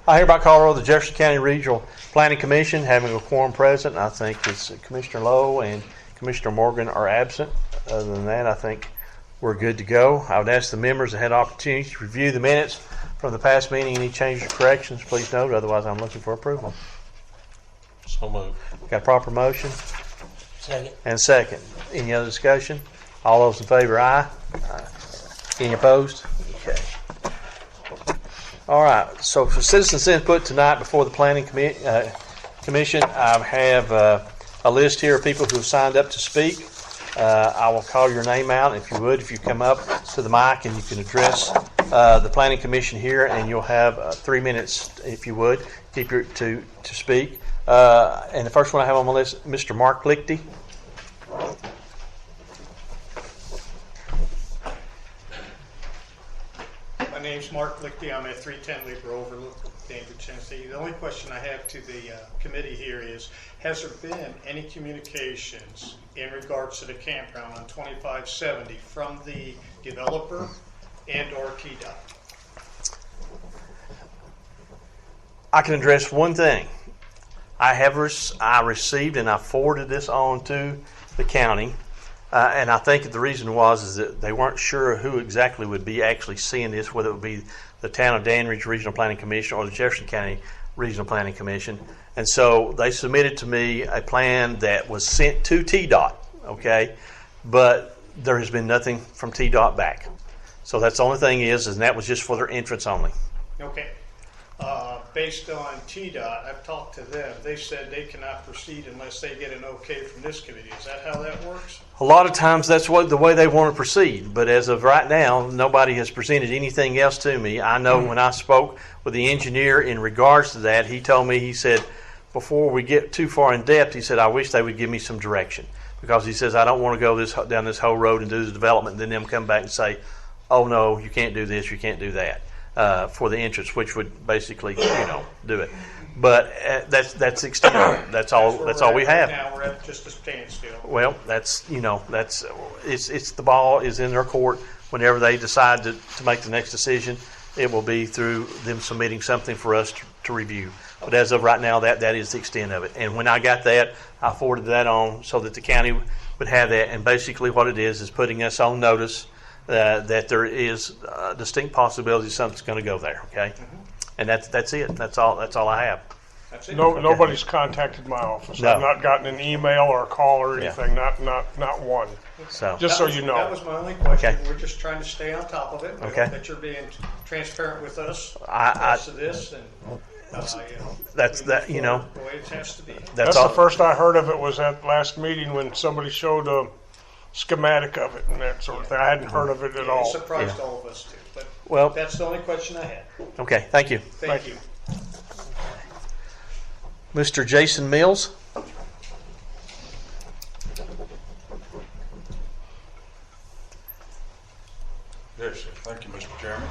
I hereby call roll the Jefferson County Regional Planning Commission having a quorum present. I think it's Commissioner Lowe and Commissioner Morgan are absent. Other than that, I think we're good to go. I would ask the members that had opportunity to review the minutes from the past meeting. Any changes or corrections, please note. Otherwise, I'm looking for approval. So moved. Got a proper motion? Second. And second. Any other discussion? All those in favor, aye. Any opposed? Okay. All right. So for citizens input tonight before the Planning Commission, I have a list here of people who have signed up to speak. I will call your name out if you would. If you come up to the mic and you can address the Planning Commission here, and you'll have 3 minutes if you would keep your to speak. And the first one I have on my list, Mr. Mark Lichty. My name's Mark Lichty. I'm at 310 Leaper Overlook, Danvers, Tennessee. The only question I have to the committee here is, has there been any communications in regards to the campground on 2570 from the developer and or TDOT? I can address one thing. I received and I forwarded this on to the county, and I think the reason is that they weren't sure who exactly would be actually seeing this, whether it would be the town of Danvers Regional Planning Commission or the Jefferson County Regional Planning Commission. And so they submitted to me a plan that was sent to TDOT, okay? But there has been nothing from TDOT back. So that's the only thing and that was just for their entrance only. Okay. Based on TDOT, I've talked to them. They said they cannot proceed unless they get an okay from this committee. Is that how that works? A lot of times that's the way they want to proceed. But as of right now, nobody has presented anything else to me. I know when I spoke with the engineer in regards to that, he told me, he said, before we get too far in depth, he said, I wish they would give me some direction. Because he says, I don't want to go down this whole road and do the development and then them come back and say, oh no, you can't do this, you can't do that. For the entrance, which would basically, do it. But that's the extent of it. That's all we have. Now we're at just a standstill. Well, it's the ball is in their court. Whenever they decide to make the next decision, it will be through them submitting something for us to review. But as of right now, that is the extent of it. And when I got that, I forwarded that on so that the county would have that. And basically, what it is putting us on notice that there is a distinct possibility something's going to go there. Okay, and that's it. That's all I have. That's it. No, nobody's contacted my office. No. I've not gotten an email or a call or Yeah. anything. Not one. So Just so you know. That was my only question. Okay. We're just trying to stay on top of it. We Okay. hope that you're being transparent with us. I To this, and that's that. the way it has to be. That's all. the first I heard of it was at last meeting when somebody showed a schematic of it and that sort of thing. I hadn't heard of it at It all. surprised all of us too. But Well, that's the only question I had. okay. Thank you, Thank you. Mr. Jason Mills. Yes, sir. Thank you, Mr. Chairman.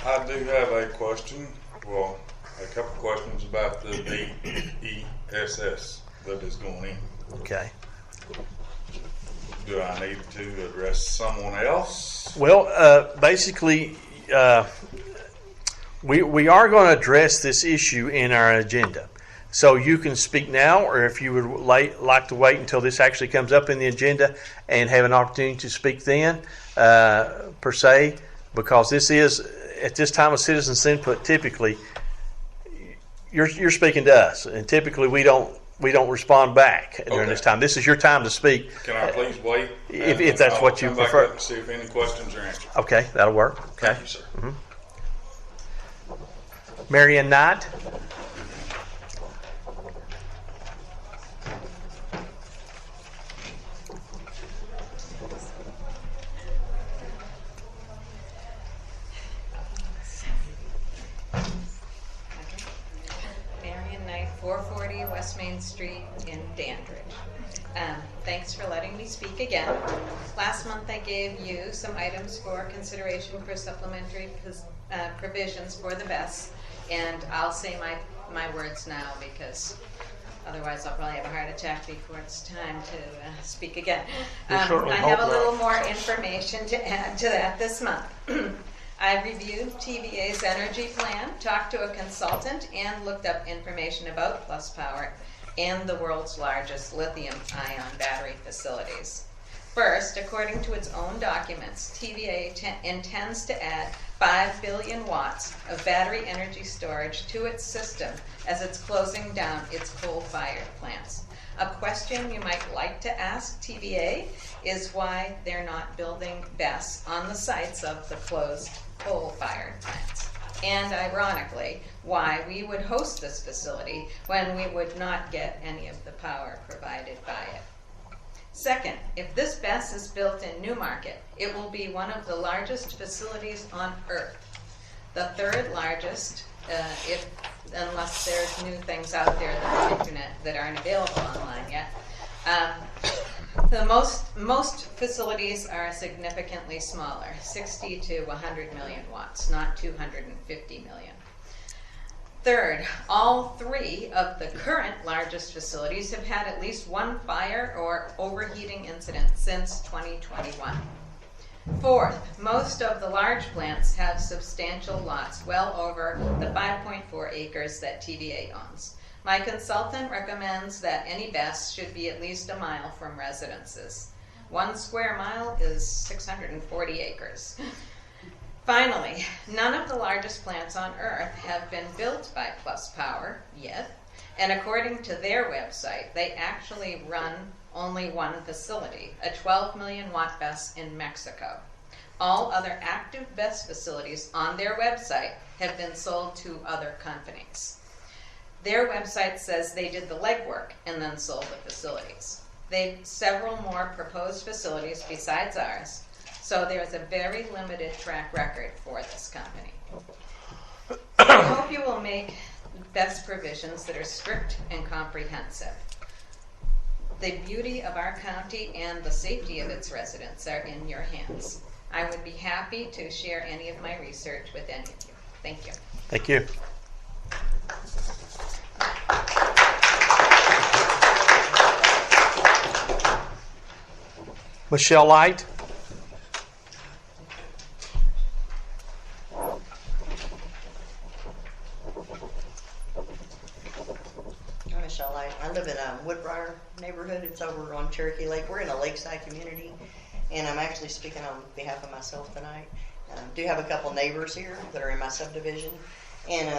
I do have a question, a couple questions about the DESS that is going in. Okay. Do I need to address someone else? Well, basically, we are going to address this issue in our agenda. So you can speak now, or if you would like to wait until this actually comes up in the agenda and have an opportunity to speak then, per se, because this is, at this time of citizens input, typically, you're speaking to us, and typically we don't respond back during this time. This is your time to speak. Can I please wait? If that's what you prefer. I'll come back up and see if any questions are answered. Okay, that'll work. Okay. Thank you, sir. Marion Knight. Marion Knight, 440 West Main Street in Dandridge. Thanks for letting me speak again. Last month I gave you some items for consideration for supplementary provisions for the vests, and I'll say my words now because otherwise I'll probably have a heart attack before it's time to speak again. I have a little more information to add to that this month. I reviewed TVA's energy plan, talked to a consultant, and looked up information about Plus Power and the world's largest lithium-ion battery facilities. First, according to its own documents, TVA intends to add 5 billion watts of battery energy storage to its system as it's closing down its coal-fired plants. A question you might like to ask TVA is why they're not building BESS on the sites of the closed coal-fired plants. And ironically, why we would host this facility when we would not get any of the power provided by it. Second, if this BESS is built in Newmarket, it will be one of the largest facilities on Earth. The third largest, unless there's new things out there on the internet that aren't available online yet. The most facilities are significantly smaller, 60 to 100 million watts, not 250 million. Third, all 3 of the current largest facilities have had at least one fire or overheating incident since 2021. Fourth, most of the large plants have substantial lots, well over the 5.4 acres that TVA owns. My consultant recommends that any BESS should be at least a mile from residences. 1 square mile is 640 acres. Finally, none of the largest plants on Earth have been built by Plus Power yet, and according to their website, they actually run only one facility, a 12 million watt BESS in Mexico. All other active BESS facilities on their website have been sold to other companies. Their website says they did the legwork and then sold the facilities. They've several more proposed facilities besides ours, so there's a very limited track record for this company. I hope you will make BESS provisions that are strict and comprehensive. The beauty of our county and the safety of its residents are in your hands. I would be happy to share any of my research with any of you. Thank you. Thank you. Michelle Light. I'm Michelle Light. I live in Woodbriar neighborhood. It's over on Cherokee Lake. We're in a lakeside community, and I'm actually speaking on behalf of myself tonight. Do have a couple neighbors here that are in my subdivision, and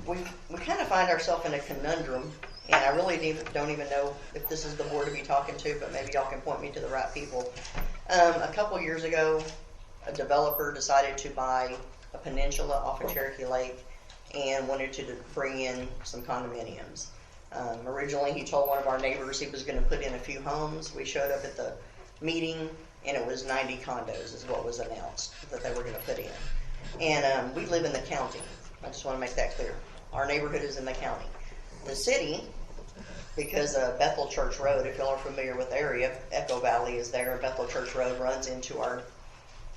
we kind of find ourselves in a conundrum. And I really don't even know if this is the board to be talking to, but maybe y'all can point me to the right people. A couple years ago, a developer decided to buy a peninsula off of Cherokee Lake and wanted to bring in some condominiums. Originally, he told one of our neighbors he was going to put in a few homes. We showed up at the meeting, and it was 90 condos is what was announced that they were going to put in. And we live in the county. I just want to make that clear. Our neighborhood is in the county. The city, because Bethel Church Road, if y'all are familiar with the area, Echo Valley is there, and Bethel Church Road runs into our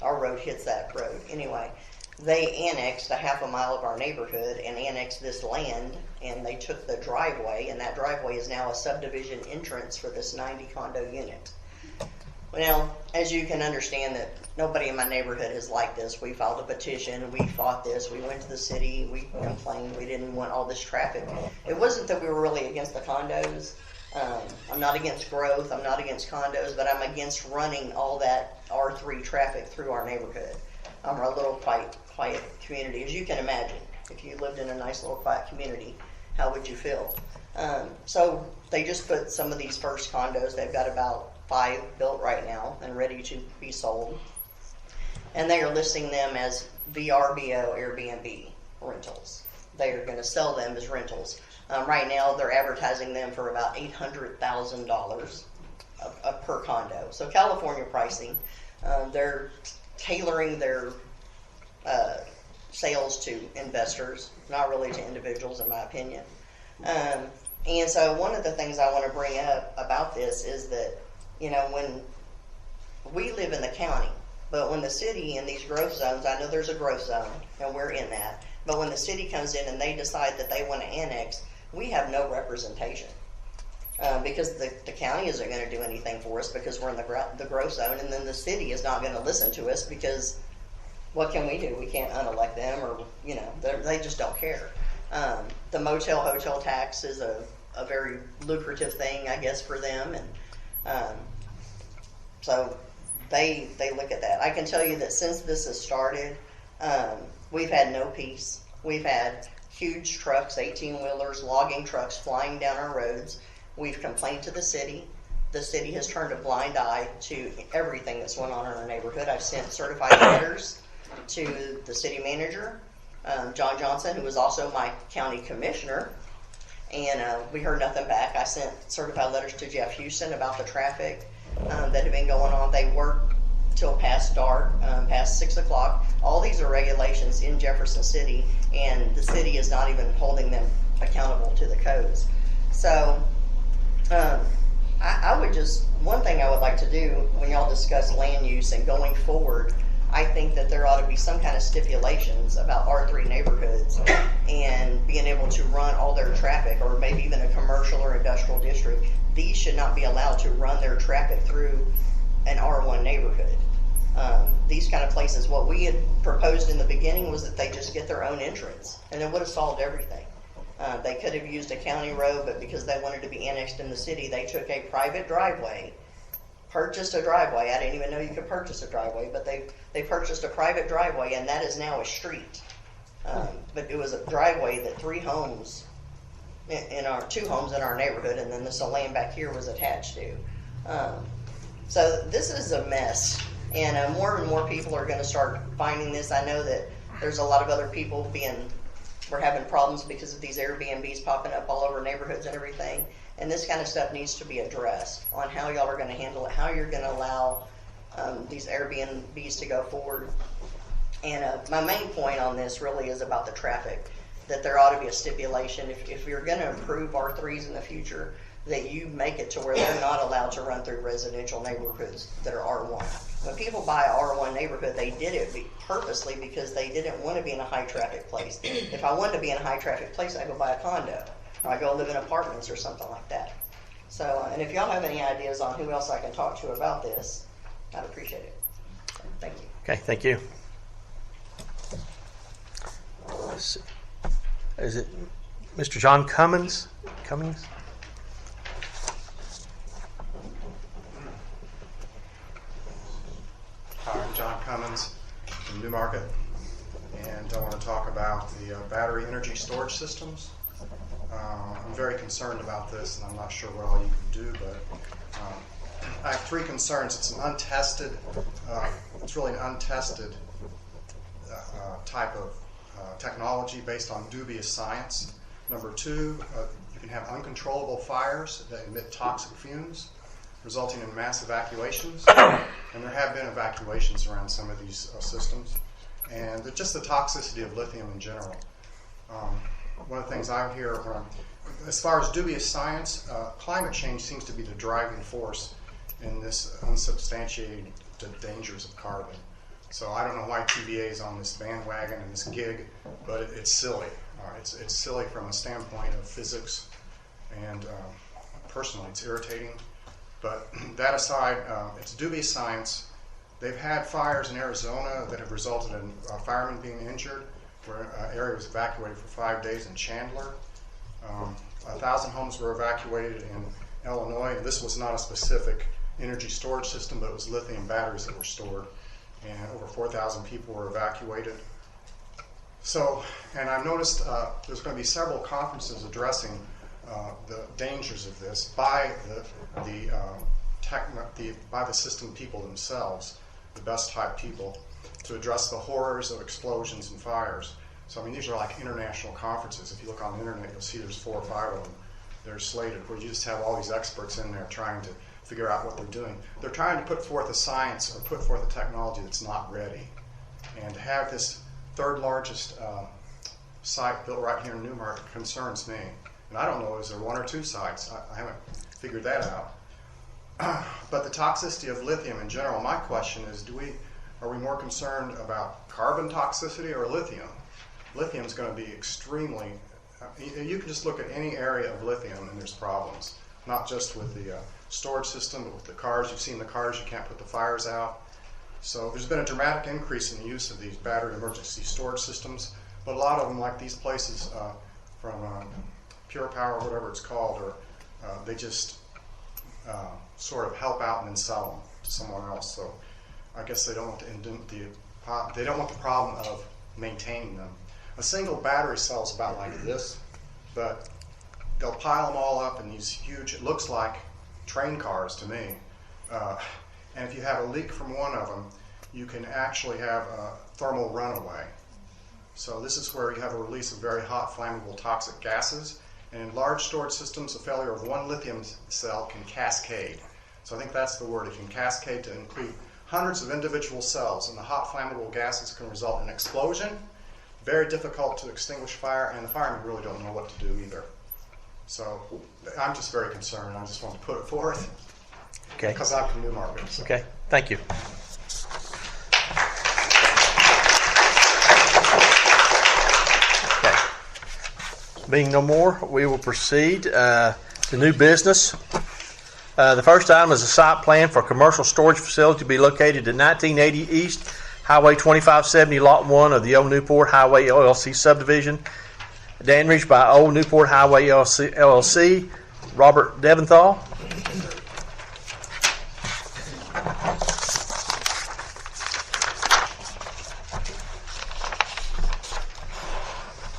road, hits that road. Anyway, they annexed a half a mile of our neighborhood and annexed this land, and they took the driveway, and that driveway is now a subdivision entrance for this 90 condo unit. Well, as you can understand, that nobody in my neighborhood has liked this. We filed a petition, we fought this, we went to the city, we complained, we didn't want all this traffic. It wasn't that we were really against the condos. I'm not against growth, I'm not against condos, but I'm against running all that R3 traffic through our neighborhood. We're a little quiet community, as you can imagine. If you lived in a nice little quiet community, how would you feel? So they just put some of these first condos, they've got about 5 built right now and ready to be sold. And they are listing them as VRBO Airbnb rentals. They are going to sell them as rentals. Right now they're advertising them for about $800,000 per condo. So California pricing, they're tailoring their sales to investors, not really to individuals in my opinion. And so one of the things I want to bring up about this is that, you know, when we live in the county, but when the city in these growth zones, I know there's a growth zone and we're in that, but when the city comes in and they decide that they want to annex, we have no representation. Because the county isn't going to do anything for us because we're in the growth zone, and then the city is not going to listen to us because what can we do? We can't unelect them, or they just don't care. The motel hotel tax is a very lucrative thing, I guess, for them, and so they look at that. I can tell you that since this has started, we've had no peace. We've had huge trucks, 18-wheelers, logging trucks flying down our roads. We've complained to the city. The city has turned a blind eye to everything that's going on in our neighborhood. I've sent certified letters to the city manager, John Johnson, who was also my county commissioner, and we heard nothing back. I sent certified letters to Jeff Houston about the traffic that had been going on. They worked till past dark, past 6 o'clock. All these are regulations in Jefferson City, and the city is not even holding them accountable to the codes. So I would just, one thing I would like to do when y'all discuss land use and going forward, I think that there ought to be some kind of stipulations about R3 neighborhoods and being able to run all their traffic, or maybe even a commercial or industrial district. These should not be allowed to run their traffic through an R1 neighborhood. These kind of places, what we had proposed in the beginning was that they just get their own entrance, and it would have solved everything. They could have used a county road, but because they wanted to be annexed in the city, they took a private driveway, purchased a driveway. I didn't even know you could purchase a driveway, but they purchased a private driveway, and that is now a street. But it was a driveway that 2 homes in our neighborhood, and then this land back here was attached to. So this is a mess, and more and more people are going to start finding this. I know that there's a lot of other people we're having problems because of these Airbnbs popping up all over neighborhoods and everything. And this kind of stuff needs to be addressed on how y'all are going to handle it, how you're going to allow these Airbnbs to go forward. And my main point on this really is about the traffic, that there ought to be a stipulation. If you're going to approve R3s in the future, that you make it to where they're not allowed to run through residential neighborhoods that are R1. When people buy an R1 neighborhood, they did it purposely because they didn't want to be in a high traffic place. If I wanted to be in a high traffic place, I go buy a condo, or I go live in apartments or something like that. So, and if y'all have any ideas on who else I can talk to about this, I'd appreciate it. So, thank you. Okay, thank you. Is it Mr. John Cummings? Hi, I'm John Cummins from Newmarket, and I want to talk about the battery energy storage systems. I'm very concerned about this, and I'm not sure what all you can do, but I have 3 concerns. It's an untested, it's really an untested type of technology based on dubious science. Number 2, you can have uncontrollable fires that emit toxic fumes, resulting in mass evacuations, and there have been evacuations around some of these systems, and just the toxicity of lithium in general. One of the things I hear, as far as dubious science, climate change seems to be the driving force in this unsubstantiated dangers of carbon. So I don't know why TVA is on this bandwagon and this gig, but it's silly. It's silly from a standpoint of physics, and personally it's irritating. But that aside, it's dubious science. They've had fires in Arizona that have resulted in firemen being injured, where an area was evacuated for 5 days in Chandler. 1,000 homes were evacuated in Illinois. This was not a specific energy storage system, but it was lithium batteries that were stored, and over 4,000 people were evacuated. So, and I've noticed there's going to be several conferences addressing the dangers of this by the system people themselves, the best type people, to address the horrors of explosions and fires. So I mean, these are like international conferences. If you look on the internet, you'll see there's 4 or 5 of them. They're slated where you just have all these experts in there trying to figure out what they're doing. They're trying to put forth a science or put forth a technology that's not ready. And to have this 3rd largest site built right here in Newmarket concerns me. And I don't know, is there 1 or 2 sites? I haven't figured that out. But the toxicity of lithium in general, my question is, are we more concerned about carbon toxicity or lithium? Lithium is going to be extremely, you can just look at any area of lithium and there's problems. Not just with the storage system, but with the cars. You've seen the cars, you can't put the fires out. So there's been a dramatic increase in the use of these battery emergency storage systems, but a lot of them, like these places from Pure Power, whatever it's called, or they just sort of help out and then sell them to someone else. So I guess they don't want they don't want the problem of maintaining them. A single battery cell is about like this, but they'll pile them all up in these huge, it looks like train cars to me. And if you have a leak from one of them, you can actually have a thermal runaway. So this is where you have a release of very hot, flammable, toxic gases. And in large storage systems, a failure of one lithium cell can cascade. So I think that's the word. It can cascade to include hundreds of individual cells, and the hot, flammable gases can result in an explosion. Very difficult to extinguish fire, and the firemen really don't know what to do either. So I'm just very concerned. I just want to put it forth. Okay. Because I'm from Newmarket. So. Okay, thank you. Okay. Being no more, we will proceed to new business. The first item is a site plan for a commercial storage facility to be located at 1980 East Highway 2570, Lot 1 of the Old Newport Highway LLC subdivision, Danridge by Old Newport Highway LLC. Robert Deventhal.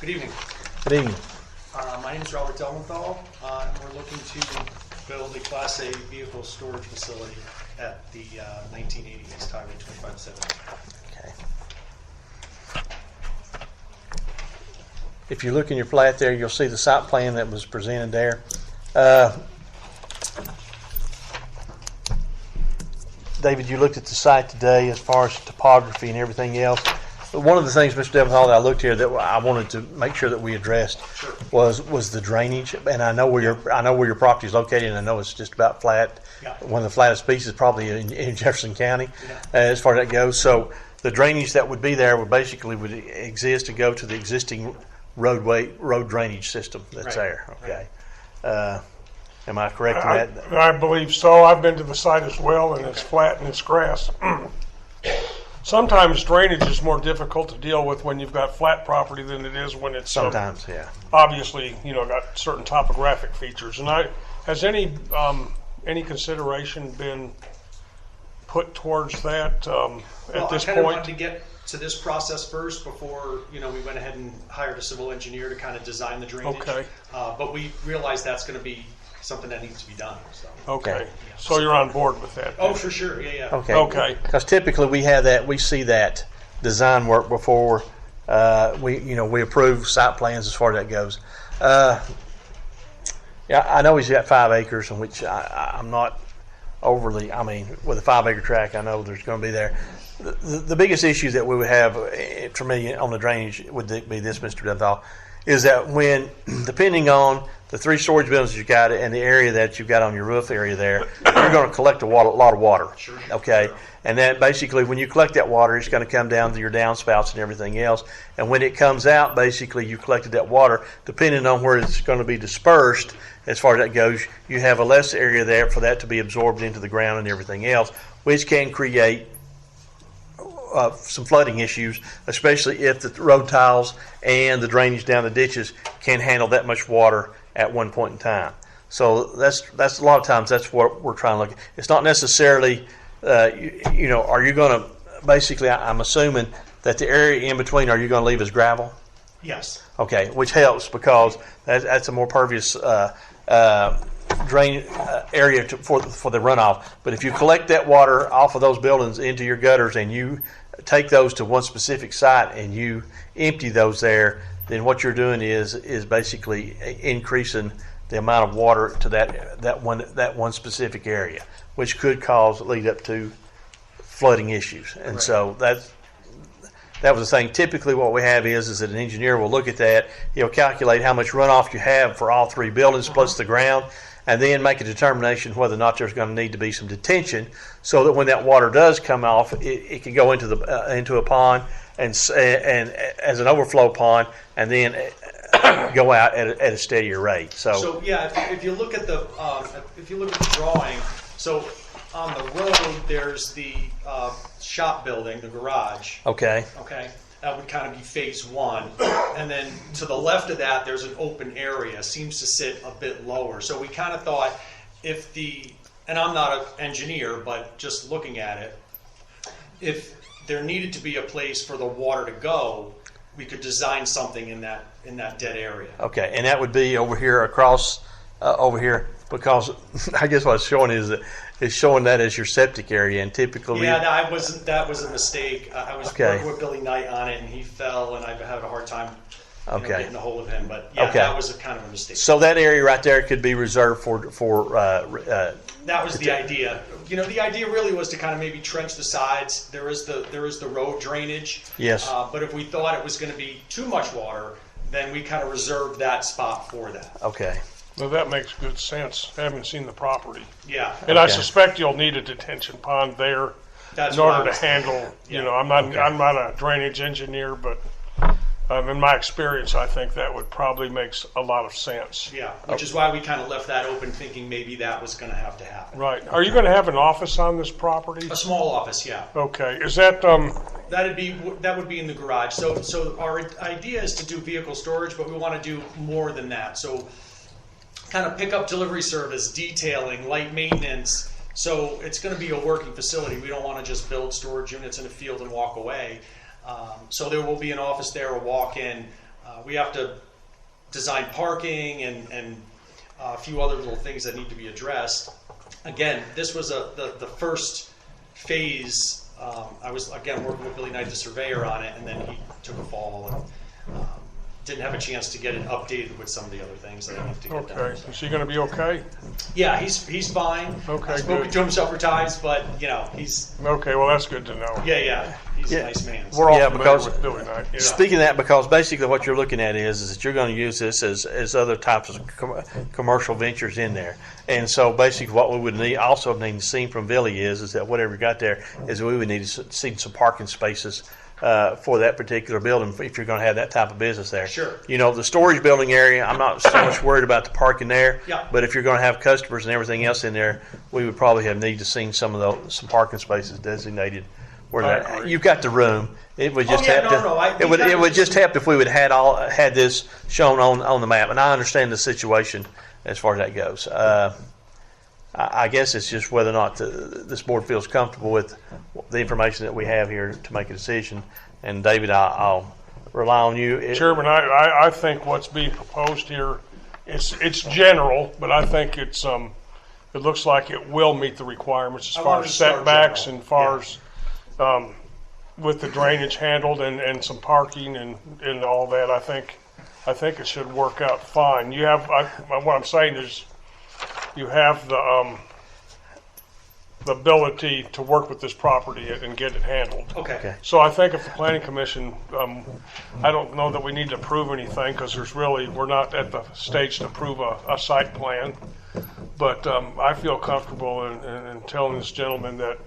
Good evening. Good evening. My name is Robert Delmenthal, and we're looking to build a Class A vehicle storage facility at the 1980 East Highway 2570. Okay. If you look in your flat there, you'll see the site plan that was presented there. David, you looked at the site today as far as topography and everything else. But one of the things, Mr. Deventhal, that I looked here that I wanted to make sure that we addressed was the drainage. And I know where your property is located, and I know it's just about flat. Yeah. One of the flattest pieces probably in Jefferson County, as far as that goes. So the drainage that would be there would exist to go to the existing road drainage system that's there. Okay. Am I correct in that? I believe so. I've been to the site as well, and it's flat and it's grass. Sometimes drainage is more difficult to deal with when you've got flat property than it is when it's Sometimes, yeah. obviously, got certain topographic features. And has any consideration been put towards that at this I kind of point? wanted to get to this process first before we went ahead and hired a civil engineer to kind of design the drainage. Okay. But we realized that's going to be something that needs to be done. So. Okay. So you're on board with that? Oh, for sure. Yeah. Okay. Okay. Because typically we see that design work before we approve site plans as far as that goes. Yeah, I know he's got 5 acres, in which I'm not overly. I mean, with a 5 acre tract, I know there's going to be there. The biggest issue that we would have for me on the drainage would be this, Mr. Deventhal, is that when, depending on the 3 storage buildings you got and the area that you've got on your roof area there, you're going to collect a lot of water. Sure. Okay, Sure. And that basically, when you collect that water, it's going to come down to your downspouts and everything else. And when it comes out, basically, you collected that water. Depending on where it's going to be dispersed, as far as that goes, you have a less area there for that to be absorbed into the ground and everything else, which can create some flooding issues, especially if the road tiles and the drainage down the ditches can handle that much water at one point in time. So that's a lot of times that's what we're trying to look at. It's not necessarily, are you going to, basically, I'm assuming that the area in between, are you going to leave as gravel? Yes. Okay, which helps because that's a more pervious drain area for the runoff. But if you collect that water off of those buildings into your gutters and you take those to one specific site and you empty those there, then what you're doing is basically increasing the amount of water to that one specific area, which could lead up to flooding issues. And so that was the thing. Typically what we have is that an engineer will look at that, he'll calculate how much runoff you have for all 3 buildings plus the ground, and then make a determination whether or not there's going to need to be some detention so that when that water does come off, it can go into a pond and as an overflow pond, and then go out at a steadier rate. So yeah, if you look at the drawing, so on the road, there's the shop building, the garage. Okay. Okay, that would kind of be phase one. And then to the left of that, there's an open area, seems to sit a bit lower. So we kind of thought if and I'm not an engineer, but just looking at it, if there needed to be a place for the water to go, we could design something in that dead area. Okay, and that would be over here across over here, because I guess what it's showing is that it's showing that as your septic area, and typically. Yeah, that was a mistake. I was working with Billy Knight on it, and he fell, and I've had a hard time getting a hold of him. But yeah, that was a kind of a mistake. So that area right there could be reserved for. That was the idea. The idea really was to kind of maybe trench the sides. There is the road drainage. Yes. But if we thought it was going to be too much water, then we kind of reserved that spot for that. Okay. Well, that makes good sense. I haven't seen the property. Yeah. And I suspect you'll need a detention pond there in order to handle, I'm not a drainage engineer, but in my experience, I think that would probably make a lot of sense. Yeah, which is why we kind of left that open, thinking maybe that was going to have to happen. Right. Are you going to have an office on this property? A small office, yeah. Okay. Is that that would be in the garage. So our idea is to do vehicle storage, but we want to do more than that. So kind of pick up delivery service, detailing, light maintenance. So it's going to be a working facility. We don't want to just build storage units in a field and walk away. So there will be an office there, a walk-in. We have to design parking and a few other little things that need to be addressed. Again, this was the first phase. I was, again, working with Billy Knight, the surveyor, on it, and then he took a fall and didn't have a chance to get it updated with some of the other things that I need to get done. okay? Is he going to be okay? Yeah, he's fine. Okay, I've spoken good. to him several times, but he's Okay. Well, that's good to know. he's a nice man. We're all Yeah, familiar because- with Billy Knight. Yeah. Speaking of that, because basically what you're looking at is that you're going to use this as other types of commercial ventures in there. And so basically what we would need to see from Billy is that whatever you got there is we would need to see some parking spaces for that particular building if you're going to have that type of business there. Sure. The storage building area, I'm not so much worried about the parking there. Yeah. But if you're going to have customers and everything else in there, we would probably have need to see some parking spaces designated where I that. agree. You've got the room. It would just have to. It would just help if we would had this shown on the map, and I understand the situation as far as that goes. I guess it's just whether or not this board feels comfortable with the information that we have here to make a decision. And David, I'll rely on you. Chairman, I think what's being proposed here, it's general, but I think it looks like it will meet the requirements as far as setbacks and far as with the drainage handled and some parking and all that. I think it should work out fine. You have what I'm saying is you have the ability to work with this property and get it handled. Okay. So I think if the planning commission, I don't know that we need to approve anything because we're not at the stage to approve a site plan. But I feel comfortable in telling this gentleman that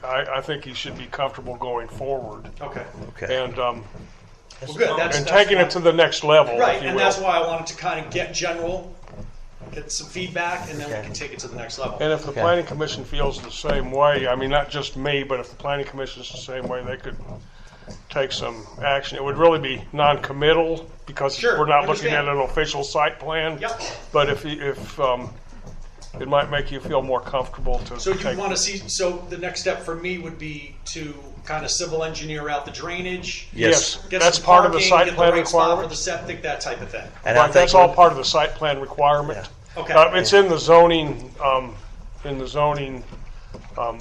I think he should be comfortable going forward. Okay. Okay. And Well, good. That's taking why- it to the next level, Right, if you and will. that's why I wanted to kind of get some feedback, and then we can take it to the next level. And if the planning commission feels the same way, I mean, not just me, but if the planning commission is the same way, they could take some action. It would really be non-committal because Sure, we're not looking at understand. an official site plan. Yep. But if it might make you feel more comfortable to So you take. want to see? So the next step for me would be to kind of civil engineer out the drainage. Yes. Get That's some part of the parking, site get plan the right spot for requirement. the septic, that type of thing. And I Right, think that's all part of the site plan requirement. Okay. It's in the zoning,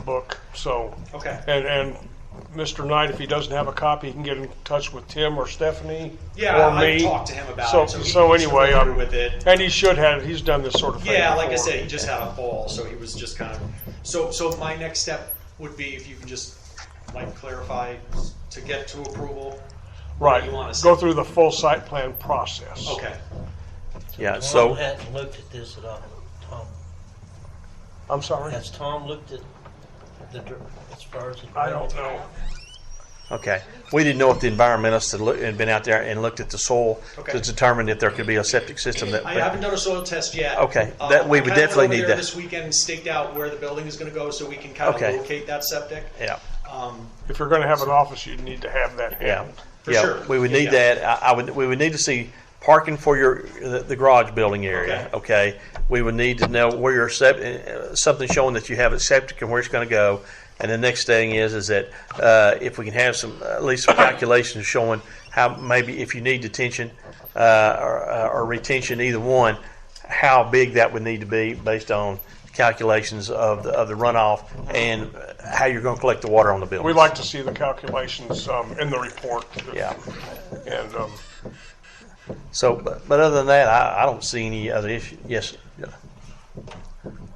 book, so. Okay. And Mr. Knight, if he doesn't have a copy, he can get in touch with Tim or Stephanie Yeah, or I me. talked to him about So- it. So, so he's anyway, familiar with it. And he should have, he's done this sort of thing Yeah, like I before. said, he just had a fall, so he was just kind of. So my next step would be if you can just clarify to get to approval. what Right, you want to go see. through the full site plan process. Okay. Yeah. Tom So hadn't looked at this at all. Tom, I'm sorry? has Tom looked at as far as the I don't know. Okay. We didn't know if the environmentalists had been out there and looked at the soil Okay. to determine if there could be a septic system that. I haven't done a soil test yet. Okay, that we I would kinda definitely went over need there that. this weekend and staked out where the building is going to go, so we can kind of Okay. locate that septic. Yeah. If you're going to have an office, you need to have that Yeah. handled. For Yeah. sure. We would need Yeah. that. We would need to see parking for the garage building area. Okay. We would need to know where your something showing that you have it septic and where it's going to go. And the next thing is that if we can have at least some calculations showing how maybe if you need detention or retention, either one, how big that would need to be based on calculations of the runoff and how you're going to collect the water on the building. We'd like to see the calculations in the report. Yeah. And So, but other than that, I don't see any other issue. Yes.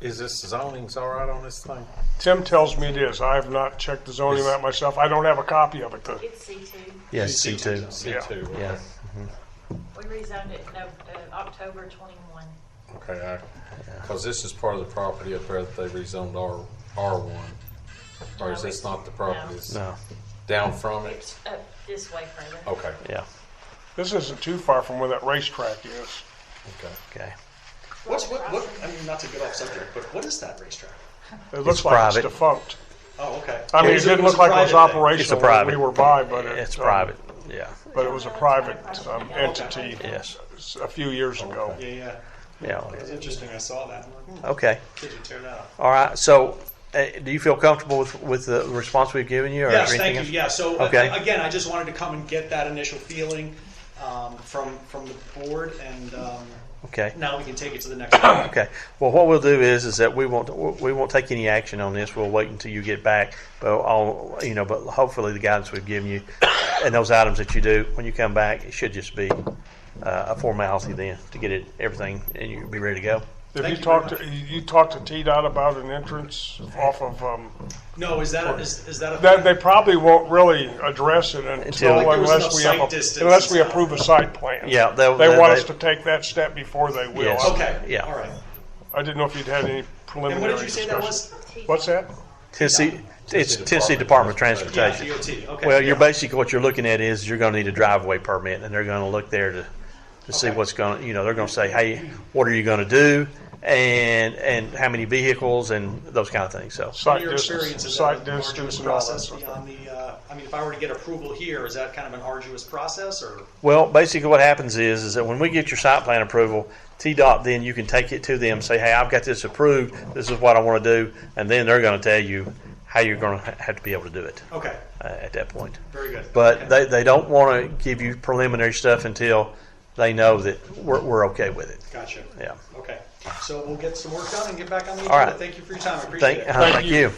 Is this zoning's all right on this thing? Tim tells me it is. I have not checked the zoning map myself. I don't have a copy of it, though. It's C2. Yes. C2. C2. Yeah. We rezoned it in October 21. Okay, because this is part of the property up there that they rezoned R1. Or is this not the property? It's No. down from it? It's up this way further. Okay, Yeah. This isn't too far from where that racetrack is. okay. Okay. What, I mean, not to get off subject, but what is that racetrack? It looks It's like private. it's defunct. Oh, okay. I mean, it was a- didn't was look a like it was private thing. operational It's a when private. we were by, but It's private. Yeah. But it was a private entity Yes. a few years ago. Yeah, yeah. Yeah. It was interesting. I saw that. Okay. Did you tear that up? All right. So, do you feel comfortable with the response we've given you? Or Yes, anything thank you. else? Yeah, so Okay. again, I just wanted to come and get that initial feeling from the board, and Okay. now we can take it to the next level. Okay. Well, what we'll do is that we won't take any action on this. We'll wait until you get back. But but hopefully the guidance we've given you and those items that you do when you come back, it should just be a formality then to get everything and you'll be ready to go. Have Thank you you talked very to TDOT about an entrance off of No, is that a that? They probably won't really address it Until- until Like there was unless enough we site have distance unless we and approve a site plan. Yeah. They want us to take that step before they will. Yes. Okay. Yeah. All right. I didn't know if you'd had any And preliminary what did you say that discussion. was? What's that? Tennessee. It's Tennessee Department of Yeah, Transportation. DOT. Okay. Well, yeah. you're basically what you're looking at is you're going to need a driveway permit, and they're going to look there to see Okay. what's going. They're going to say, hey, what are you going to do, and how many vehicles, and those kind of things. So, In Site your experience, distance, is site that an arduous distance, and all that process stuff. beyond the? I mean, if I were to get approval here, is that kind of an arduous process, or? well, basically what happens is that when we get your site plan approval, TDOT, then you can take it to them, say, hey, I've got this approved. This is what I want to do, and then they're going to tell you how you're going to have to be able to do it Okay. at that point. Very good. But Okay. they don't want to give you preliminary stuff until they know that we're okay with it. Gotcha. Yeah. Okay. So we'll get some work done and get back on the All agenda. right. Thank you for your time. I appreciate Thank, it. thank you.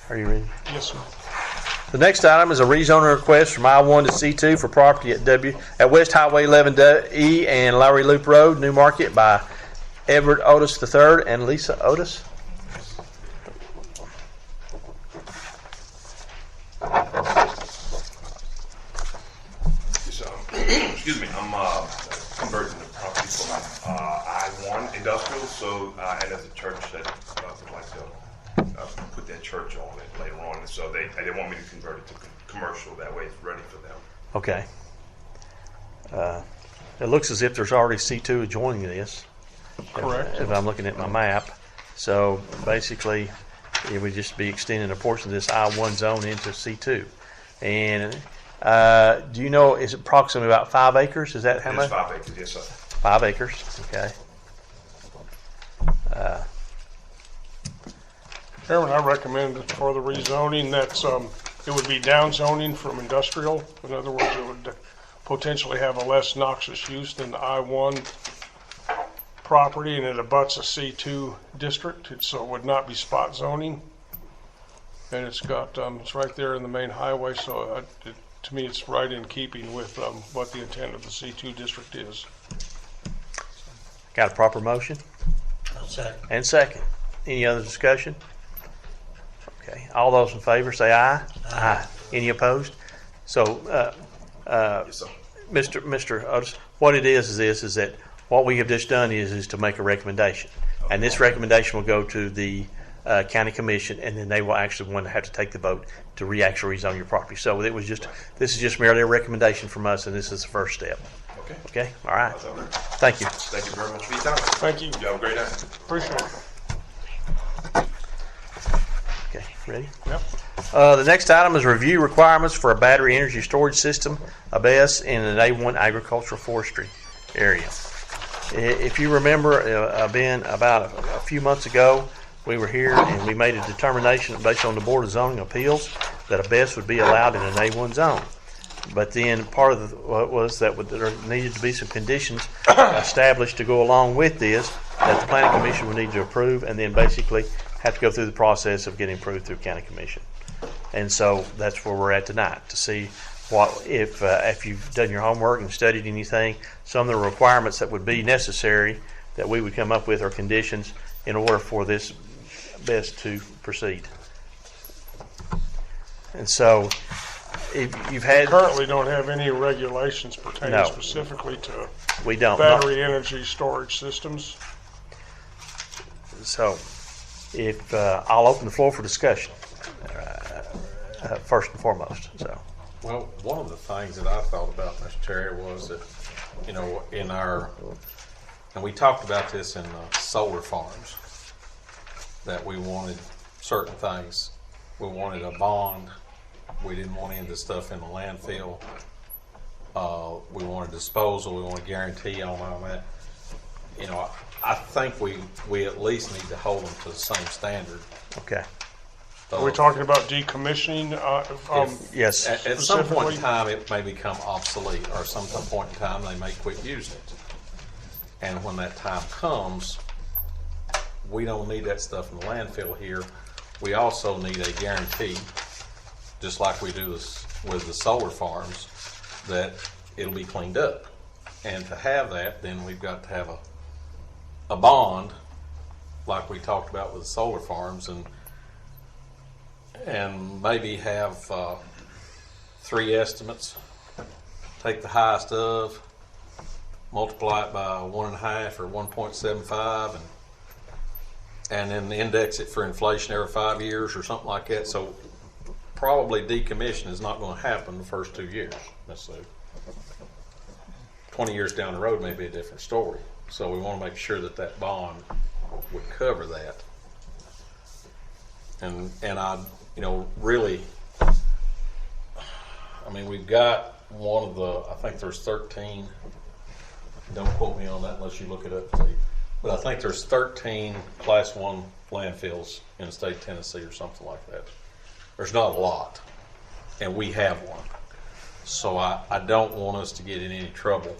Are you ready? Yes, sir. The next item is a rezoning request from I-1 to C2 for property at West Highway 11E and Lowry Loop Road, New Market, by Edward Otis III and Lisa Otis. Excuse me, I'm converting the property from I-1 industrial, so, and there's a church that would like to put their church on it later on, so they want me to convert it to commercial, that way it's ready for them. Okay. It looks as if there's already C2 adjoining this. Correct. If I'm looking at my map. So basically, it would just be extending a portion of this I-1 zone into C2. And do you know, is it approximately about 5 acres? Is that how It much? is 5 acres, yes, sir. 5 acres, okay. Chairman, I recommend for the rezoning that it would be downzoning from industrial. In other words, it would potentially have a less noxious use than the I-1 property, and it abuts a C2 district, so it would not be spot zoning. And it's got, it's right there in the main highway, so to me, it's right in keeping with what the intent of the C2 district is. Got a proper motion I'll second. and second. Any other discussion? Okay, all those in favor say aye. Aye. Any opposed? So, Yes, sir. Mr. Otis, what it is that what we have just done is to make a recommendation. And this recommendation will go to the county commission, and then they will actually want to have to take the vote to actually rezone your property. So it was just, this is just merely a recommendation from us, and this is the first step. Okay. Okay, all right. That's all right. Thank you. Thank you very much for your time. Thank you. You have a great day. Appreciate it. Okay, ready? Yep. The next item is review requirements for a battery energy storage system, a BESS, in an A1 agricultural forestry area. If you remember, Ben, about a few months ago, we were here and we made a determination based on the Board of Zoning Appeals that a BESS would be allowed in an A1 zone. But then part of what was that there needed to be some conditions established to go along with this that the Planning Commission would need to approve, and then basically have to go through the process of getting approved through County Commission. And so that's where we're at tonight, to see what if you've done your homework and studied anything, some of the requirements that would be necessary that we would come up with or conditions in order for this BESS to proceed. And so if you've had Currently don't have any regulations pertaining No. specifically to we don't battery energy storage systems. So if I'll open the floor for discussion first and foremost. So Well, one of the things that I thought about, Mr. Terry, was that, you know, in our, and we talked about this in solar farms, that we wanted certain things. We wanted a bond. We didn't want any of the stuff in the landfill. We wanted disposal. We wanted guarantee on all that. You know, I think we at least need to hold them to the same standard. okay, Are we talking about decommissioning? yes, At some point Specifically? in time, it may become obsolete, or some point in time, they may quit using it. And when that time comes, we don't need that stuff in the landfill here. We also need a guarantee, just like we do with the solar farms, that it'll be cleaned up. And to have that, then we've got to have a bond, like we talked about with the solar farms, and maybe have 3 estimates. Take the highest of, multiply it by 1.5 or 1.75, and then index it for inflation every 5 years or something like that. So probably decommission is not going to happen the first 2 years necessarily. 20 years down the road may be a different story. So we want to make sure that that bond would cover that. And I, you know, really, I mean, we've got one of the, I think there's 13, don't quote me on that unless you look it up, Steve, but I think there's 13 Class 1 landfills in the state of Tennessee or something like that. There's not a lot, and we have one. So I don't want us to get in any trouble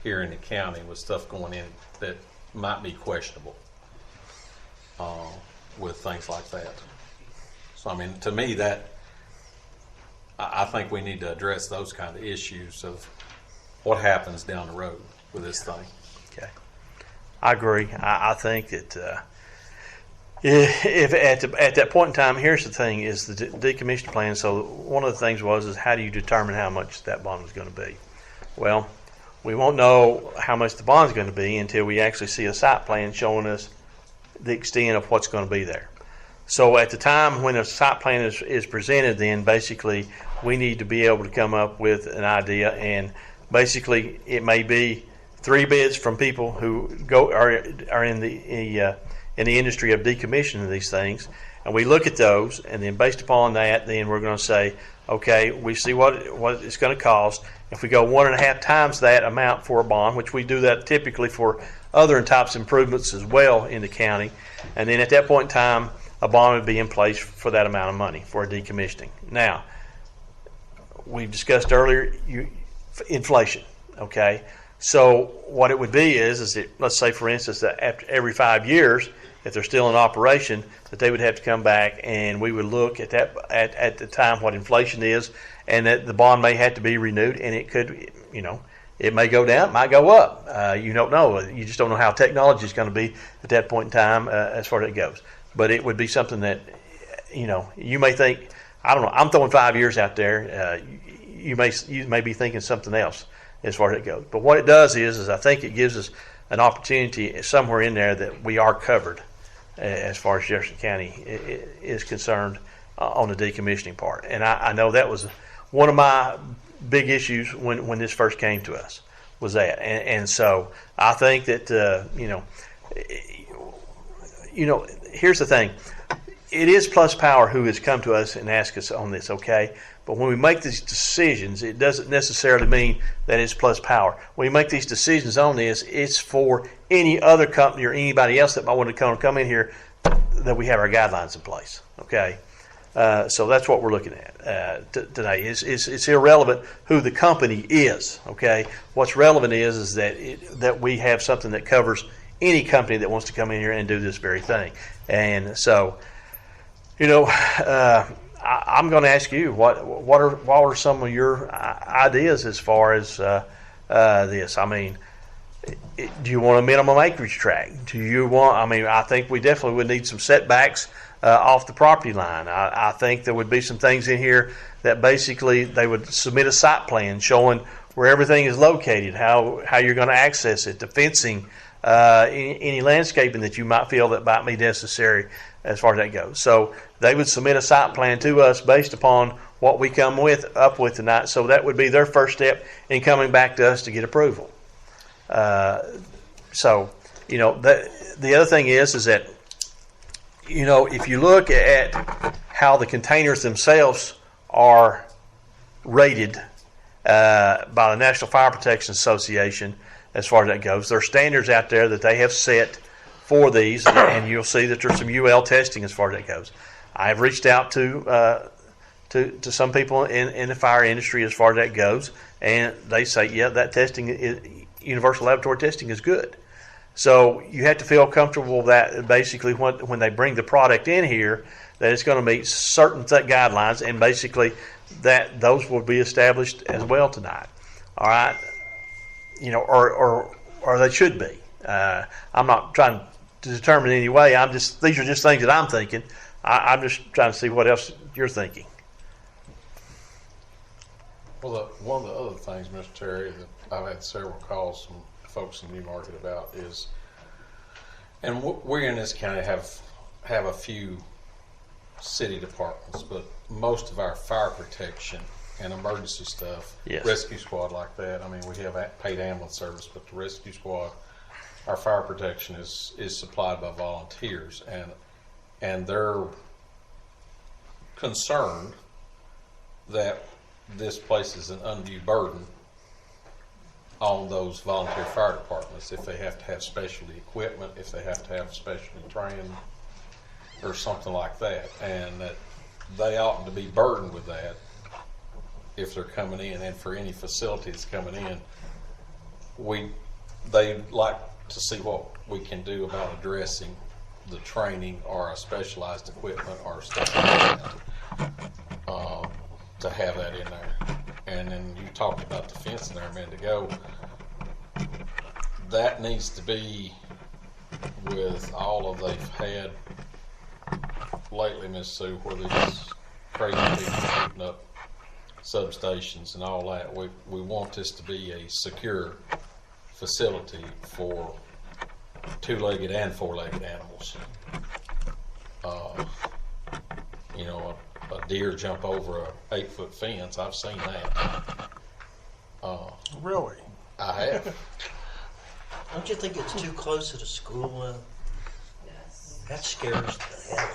here in the county with stuff going in that might be questionable with things like that. So, I mean, to me, that I think we need to address those kind of issues of what happens down the road with this thing. okay, I agree. I think that if at that point in time, here's the thing: is the decommission plan. So one of the things is how do you determine how much that bond is going to be? Well, we won't know how much the bond is going to be until we actually see a site plan showing us the extent of what's going to be there. So at the time when a site plan is presented, then basically we need to be able to come up with an idea, and basically it may be 3 bids from people who are in the industry of decommissioning these things, and we look at those, and then based upon that, then we're going to say, okay, we see what it's going to cost. If we go 1.5 times that amount for a bond, which we do that typically for other types of improvements as well in the county, and then at that point in time, a bond would be in place for that amount of money for a decommissioning. Now, we've discussed earlier inflation, okay? So what it would be is that, let's say for instance that after every 5 years, if they're still in operation, that they would have to come back and we would look at that at the time what inflation is, and that the bond may have to be renewed, and it could, you know, it may go down, it might go up. You don't know. You just don't know how technology is going to be at that point in time as far as it goes. But it would be something that, you know, you may think, I don't know, I'm throwing 5 years out there. You may be thinking something else as far as it goes. But what it does is I think it gives us an opportunity somewhere in there that we are covered as far as Jefferson County is concerned on the decommissioning part. And I know that was one of my big issues when this first came to us, was that. And so I think that, here's the thing. It is Plus Power who has come to us and asked us on this, okay? But when we make these decisions, it doesn't necessarily mean that it's Plus Power. When we make these decisions on this, it's for any other company or anybody else that might want to come in here, that we have our guidelines in place, okay? So that's what we're looking at today. It's irrelevant who the company is, okay? What's relevant is that we have something that covers any company that wants to come in here and do this very thing. And so, I'm going to ask you what are some of your ideas as far as this? I mean, do you want a minimum acreage tract? Do you want? I mean, I think we definitely would need some setbacks off the property line. I think there would be some things in here that basically they would submit a site plan showing where everything is located, how you're going to access it, the fencing, any landscaping that you might feel that might be necessary as far as that goes. So they would submit a site plan to us based upon what we come up with tonight. So that would be their first step in coming back to us to get approval. So the other thing is that if you look at how the containers themselves are rated by the National Fire Protection Association, as far as that goes, there are standards out there that they have set for these, and you'll see that there's some UL testing as far as that goes. I've reached out to some people in the fire industry as far as that goes, and they say, yeah, that testing, universal laboratory testing, is good. So you have to feel comfortable that basically when they bring the product in here, that it's going to meet certain guidelines, and basically that those will be established as well tonight. All right, or they should be. I'm not trying to determine any way. These are just things that I'm thinking. I'm just trying to see what else you're thinking. Well, one of the other things, Mr. Terry, that I've had several calls from folks in New Market about is, and we in this county have a few city departments, but most of our fire protection and emergency stuff, yes, rescue squad like that. I mean, we have paid ambulance service, but the rescue squad, our fire protection is supplied by volunteers, and they're concerned that this places an undue burden on those volunteer fire departments if they have to have specialty equipment, if they have to have specialty training or something like that, and that they oughtn't to be burdened with that if they're coming in. And for any facility that's coming in, they like to see what we can do about addressing the training or a specialized equipment or stuff like that, to have that in there. And then you talked about the fencing there a minute ago. That needs to be with all of they've had lately, Miss Sue, where these crazy people putting up substations and all that. We want this to be a secure facility for two-legged and four-legged animals. A deer jump over a 8-foot fence. I've seen that. Really? I have. Don't you think it's too close to the school? Yes. That scares the hell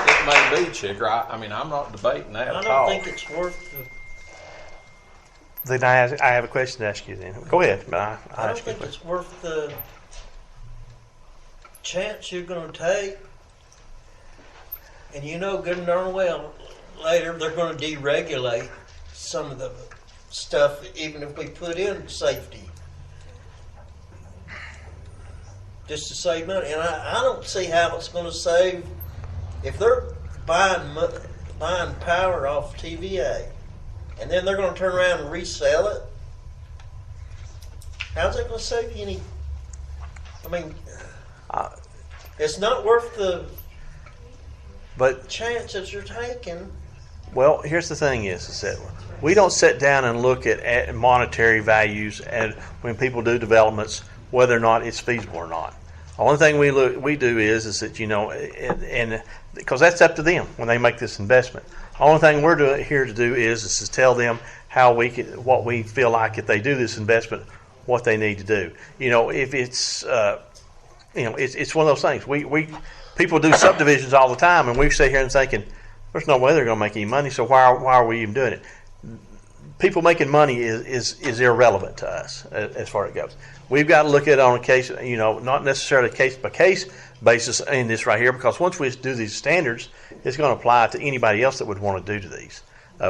It may be, Chicker. I mean, I'm not debating that out of at me. I all. don't think it's worth the. Then I have a question to ask you. Then go ahead. I I'll don't ask you a think question. it's worth the chance you're going to take. And good and darn well, later they're going to deregulate some of the stuff, even if we put in safety, just to save money. And I don't see how it's going to save if they're buying power off TVA, and then they're going to turn around and resell it. How's that going to save you any? I mean, it's not worth the chance that you're taking. Well, here's the thing is that we don't sit down and look at monetary values, and when people do developments, whether or not it's feasible or not. The only thing we do is that, you know, and because that's up to them when they make this investment. The only thing we're here to do is to tell them how what we feel like if they do this investment, what they need to do. You know, if it's you know, it's one of those things. We people do subdivisions all the time, and we sit here and thinking, there's no way they're going to make any money, so why are we even doing it? People making money is irrelevant to us as far as it goes. We've got to look at it on a case, you know, not necessarily case by case basis in this right here, because once we do these standards, it's going to apply to anybody else that would want to do these,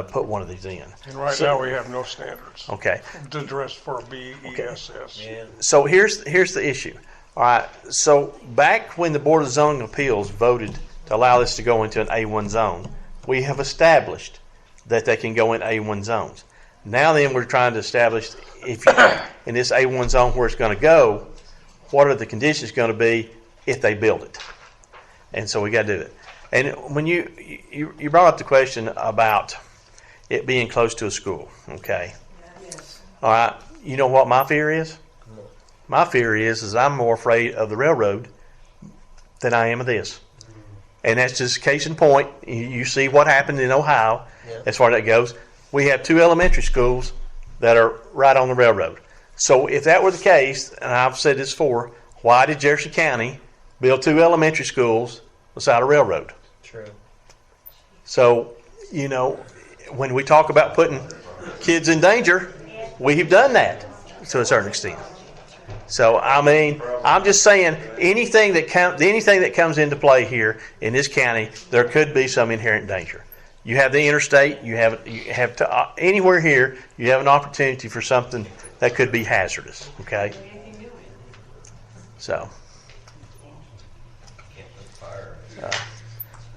put one of these in. And right now we have no standards. Okay. To address for BESS. Yeah. So here's the issue. All right. So back when the Board of Zoning Appeals voted to allow this to go into an A1 zone, we have established that they can go in A1 zones. Now then, we're trying to establish if in this A1 zone where it's going to go, what are the conditions going to be if they build it? And so we got to do it. And when you brought up the question about it being close to a school, okay? Yes. All right. You know what my fear is? My fear is I'm more afraid of the railroad than I am of this. And that's just case in point. You see what happened in Ohio as far as that goes. We have 2 elementary schools that are right on the railroad. So if that were the case, and I've said this before, why did Jefferson County build 2 elementary schools beside a railroad? True. So, you know, when we talk about putting kids in danger, we've done that to a certain extent. So, I mean, I'm just saying anything that comes into play here in this county, there could be some inherent danger. You have the interstate, you have to, anywhere here, you have an opportunity for something that could be hazardous. Okay. So,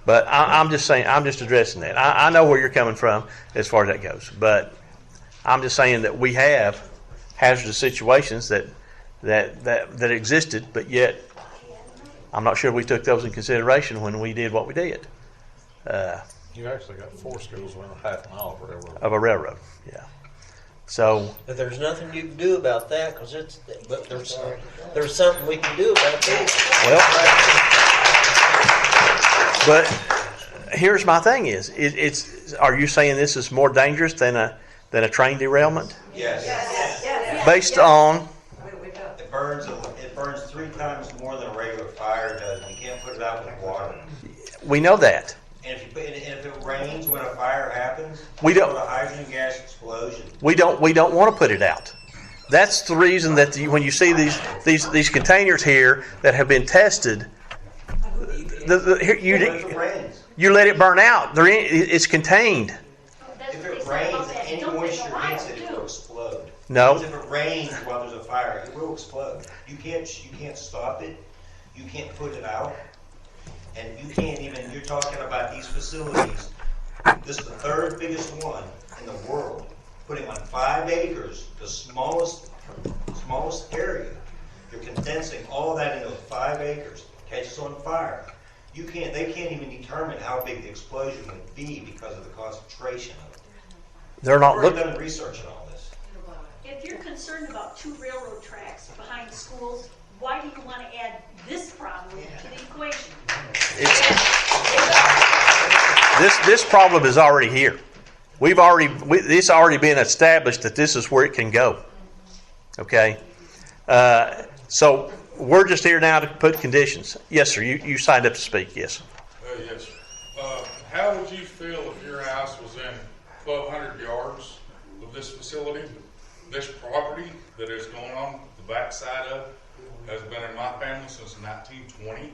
but I'm just saying, I'm just addressing that. I know where you're coming from as far as that goes, but I'm just saying that we have hazardous situations that existed, but yet I'm not sure we took those in consideration when we did what we did. You actually got 4 schools within a half mile of a railroad. Of a railroad, yeah. So, But there's nothing you can do about that because but there's something we can do about this. well, but here's my thing: it's are you saying this is more dangerous than a train derailment? Yes. Based on It burns 3 times more than a regular fire does. You can't put it out with water. we know that. And if it rains when a fire happens, We don't- a hydrogen gas explosion. We don't want to put it out. That's the reason that when you see these containers here that have been tested, you let it burn out. It's contained. If it rains, any moisture hits it, it will explode. No. Because if it rains while there's a fire, it will explode. You can't stop it. You can't put it out. And you can't even, you're talking about these facilities. This is the 3rd biggest one in the world. Putting on 5 acres, the smallest area. You're condensing all that into 5 acres. Catches on fire. They can't even determine how big the explosion would be because of the concentration of it. They're not We've looking. done research on all this. If you're concerned about 2 railroad tracks behind schools, why do you want to add this problem to the equation? This problem is already here. It's already been established that this is where it can go. Okay, so we're just here now to put conditions. Yes, sir. You signed up to speak. Yes. Yes. How would you feel if your house was in 1,200 yards of this facility? This property that is going on the backside of has been in my family since 1920.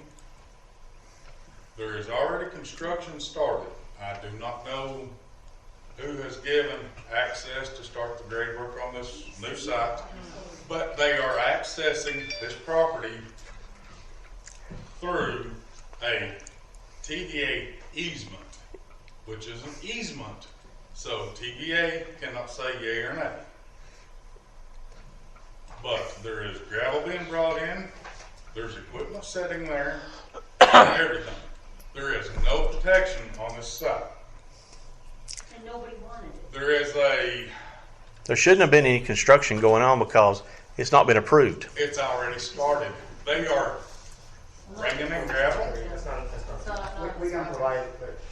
There is already construction started. I do not know who has given access to start the grade work on this new site, but they are accessing this property through a TVA easement, which is an easement. So TVA cannot say yea or nay. But there is gravel being brought in, there's equipment sitting there, and everything. There is no protection on this site. And nobody wanted it. There is There shouldn't have been any construction going on because It's not been approved. It's already started. They are bringing in gravel. We can provide,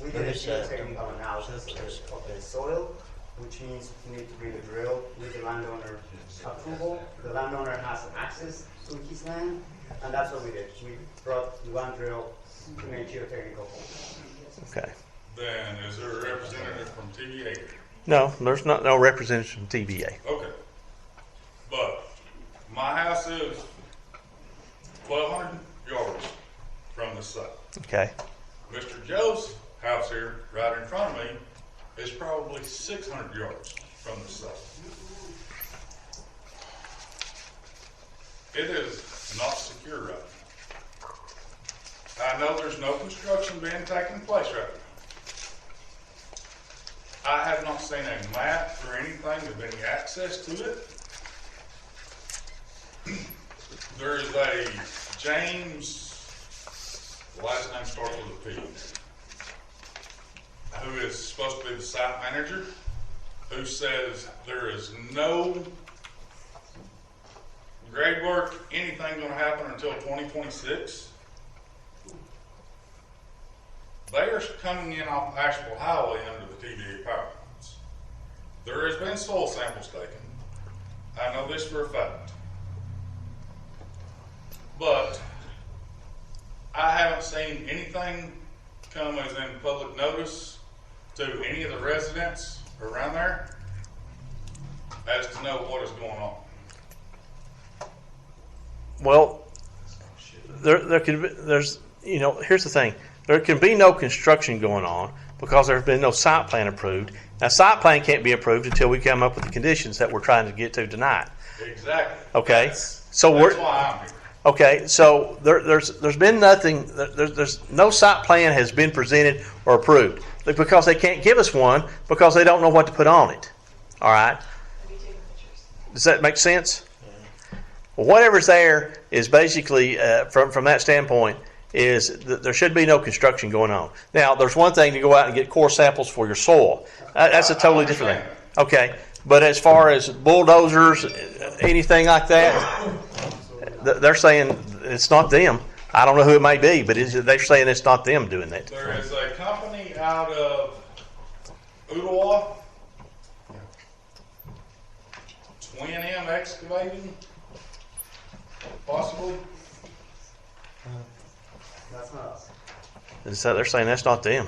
we did a There's, geotechnical analysis of the soil, which means you need to bring the drill with the landowner approval. The landowner has access to his land, and that's what we did. We brought one drill to make geotechnical holes. Okay. Then is there a representative from TVA? No, there's no representative from TVA. Okay. But my house is 1,200 yards from the site. Okay. Mr. Joe's house here, right in front of me, is probably 600 yards from the site. It is not secure right now. I know there's no construction being taken place right now. I have not seen a map or anything of any access to it. There is a James, the last name starts with a P, who is supposed to be the site manager, who says there is no grade work, anything going to happen until 2026. They are coming in off Asheville Highway under the TVA power lines. There has been soil samples taken. I know this for a fact. But I haven't seen anything come as in public notice to any of the residents around there as to know what is going on. Well, there's here's the thing. There can be no construction going on because there's been no site plan approved. Now, site plan can't be approved until we come up with the conditions that we're trying to get to tonight. Exactly. Okay, so That's why I'm here. Okay, so there's been nothing. There's no site plan has been presented or approved because they can't give us one because they don't know what to put on it. All right. Does that make sense? Well, whatever's there is basically from that standpoint is that there should be no construction going on. Now, there's one thing to go out and get core samples for your soil. That's a totally different thing. Okay, but as far as bulldozers, anything like that, they're saying it's not them. I don't know who it may be, but they're saying it's not them doing that. There is a company out of Ottawa, Twin M Excavating, possibly. That's not us. And so they're saying that's not them.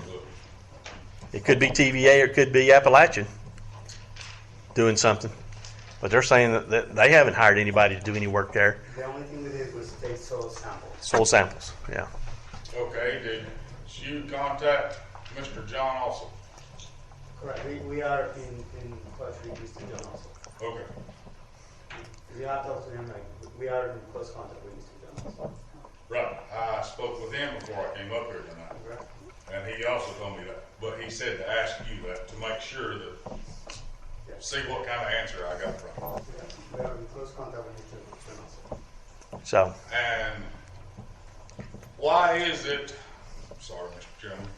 It could be TVA or it could be Appalachian doing something. But they're saying that they haven't hired anybody to do any work there. The only thing we did was take soil samples. Soil samples, yeah. Okay, did you contact Mr. John also? Correct. We are in touch with Mr. John also. Okay. We have talked to him, we are in close contact with Mr. John also. Right. I spoke with him before I came up here tonight. Right. And he also told me that. But he said to ask you that to make sure that, see what kind of answer I got from him. We are in close contact with Mr. John also. So, And why is it, sorry, Mr. Chairman,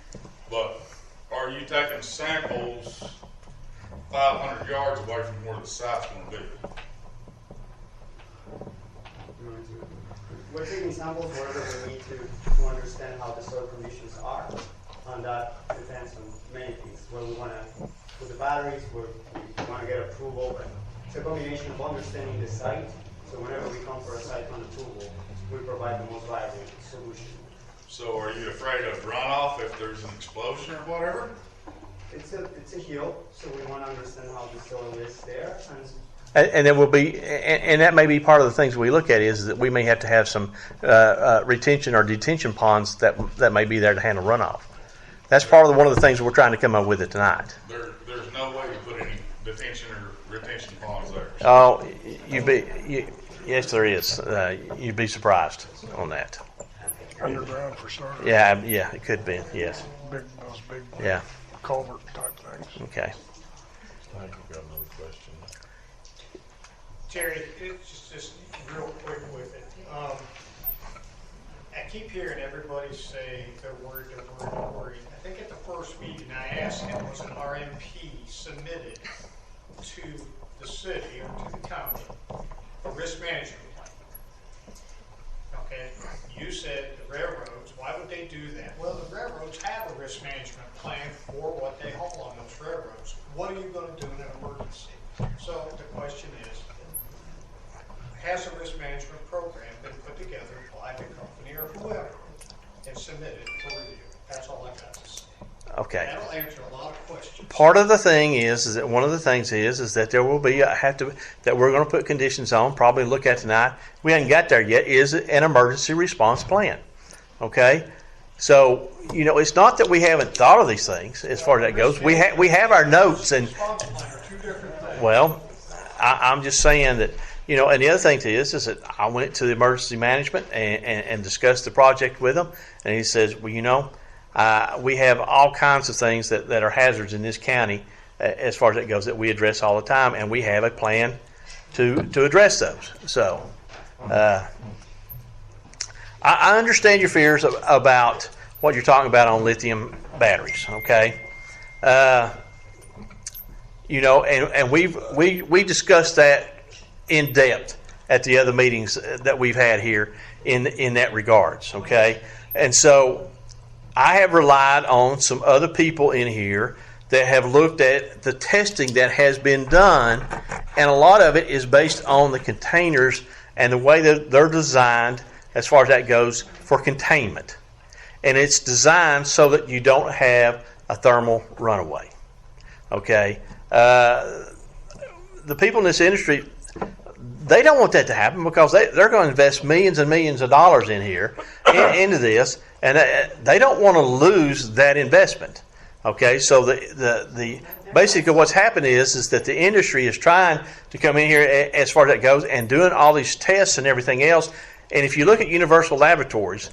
but are you taking samples 500 yards away from where the site's going to be? We're taking samples wherever we need to understand how the soil conditions are. And that depends on many things. Where we want to put the batteries, where we want to get approval. But it's a combination of understanding the site. So whenever we come for a site plan approval, we provide the most viable solution. So are you afraid of runoff if there's an explosion or whatever? It's a hill, so we want to understand how the soil is there. and it will be, and that may be part of the things we look at is that we may have to have some retention or detention ponds that may be there to handle runoff. That's part of one of the things we're trying to come up with it tonight. There's no way to put any detention or retention ponds there. Oh, yes, there is. You'd be surprised on that. Underground for starters. Yeah, it could be. Yes. Those big Yeah. culvert type things. Okay. I think we've got another question. Terry, it's just real quick with it. I keep hearing everybody say they're worried. I think at the first meeting I asked him, was an RMP submitted to the city or to the county a risk management plan. Okay, you said the railroads, why would they do that? Well, the railroads have a risk management plan for what they haul on those railroads. What are you gonna do in an emergency? So the question is, has a risk management program been put together by the company or whoever and submitted for review? That's all I got to say. Okay. That'll answer a lot of questions. Part of the thing is that one of the things is that there will be that we're going to put conditions on, probably look at tonight. We haven't got there yet. Is an emergency response plan? Okay, so it's not that we haven't thought of these things as far as that goes. We have our notes, and well, I'm just saying that and the other thing is that I went to the emergency management and discussed the project with them, and he says, well, we have all kinds of things that are hazards in this county as far as that goes that we address all the time, and we have a plan to address those. So I understand your fears about what you're talking about on lithium batteries, okay? And we discussed that in depth at the other meetings that we've had here in that regards, okay? And so I have relied on some other people in here that have looked at the testing that has been done, and a lot of it is based on the containers and the way that they're designed as far as that goes for containment. And it's designed so that you don't have a thermal runaway. Okay? The people in this industry, they don't want that to happen because they're going to invest millions and millions of dollars in here into this, and they don't want to lose that investment. Okay, so the basically what's happened is that the industry is trying to come in here as far as that goes and doing all these tests and everything else. And if you look at Universal Laboratories,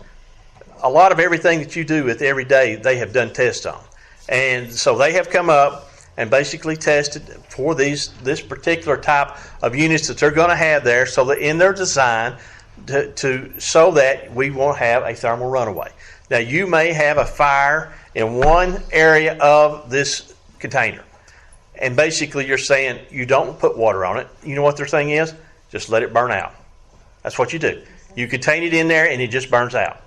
a lot of everything that you do with every day, they have done tests on. And so they have come up and basically tested for this particular type of units that they're going to have there, so that in their design so that we won't have a thermal runaway. Now, you may have a fire in one area of this container, and basically you're saying you don't put water on it. You know what their thing is? Just let it burn out. That's what you do. You contain it in there and it just burns out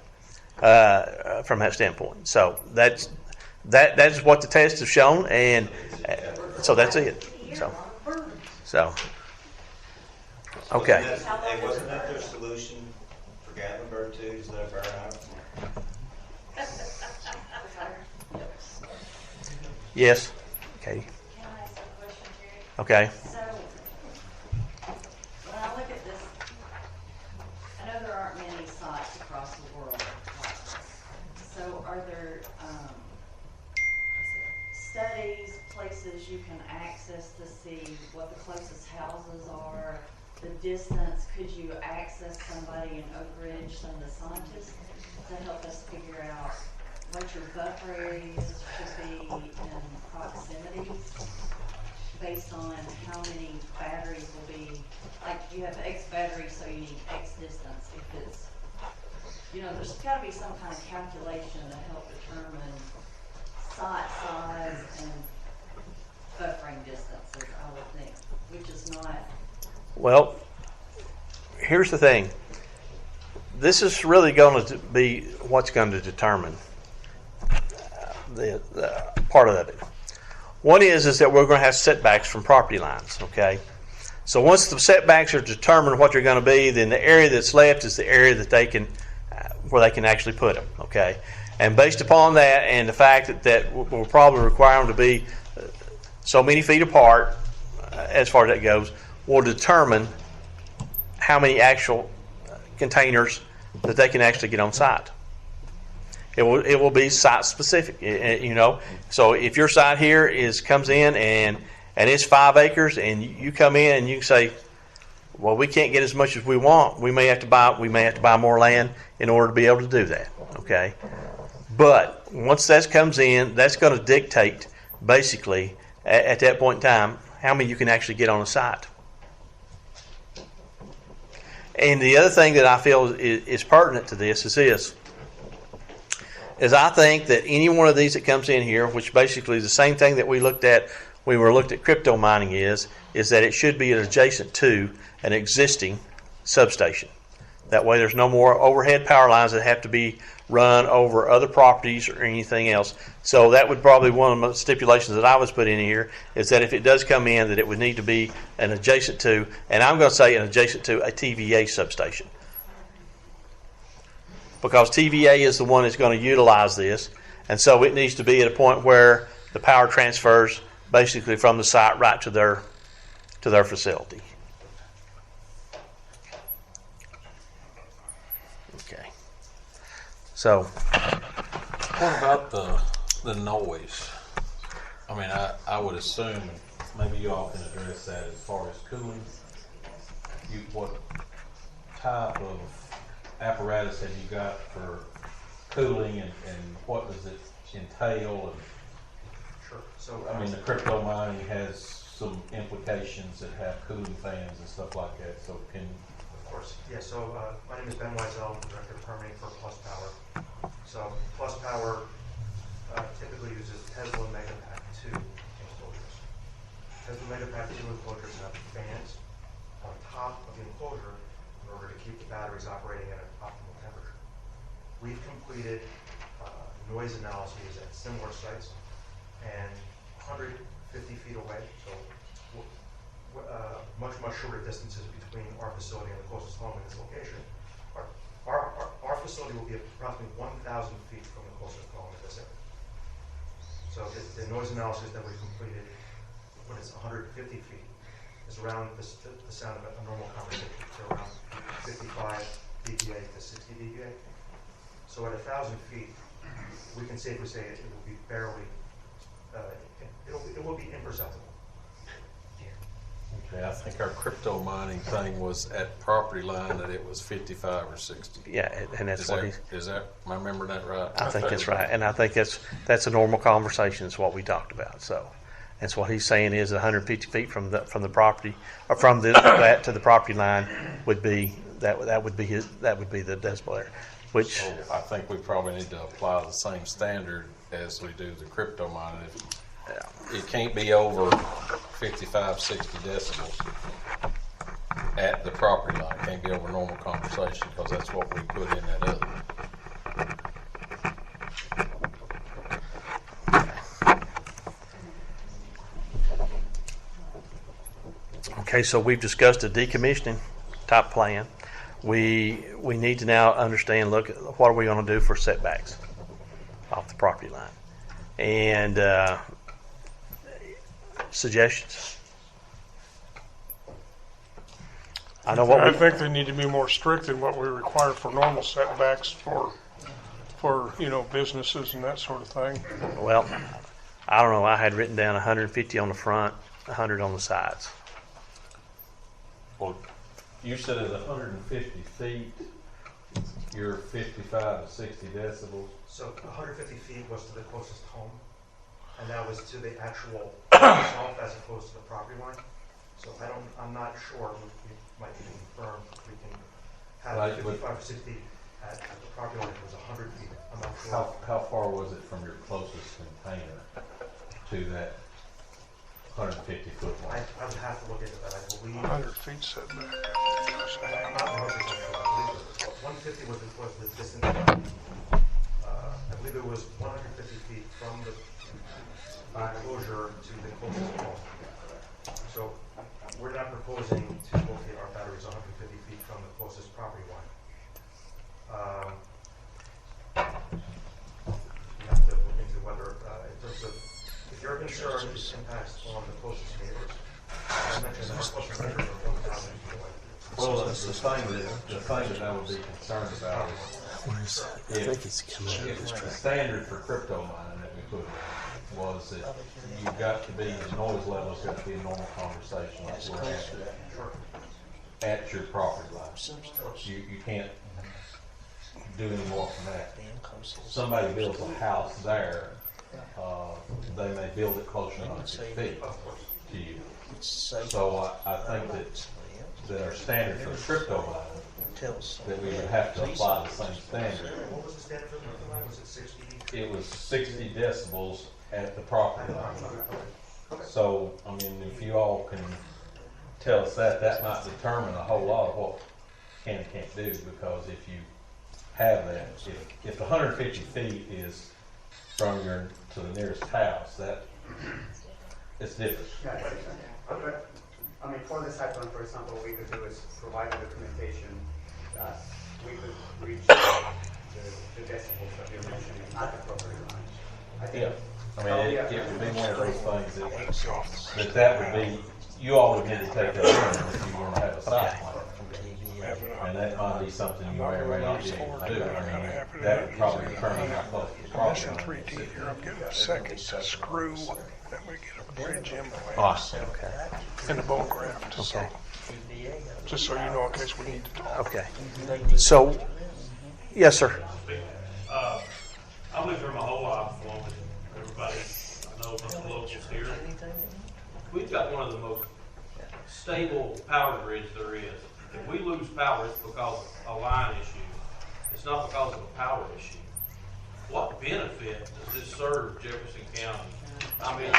from that standpoint. So that is what the tests have shown, and so that's it. So okay. Hey, wasn't that their solution for Gatlinburg too? Just let it burn out? Yes. Katie. Can I ask a question, Jerry? Okay. So, when I look at this, I know there aren't many sites across the world like this. So, are there studies, places you can access to see what the closest houses are, the distance? Could you access somebody in Oak Ridge, some of the scientists, to help us figure out what your buffer areas should be in proximity based on how many batteries will be, like you have X batteries, so you need X distance. If it's, there's got to be some kind of calculation to help determine site size and buffering distances, I would think, which is not. Well, here's the thing. This is really going to be what's going to determine the part of it. One is that we're going to have setbacks from property lines, okay? So once the setbacks are determined what they're going to be, then the area that's left is the area that they can, where they can actually put them, okay? And based upon that and the fact that we'll probably require them to be so many feet apart, as far as that goes, will determine how many actual containers that they can actually get on site. It will be site specific, So if your site here comes in and it's 5 acres, and you come in and you say, well, we can't get as much as we want. We may have to buy more land in order to be able to do that. Okay, but once that comes in, that's going to dictate basically at that point in time how many you can actually get on a site. And the other thing that I feel is pertinent to this is I think that any one of these that comes in here, which basically is the same thing that we looked at when we looked at crypto mining, is is that it should be adjacent to an existing substation. That way there's no more overhead power lines that have to be run over other properties or anything else. So that would probably one of the stipulations that I was put in here is that if it does come in, that it would need to be an adjacent to, and I'm going to say an adjacent to a TVA substation. Because TVA is the one that's going to utilize this, and so it needs to be at a point where the power transfers basically from the site right to their facility. Okay. So, What about the noise? I mean, I would assume, maybe you all can address that as far as cooling. What type of apparatus have you got for cooling, and what does it entail? And Sure. So, I mean, the crypto mining has some implications that have cooling fans and stuff like that. So can of course, yeah. So my name is Ben Weisel, I'm the Director of Permitting for Plus Power. So Plus Power typically uses Tesla Megapack 2 enclosures. Tesla Megapack 2 enclosures have fans on top of the enclosure in order to keep the batteries operating at an optimal temperature. We've completed noise analyses at similar sites, and 150 feet away, so much shorter distances between our facility and the closest home in this location. Our facility will be approximately 1,000 feet from the closest home in this area. So the noise analysis that we've completed, when it's 150 feet, is around the sound of a normal conversation, so around 55 dBA to 60 dBA. So at 1,000 feet, we can safely say it will be barely, it will be imperceptible. Okay, I think our crypto mining thing was at property line that it was 55 or 60. Yeah, and that's what Is that, am I remembering that right? I think that's right, and I think that's a normal conversation. Is what we talked about. So that's what he's saying is 150 feet from the property, or from that to the property line would be that would be the decibel area. Which So I think we probably need to apply the same standard as we do the crypto mining. It can't be over 55, 60 decibels at the property line. It can't be over normal conversation, because that's what we put in that other. Okay, so we've discussed a decommissioning type plan. We need to now understand, look, what are we going to do for setbacks off the property line? And suggestions? I think they need to be more strict than what we require for normal setbacks for businesses and that sort of thing. Well, I don't know. I had written down 150 on the front, 100 on the sides. Well, you said at 150 feet, you're 55 to 60 decibels. So 150 feet was to the closest home, and that was to the actual itself as opposed to the property line. So I'm not sure. We might be confirmed. We can have 55 or 60 at the property line. It was 100 feet. I'm not sure. How far was it from your closest container to that 150 foot line? I would have to look into that. I believe 100 feet setback. I'm not 100% sure. I believe 150 was the distance. I believe it was 150 feet from the enclosure to the closest home. So we're not proposing to locate our batteries 150 feet from the closest property line. You have to look into whether, in terms of, if your concern is impacts on the closest neighbors, I mentioned our closest neighbors are 1,000 feet away. Well, the thing that I would be concerned about is if the standard for crypto mining that we put in was that you've got to be, the noise level's got to be a normal conversation like we're at your property line. You can't do any more from that. Somebody builds a house there, they may build it close to 100 feet to you. So I think that our standard for the crypto mining, that we would have to apply the same standard. What was the standard for the crypto line? Was it 60? It was 60 decibels at the property line. So, I mean, if you all can tell us that, that might determine a whole lot of what can and can't do, because if you have that, if 150 feet is from your, to the nearest house, that, it's different. Yeah, okay. I mean, for the site plan, for example, what we could do is provide the documentation that we could reach the decibels that you're mentioning at the property line. I think. Yeah. I mean, it would be one of those things that would be, you all would need to take that in if you want to have a site plan. And that might be something you may or may not be able to do. I mean, that would probably determine how close the Missing property 3D here, I'm getting a second screw, then we get a bridge in the way. Okay. And the bone graft, so, just so you know in case we need to talk. Okay. So, yes, sir. I've lived here my whole life, along with everybody I know from the locals here. We've got one of the most stable power grids there is. If we lose power, it's because of a line issue. It's not because of a power issue. What benefit does this serve Jefferson County? I mean,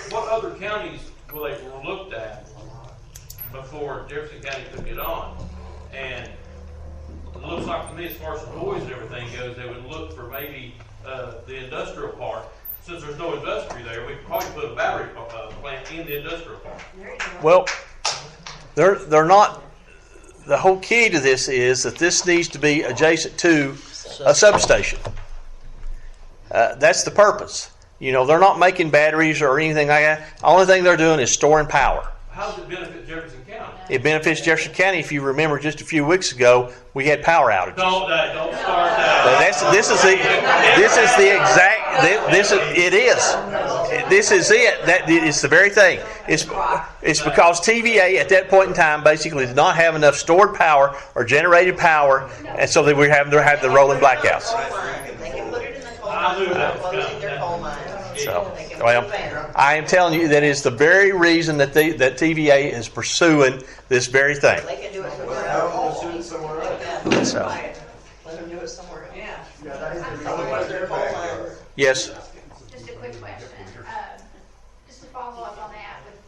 what other counties were they looked at before Jefferson County took it on? And it looks like to me, as far as the noise and everything goes, they would look for maybe the industrial park. Since there's no industry there, we could probably put a battery plant in the industrial park. Well, they're not. The whole key to this is that this needs to be adjacent to a substation. That's the purpose. You know, they're not making batteries or anything like that. The only thing they're doing is storing power. How does it benefit Jefferson County? It benefits Jefferson County. If you remember, just a few weeks ago, we had power outages. Don't start that. This is the exact. This is it. That it's the very thing. It's because TVA at that point in time basically did not have enough stored power or generated power, and so they were having to have the rolling blackouts. They can put it in the coal mine without closing their coal mine. So, well, I am telling you that is the very reason that that TVA is pursuing this very thing. They can do it somewhere else. So, Let them do it somewhere else. Yeah. yes. Just a quick question. Just to follow up on that, with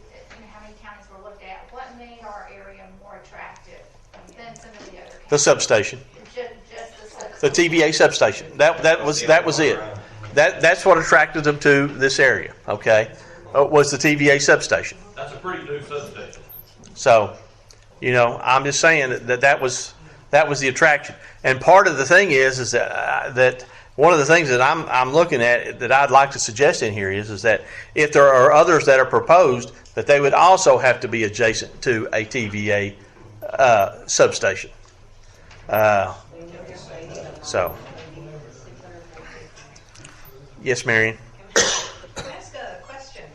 how many counties were looked at, what made our area more attractive than some of the other counties? The substation. Just The TVA substation. That was it. That's what attracted them to this area. Okay, was the TVA substation. That's a pretty new substation. So, you know, I'm just saying that was the attraction. And part of the thing is that one of the things that I'm looking at that I'd like to suggest in here is that if there are others that are proposed, that they would also have to be adjacent to a TVA substation. So, yes, Marion. Can I ask a question?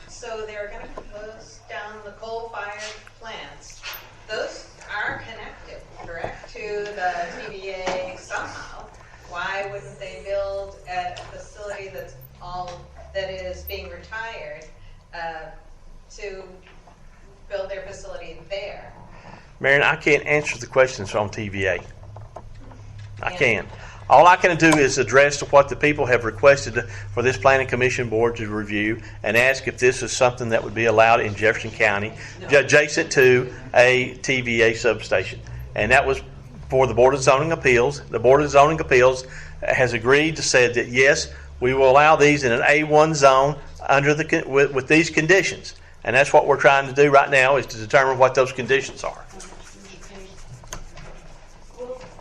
So they're going to close down the coal-fired plants. Those are connected, correct, to the TVA somehow. Why wouldn't they build at a facility that is being retired to build their facility there? Marion, I can't answer the questions from TVA. I can't. All I can do is address what the people have requested for this planning commission board to review and ask if this is something that would be allowed in Jefferson County, adjacent to a TVA substation. And that was for the Board of Zoning Appeals. The Board of Zoning Appeals has agreed to say that yes, we will allow these in an A1 zone under with these conditions. And that's what we're trying to do right now, is to determine what those conditions are.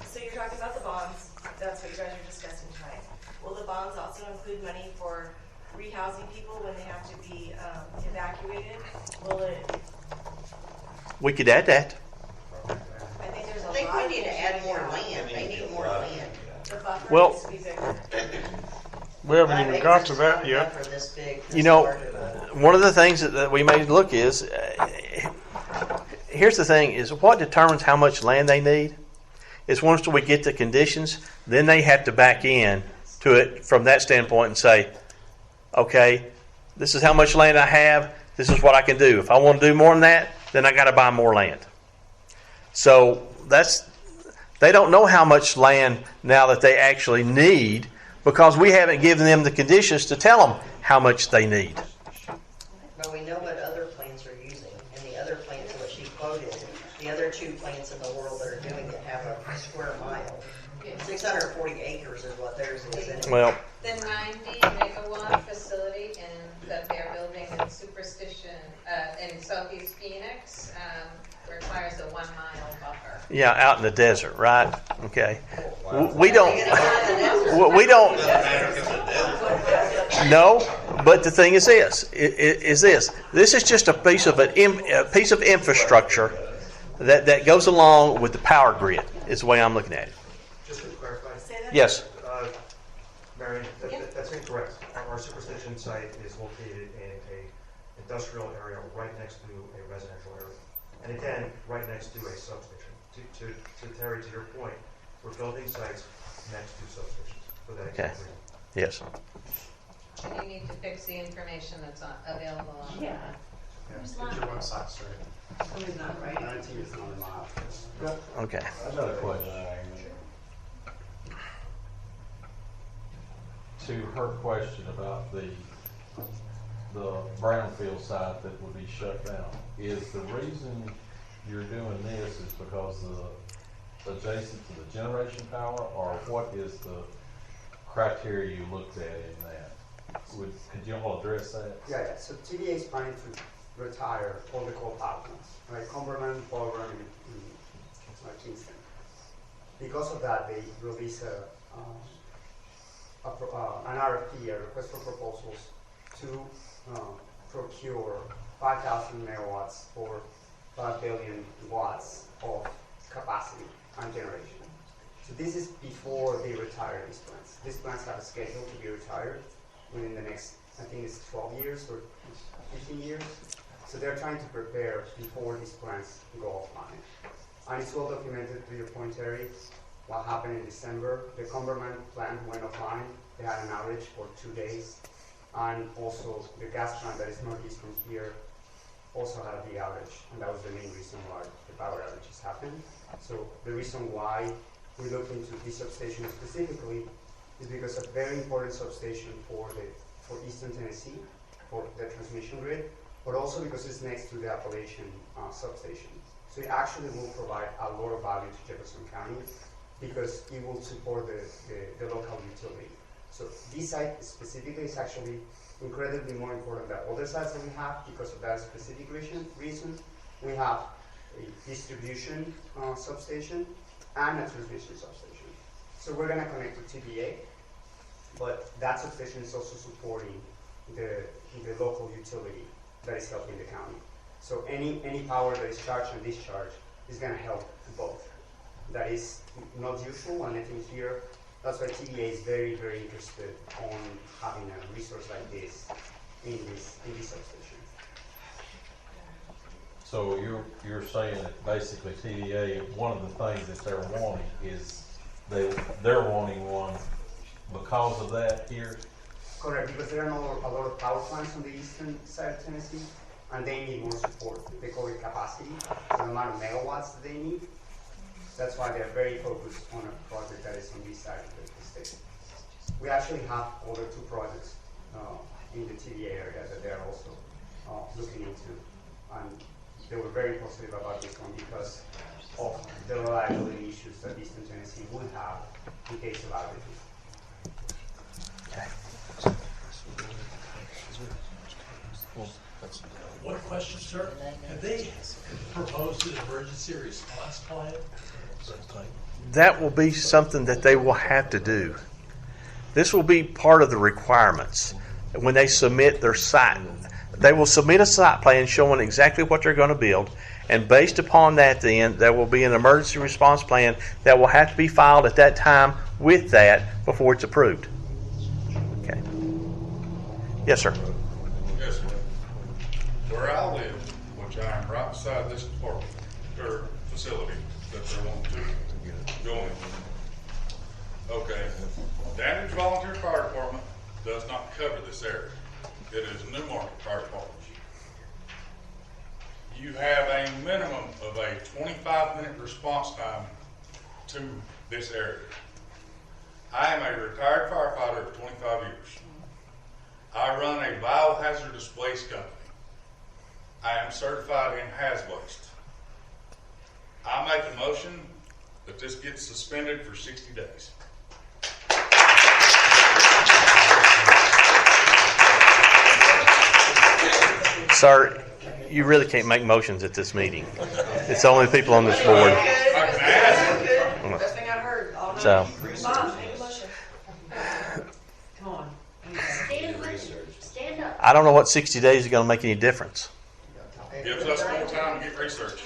So you're talking about the bonds. That's what you guys are discussing tonight. Will the bonds also include money for rehousing people when they have to be evacuated? Will it? We could add that. I think there's I think we need to add more land. They need more land. The buffer Well, needs to be bigger. We haven't even got to that yet. For this big, You know, one of the things that we may look is, here's the thing, is what determines how much land they need is once we get the conditions, then they have to back in to it from that standpoint and say, okay, this is how much land I have, this is what I can do. If I want to do more than that, then I got to buy more land. So they don't know how much land now that they actually need, because we haven't given them the conditions to tell them how much they need. square mile. 640 acres is what theirs is. isn't it? Well, The 90 megawatt facility that they're building in Superstition, in Southeast Phoenix, requires a 1 mile buffer. yeah, out in the desert, right? Okay. We don't. We don't. No, but the thing is this: this is just a piece of a piece of infrastructure that goes along with the power grid. Is the way I'm looking at it. Just to clarify. Yes. Mary, that's incorrect. Our superstition site is located in an industrial area right next to a residential area. And again, right next to a substation. To Terry, to your point, we're building sites next to substations for that Okay. exact reason. Yes. And you need to fix the information that's available on Yeah, get your website straight. Something's not right. 19 is not in my office. Okay. I got a question. To her question about the brownfield site that would be shut down, is the reason you're doing this is because the adjacent to the generation power, or what is the criteria you looked at in that? Could you all address that? Yeah. So TVA is planning to retire all the coal power plants, like Cumberland, Baldwin, and Kingston. Because of that, they release an RFP, a request for proposals, to procure 5,000 megawatts or 5 billion watts of capacity and generation. So this is before they retire these plants. These plants have a schedule to be retired within the next, I think it's 12 years or 15 years. So they're trying to prepare before these plants go offline. And it's well documented, to your point, Terry, what happened in December. The Cumberland plant went offline. They had an outage for 2 days. And also the gas plant that is northeast from here also had a big outage. And that was the main reason why the power outages happened. So the reason why we look into this substation specifically is because a very important substation for Eastern Tennessee, for the transmission grid, but also because it's next to the Appalachian substation. So it actually will provide a lot of value to Jefferson County because it will support the local utility. So this site specifically is actually incredibly more important than other sites that we have because of that specific reason. We have a distribution substation and a transmission substation. So we're going to connect to TVA, but that substation is also supporting the local utility that is helping the county. So any power that is charged and discharged is going to help both. That is not usual, and I think here, that's why TVA is very, very interested on having a resource like this in this substation. So you're saying that basically TVA, one of the things that they're wanting is they're wanting one because of that here? Correct, because there are a lot of power plants on the eastern side of Tennessee, and they need more support. They call it capacity, the amount of megawatts that they need. That's why they're very focused on a project that is on this side of the state. We actually have other 2 projects in the TVA area that they're also looking into. And they were very positive about this one because of the reliability issues that Eastern Tennessee would have in case of outages. One question, sir. Have they proposed an emergency response plan? That will be something that they will have to do. This will be part of the requirements when they submit their site. They will submit a site plan showing exactly what they're going to build, and based upon that, then there will be an emergency response plan that will have to be filed at that time with that before it's approved. Okay. Yes, sir. Yes, sir. Where I live, which I am right beside this department, or facility that they want to go in. Okay, Dandridge Volunteer Fire Department does not cover this area. It is New Market Fire Department. You have a minimum of a 25-minute response time to this area. I am a retired firefighter of 25 years. I run a biohazardous waste company. I am certified in haz waste. I make a motion that this gets suspended for 60 days. Sir, you really can't make motions at this meeting. It's only people on this board. Best thing I've heard all night. So, Bob, make a motion. Come on. Stand up. I don't know what 60 days is going to make any difference. Gives us more time to get research.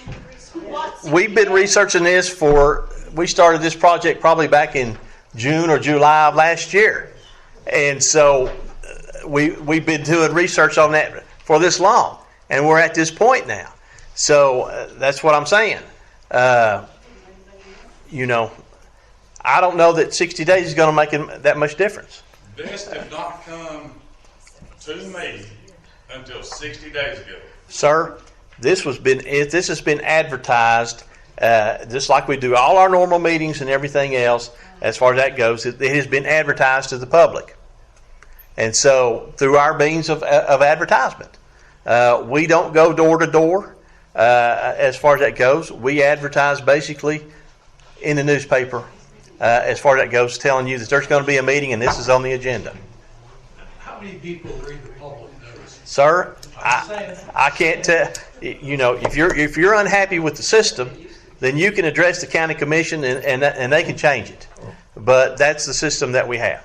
We've been researching this we started this project probably back in June or July of last year. And so we've been doing research on that for this long. And we're at this point now. So that's what I'm saying. You know, I don't know that 60 days is going to make that much difference. This did not come to me until 60 days ago. Sir, this has been advertised just like we do all our normal meetings and everything else. As far as that goes, it has been advertised to the public, and so through our means of advertisement, we don't go door to door. As far as that goes, we advertise basically in the newspaper. As far as that goes, telling you that there's going to be a meeting and this is on the agenda. How many people read the public notice? Sir, I can't tell. You know, if you're unhappy with the system, then you can address the county commission and they can change it. But that's the system that we have.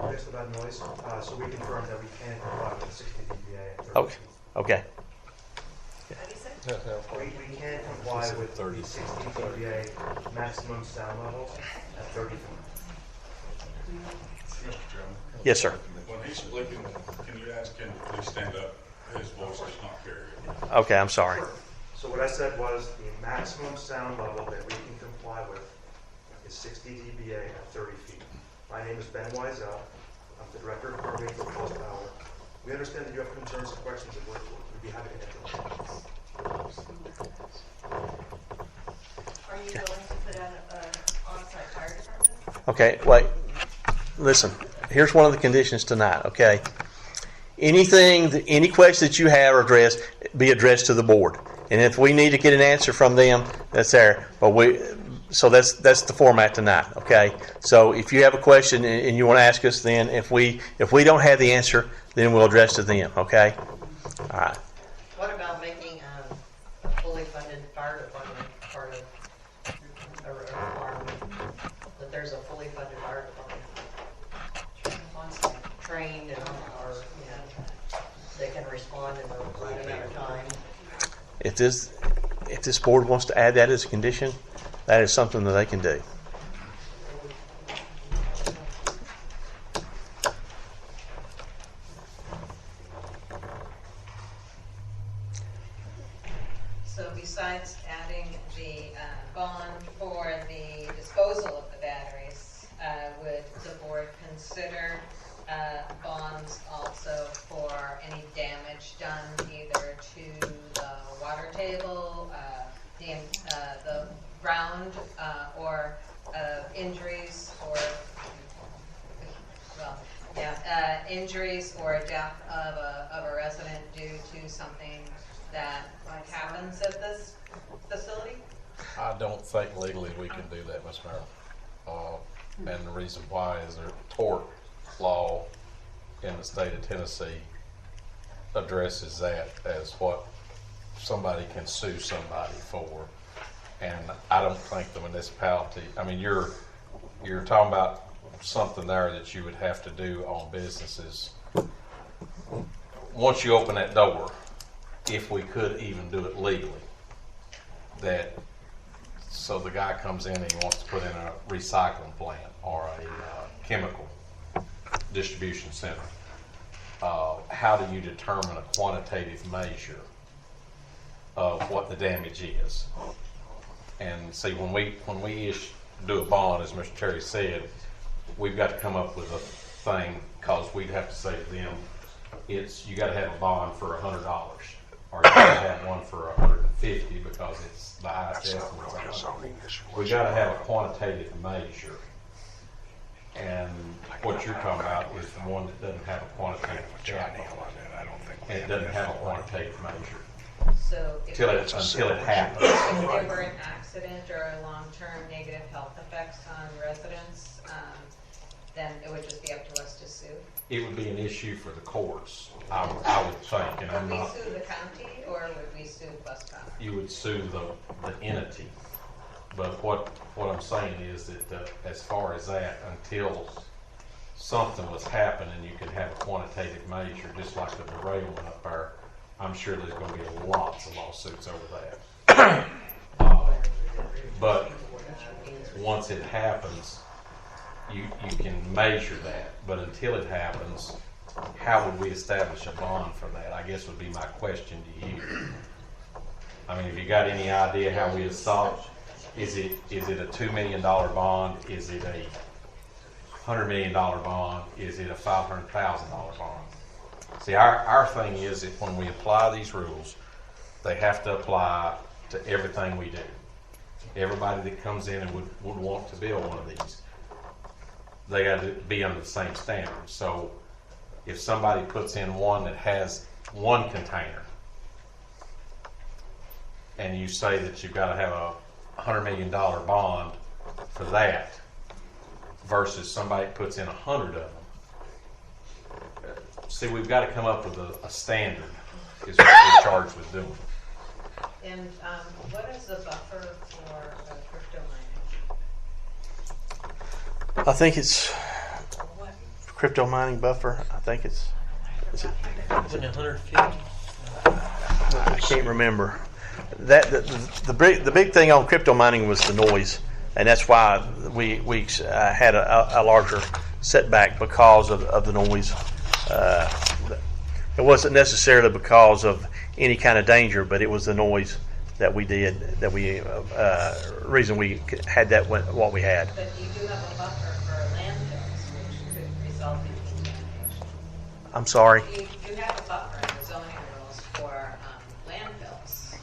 Fix the bad noise. So we confirm that we can comply with 60 dBA. Okay. Okay. We can comply with the 60 dBA maximum sound levels at 30 feet. Mr. Chairman. Yes, sir. When he's speaking, can you ask him to please stand up? His voice is not carried. Okay, I'm sorry. So what I said was the maximum sound level that we can comply with is 60 dBA at 30 feet. My name is Ben Wiesel. I'm the Director of Permitting for Coast Power. We understand that you have concerns and questions, and we'd be happy to answer them. Are you willing to put out an on-site fire department? Okay, wait. Listen, here's one of the conditions tonight, okay? Any questions that you have be addressed to the board. And if we need to get an answer from them, that's there. So that's the format tonight, okay? So if you have a question and you want to ask us, then if we don't have the answer, then we'll address to them, okay? All right. What about making a fully funded fire department part of a requirement? That there's a fully funded fire department? Trained and, or, you know, they can respond in a right amount of time. If this board wants to add that as a condition, that is something that they can do. So besides adding the bond for the disposal of the batteries, would the board consider bonds also for any damage done either to the water table, the ground, or injuries or injuries or death of a resident due to something that happens at this facility? I don't think legally we can do that, Ms. Merrill. And the reason why is their tort law in the state of Tennessee addresses that as what somebody can sue somebody for. And I don't think the municipality, I mean, you're talking about something there that you would have to do on businesses. Once you open that door, if we could even do it legally, so the guy comes in and he wants to put in a recycling plant or a chemical distribution center, how do you determine a quantitative measure of what the damage is? And see, when we do a bond, as Mr. Terry said, we've got to come up with a thing, because we'd have to say to them, you got to have a bond for $100, or you got to have one for $150 because it's the ISS. We got to have a quantitative measure, and what you're talking about is the one that doesn't have a quantitative cap on it. And it doesn't have a quantitative measure. So if Until it happens. if there were an accident or a long-term negative health effects on residents, then it would just be up to us to sue. It would be an issue for the courts, I would think, and I'm Would we not. sue the county or would we sue Plus Power? You would sue the entity. But what I'm saying is that as far as that, until something was happening, you could have a quantitative measure, just like the derailment up there. I'm sure there's going to be lots of lawsuits over that. But once it happens, you can measure that. But until it happens, how would we establish a bond for that? I guess would be my question to you. I mean, have you got any idea how we assault? Is it a $2 million bond? Is it a $100 million bond? Is it a $500,000 bond? See, our thing is that when we apply these rules, they have to apply to everything we do. Everybody that comes in and would want to build one of these, they got to be under the same standards. So if somebody puts in one that has one container, and you say that you've got to have a $100 million bond for that, versus somebody puts in 100 of them. See, we've got to come up with a standard, is what we're charged with doing. And what is the buffer for crypto mining? I think it's crypto mining buffer. I think is it 150? I can't remember. That the big thing on crypto mining was the noise, and that's why we had a larger setback because of the noise. It wasn't necessarily because of any kind of danger, but it was the noise that we did, reason we had that what we had. But you do have a buffer for landfills, which could result in contamination. I'm sorry. You have a buffer in the zoning rules for landfills,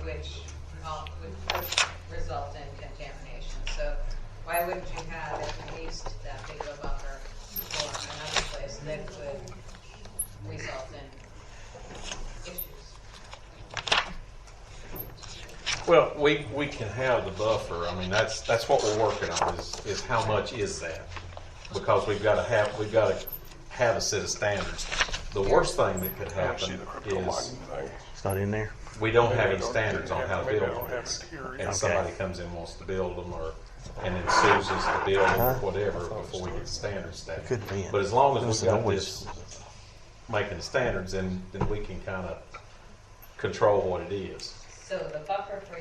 which would result in contamination. So why wouldn't you have at least that big of a buffer for another place that could result in issues? Well, we can have the buffer. I mean, that's what we're working on is how much is that? Because we've got to have a set of standards. The worst thing that could happen is It's not in there. we don't have any standards on how to build them, and somebody comes in and wants to build them, and then sues us to build them or whatever before we get the standards established. Could be. But as long as It was we've got always- this making standards, then we can kind of control what it is. So the buffer for,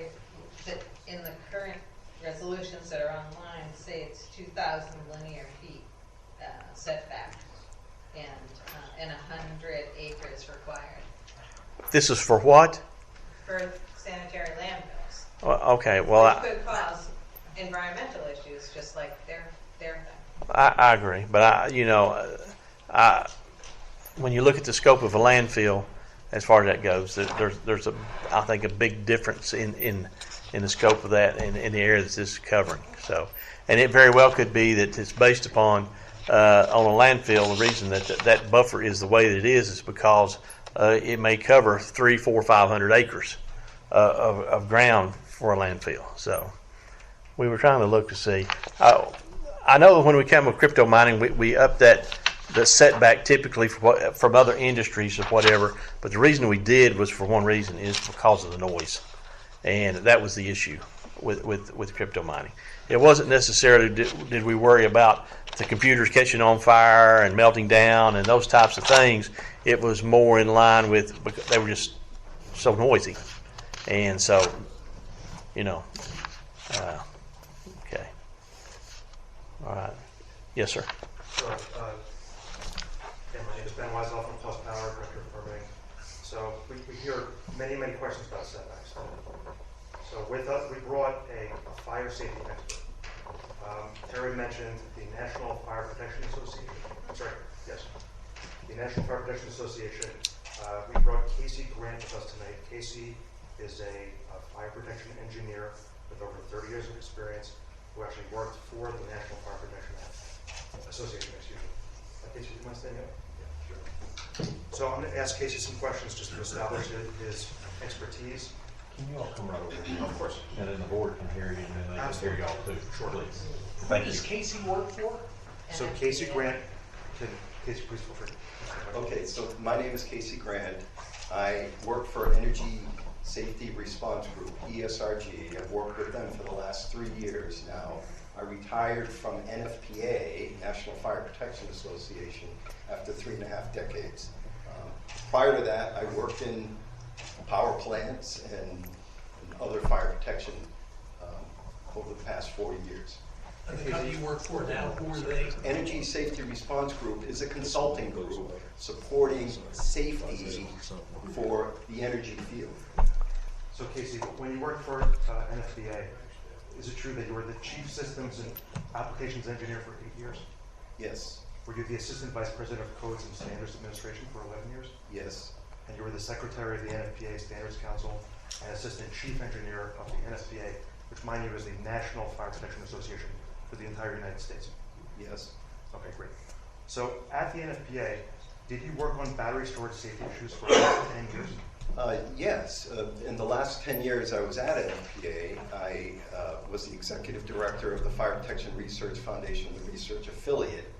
in the current resolutions that are online, say it's 2,000 linear feet setback and 100 acres required This is for what? for sanitary landfills. Okay. Well, Which could cause environmental issues, just like their thing. I agree, but when you look at the scope of a landfill, as far as that goes, there's I think a big difference in the scope of that in the area that this is covering. So, and it very well could be that it's based upon on a landfill. The reason that buffer is the way that it is because it may cover 300, 400, 500 acres of ground for a landfill. So, we were trying to look to see. I know when we come with crypto mining, we up the setback typically from other industries or whatever. But the reason we did was for one reason is because of the noise, and that was the issue with crypto mining. It wasn't necessarily did we worry about the computers catching on fire and melting down and those types of things. It was more in line with they were just so noisy, and so okay. All right. Yes, sir. So, my name is Ben Weisel from Plus Power, Director of Permitting. So we hear many questions about setbacks. So with us, we brought a fire safety expert. Terry mentioned the National Fire Protection Association. I'm sorry, yes. The National Fire Protection Association. We brought Casey Grant with us tonight. Casey is a fire protection engineer with over 30 years of experience who actually worked for the National Fire Protection Association. Excuse me. Casey, do you mind standing up? Yeah. So I'm going to ask Casey some questions just to establish his expertise. Can you all come right over here? Of course. And then the board can hear you, and then they can hear y'all too. Sure. Please. Who Thank does you. Casey work for? So Casey Grant, Casey, please feel free. Okay, so my name is Casey Grant. I work for Energy Safety Response Group, ESRG. I've worked with them for the last 3 years now. I retired from NFPA, National Fire Protection Association, after 3.5 decades. Prior to that, I worked in power plants and other fire protection over the past 4 years. And the company you work for now, who are they? Energy Safety Response Group is a consulting group supporting safety for the energy field. So Casey, when you worked for NFPA, is it true that you were the Chief Systems and Applications Engineer for 8 years? Yes. Were you the Assistant Vice President of Codes and Standards Administration for 11 years? Yes. And you were the Secretary of the NFPA Standards Council and Assistant Chief Engineer of the NFPA, which mind you is the National Fire Protection Association for the entire United States? Yes. Okay, great. So at the NFPA, did you work on battery storage safety issues for the last 10 years? Yes. In the last 10 years I was at NFPA, I was the Executive Director of the Fire Protection Research Foundation, the research affiliate.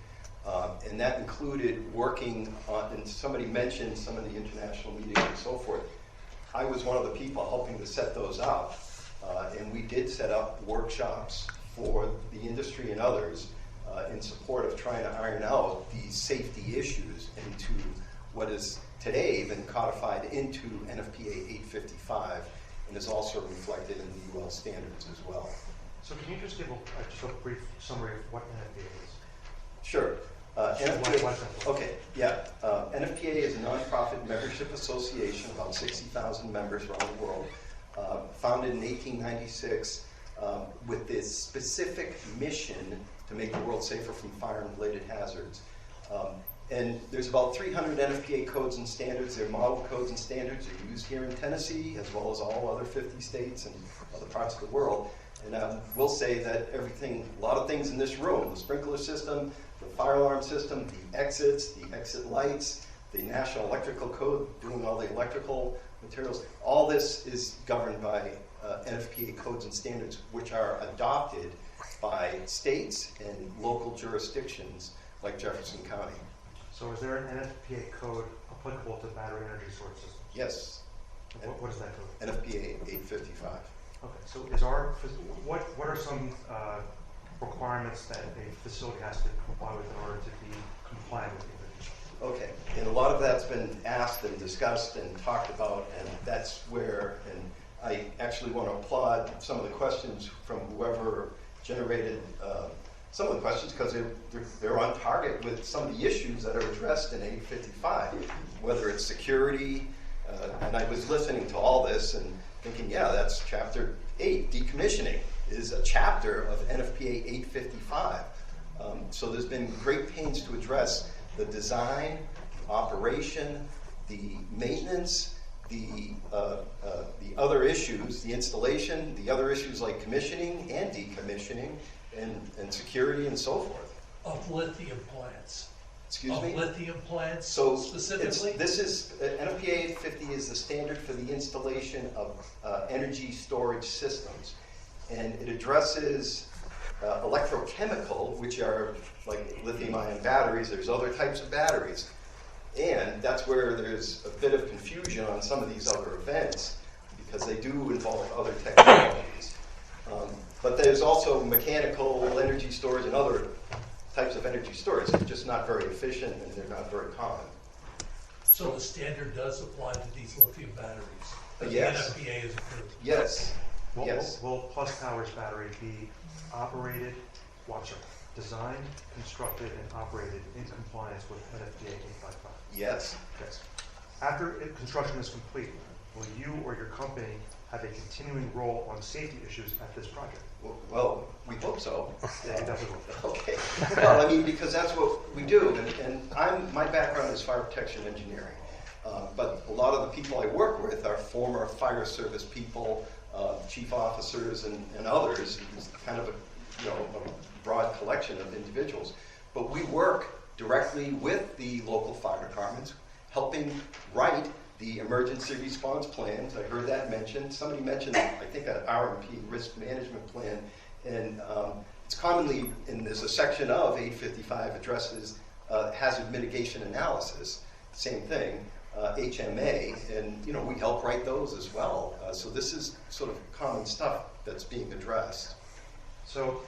And that included working on, and somebody mentioned some of the international meetings and so forth. I was one of the people helping to set those up. And we did set up workshops for the industry and others in support of trying to iron out these safety issues into what is today been codified into NFPA 855 and is also reflected in the UL standards as well. So can you just give just a brief summary of what NFPA is? Sure. NFPA is a nonprofit membership association, about 60,000 members around the world, founded in 1896 with this specific mission to make the world safer from fire and related hazards. And there's about 300 NFPA codes and standards. They're model codes and standards. They're used here in Tennessee as well as all other 50 states and other parts of the world. And we'll say that a lot of things in this room, the sprinkler system, the fire alarm system, the exits, the exit lights, the National Electrical Code, doing all the electrical materials, all this is governed by NFPA codes and standards, which are adopted by states and local jurisdictions like Jefferson County. So is there an NFPA code applicable to battery energy storage systems? Yes. What is that code? NFPA 855. Okay, so what are some requirements that a facility has to comply with in order to be compliant with 855? Okay, and a lot of that's been asked and discussed and talked about, and that's where, and I actually want to applaud some of the questions from whoever generated some of the questions, because they're on target with some of the issues that are addressed in 855, whether it's security, and I was listening to all this and thinking, yeah, that's chapter 8, decommissioning is a chapter of NFPA 855. So there's been great pains to address the design, operation, the maintenance, the other issues, the installation, the other issues like commissioning and decommissioning, and security and so forth. Of lithium plants. Excuse me? Of lithium plants So specifically? this is, NFPA 850 is the standard for the installation of energy storage systems. And it addresses electrochemical, which are like lithium-ion batteries. There's other types of batteries. And that's where there's a bit of confusion on some of these other events, because they do involve other technologies. But there's also mechanical energy storage and other types of energy storage. They're just not very efficient and they're not very common. So the standard does apply to these lithium batteries? That Yes. The NFPA is approved? Yes. Will Plus Power's battery be operated, designed, constructed, and operated in compliance with NFPA 855? Yes. Yes. After construction is complete, will you or your company have a continuing role on safety issues at this project? Well, we hope so. Yeah, you definitely will. Okay. Well, I mean, because that's what we do, and my background is fire protection engineering. But a lot of the people I work with are former fire service people, chief officers, and others. It's kind of a broad collection of individuals. But we work directly with the local fire departments, helping write the emergency response plans. I heard that mentioned. Somebody mentioned, I think, an RMP, risk management plan, and it's commonly, and there's a section of 855 addresses hazard mitigation analysis, same thing, HMA, and we help write those as well. So this is sort of common stuff that's being addressed. So,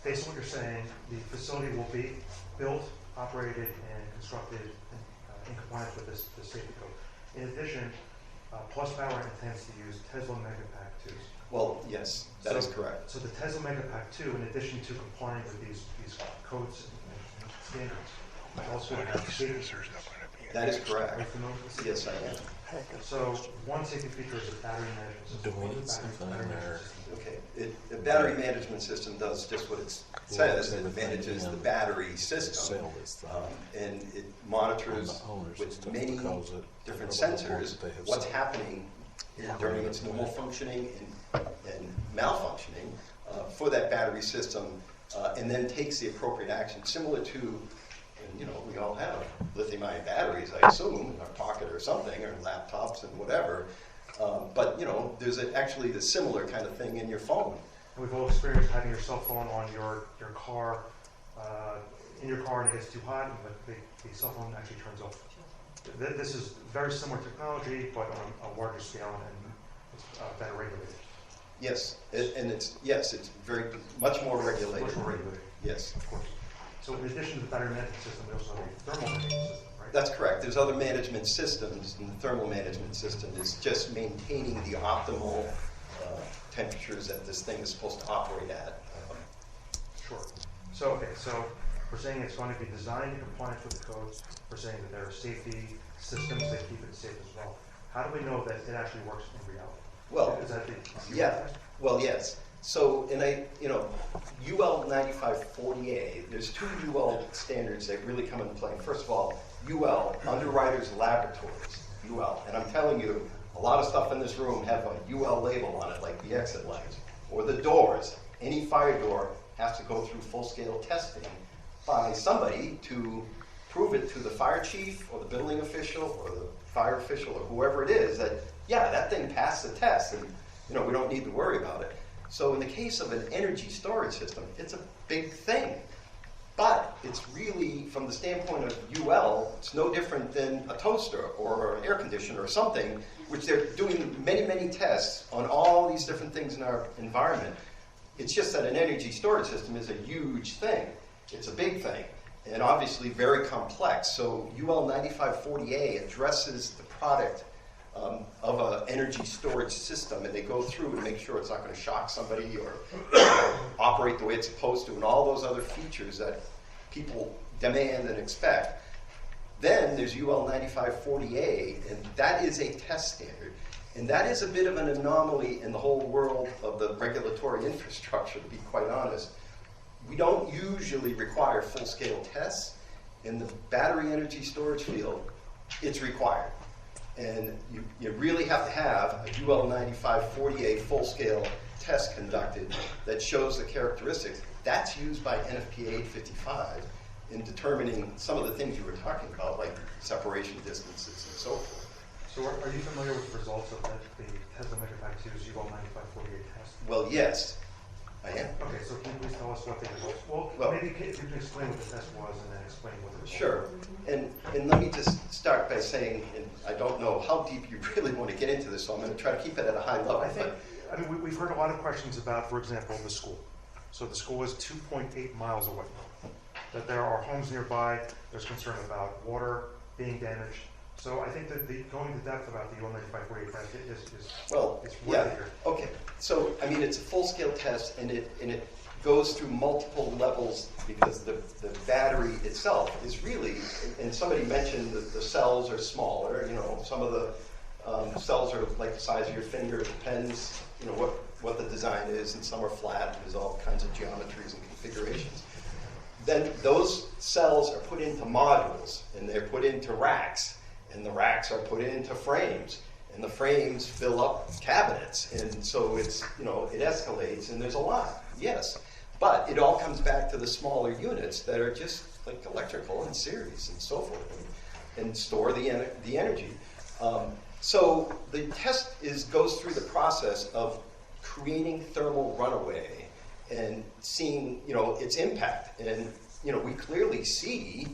based on what you're saying, the facility will be built, operated, and constructed in compliance with this safety code. In addition, Plus Power intends to use Tesla Megapack 2s. Well, yes, that is correct. So the Tesla Megapack 2, in addition to complying with these codes and standards, also have safety. That is correct. Are you familiar with this? Yes, I am. So one safety feature is a battery management system. What is a battery management system? Okay, the battery management system does just what it says. It manages the battery system, and it monitors with many different sensors what's happening during its normal functioning and malfunctioning for that battery system, and then takes the appropriate action, similar to, and we all have lithium-ion batteries, I assume, in our pocket or something, or laptops and whatever. But there's actually the similar kind of thing in your phone. And we've all experienced having your cell phone on your car, in your car, and it gets too hot, but the cell phone actually turns off. This is very similar technology, but on a larger scale, and it's better regulated. Yes, it's very much more regulated. Much more regulated. Yes, of course. So in addition to the battery management system, we also have a thermal management system, right? That's correct. There's other management systems, and the thermal management system is just maintaining the optimal temperatures that this thing is supposed to operate at. Sure. So we're saying it's going to be designed in compliance with the codes. We're saying that there are safety systems that keep it safe as well. How do we know that it actually works in reality? Well, is that well, yes. So, UL 9540A, there's two UL standards that really come into play. First of all, UL, Underwriters Laboratories, UL. And I'm telling you, a lot of stuff in this room have a UL label on it, like the exit lights, or the doors. Any fire door has to go through full-scale testing by somebody to prove it to the fire chief or the building official or the fire official or whoever it is that, yeah, that thing passed the test and, we don't need to worry about it. So in the case of an energy storage system, it's a big thing. But it's really, from the standpoint of UL, it's no different than a toaster or an air conditioner or something, which they're doing many, many tests on all these different things in our environment. It's just that an energy storage system is a huge thing. It's a big thing, and obviously very complex. So UL 9540A addresses the product of an energy storage system, and they go through and make sure it's not going to shock somebody or operate the way it's supposed to, and all those other features that people demand and expect. Then there's UL 9540A, and that is a test standard. And that is a bit of an anomaly in the whole world of the regulatory infrastructure, to be quite honest. We don't usually require full-scale tests. In the battery energy storage field, it's required. And you really have to have a UL 9540A full-scale test conducted that shows the characteristics. That's used by NFPA 855 in determining some of the things you were talking about, like separation distances and so forth. So are you familiar with the results of the Tesla Megapack 2's UL 9548 test? Well, yes, I am. Okay, so can you please tell us what the results were? Well, maybe if you can explain what the test was and then explain what the results Sure. And let me just start by saying, and I don't know how deep you really want to get into this, so I'm going to try to keep it at a high level. We've heard a lot of questions about, for example, the school. So the school is 2.8 miles away. That there are homes nearby, there's concern about water being damaged. So I think that going to depth about the UL 9548 test is worth it here. Okay. So I mean, it's a full-scale test, and it goes through multiple levels because the battery itself is really. And somebody mentioned that the cells are smaller. Some of the cells are like the size of your finger. It depends, what the design is, and some are flat. There's all kinds of geometries and configurations. Then those cells are put into modules, and they're put into racks. And the racks are put into frames, and the frames fill up cabinets, and so it's it escalates, and there's a lot, yes, but it all comes back to the smaller units that are just like electrical and series and so forth, and store the energy. So the test goes through the process of creating thermal runaway and seeing, its impact. And, we clearly see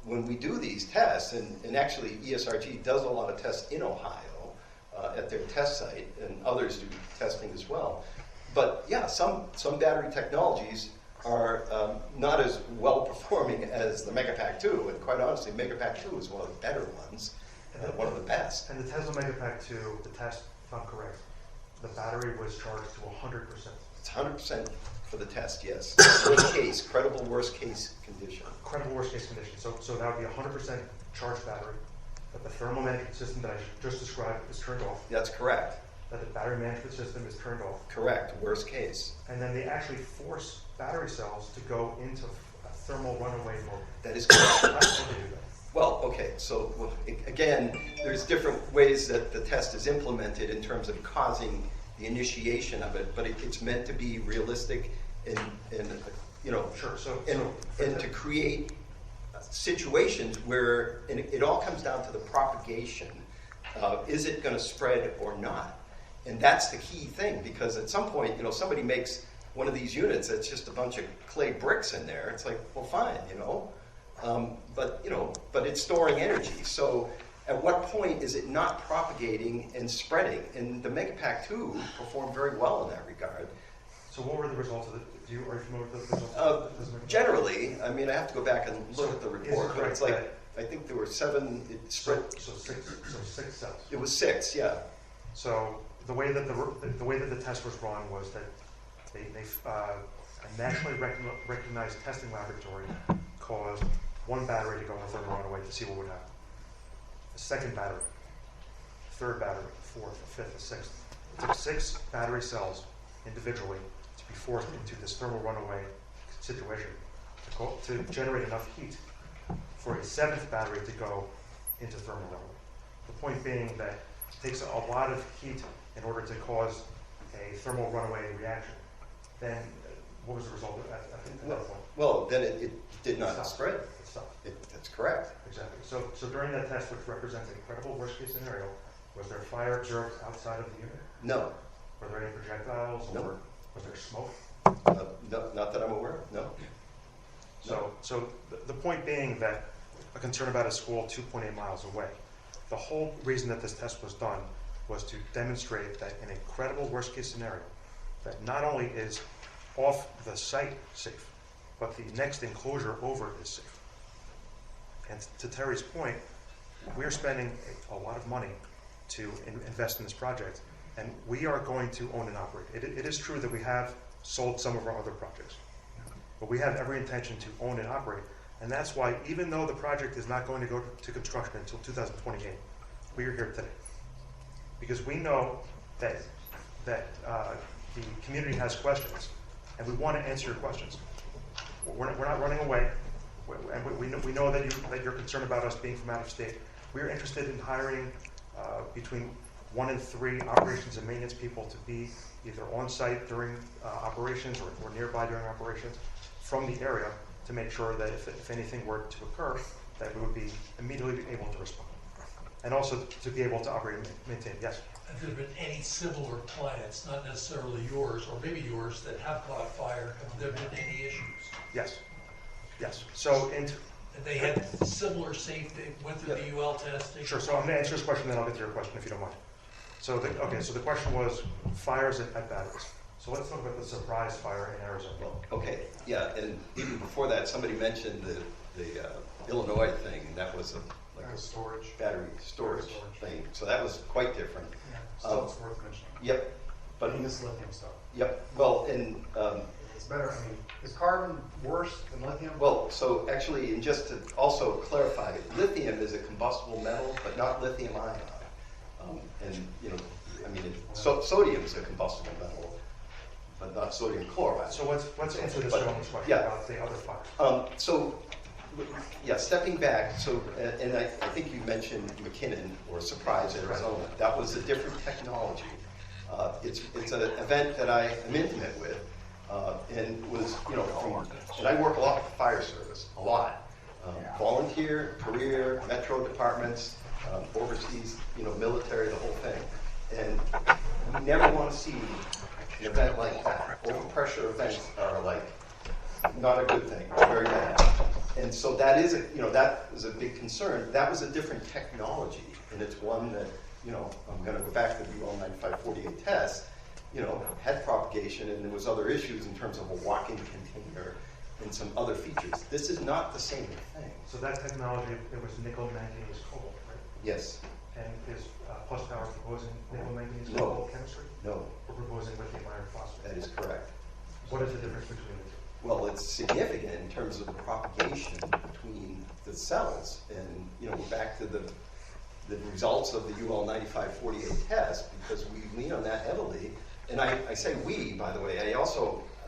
when we do these tests, and actually ESRG does a lot of tests in Ohio at their test site, and others do testing as well. But yeah, some battery technologies are not as well performing as the Megapack 2, and quite honestly, Megapack 2 is one of the better ones, one of the best. And the Tesla Megapack 2, the test, if I'm correct, the battery was charged to 100%. It's 100% for the test, yes. Worst case, credible worst case condition. Credible worst case condition. So that would be 100% charged battery, that the thermal management system that I just described is turned off. That's correct. That the battery management system is turned off. Correct, worst case. And then they actually force battery cells to go into a thermal runaway mode. That is correct. How do they do that? Well, okay, so again, there's different ways that the test is implemented in terms of causing the initiation of it, but it's meant to be realistic and sure. And to create situations where, and it all comes down to the propagation. Is it going to spread or not? And that's the key thing, because at some point, somebody makes one of these units that's just a bunch of clay bricks in there. It's like, well, fine, but it's storing energy. So at what point is it not propagating and spreading? And the Megapack 2 performed very well in that regard. So what were the results of it? Are you familiar with the results? Generally, I have to go back and look at the report, but it's like, I think there were 7, it spread. So six cells. It was 6, yeah. So the way that the test was run was that a nationally recognized testing laboratory caused one battery to go in a thermal runaway to see what would happen. The second battery, third battery, fourth, the fifth, the sixth. It took 6 battery cells individually to be forced into this thermal runaway situation to generate enough heat for a 7th battery to go into thermal runaway. The point being that it takes a lot of heat in order to cause a thermal runaway reaction. Then what was the result at that point? Well, then it did not spread. It stopped. That's correct. Exactly. So during that test, which represents an incredible worst case scenario, was there fire observed outside of the unit? No. Were there any projectiles? No. Or was there smoke? No, not that I'm aware of, no. So the point being that a concern about a school 2.8 miles away, the whole reason that this test was done was to demonstrate that in a credible worst case scenario, that not only is off the site safe, but the next enclosure over is safe. And to Terry's point, we're spending a lot of money to invest in this project, and we are going to own and operate. It is true that we have sold some of our other projects, but we have every intention to own and operate, and that's why, even though the project is not going to go to construction until 2028, we are here today. Because we know that the community has questions, and we want to answer your questions. We're not running away, and we know that you're concerned about us being from out of state. We're interested in hiring between 1 and 3 operations and maintenance people to be either on site during operations or nearby during operations from the area to make sure that if anything were to occur, that we would be immediately able to respond. And also to be able to operate and maintain. Yes? Have there been any similar plants, not necessarily yours, or maybe yours, that have caught fire? Have there been any issues? Yes. Yes. So, and they had similar safety, went through the UL testing? Sure. So I'm going to answer this question, then I'll get to your question if you don't mind. So, so the question was fires at batteries. So let's talk about the surprise fire in Arizona. Okay. Yeah. And even before that, somebody mentioned the Illinois thing, and that was a storage battery storage thing. So that was quite different. Yeah. Still, it's worth mentioning. Yep. But this lithium stuff. Yep. Well, and it's better. I mean, is carbon worse than lithium? Well, so actually, and just to also clarify, lithium is a combustible metal, but not lithium ion. Sodium is a combustible metal, but not sodium chloride. So let's answer this gentleman's question about the other fire. Stepping back, and I think you mentioned McKinnon or Surprise, Arizona. That was a different technology. It's an event that I am intimate with, and was, and I work a lot with the fire service, a lot. volunteer, career, metro departments, overseas, military, the whole thing. And we never want to see an event like that. Overpressure events are like not a good thing, very bad. And so that is a big concern. That was a different technology, and it's one that, I'm going to go back to the UL 9548 test, had propagation, and there was other issues in terms of a walk-in container and some other features. This is not the same thing. So that technology, it was nickel manganese cobalt, right? Yes. And is Plus Power proposing nickel manganese No. cobalt chemistry? No. We're proposing lithium iron phosphate. That is correct. What is the difference between the two? Well, it's significant in terms of the propagation between the cells. And, we're back to the results of the UL 9548 test, because we lean on that heavily. And I say we, by the way,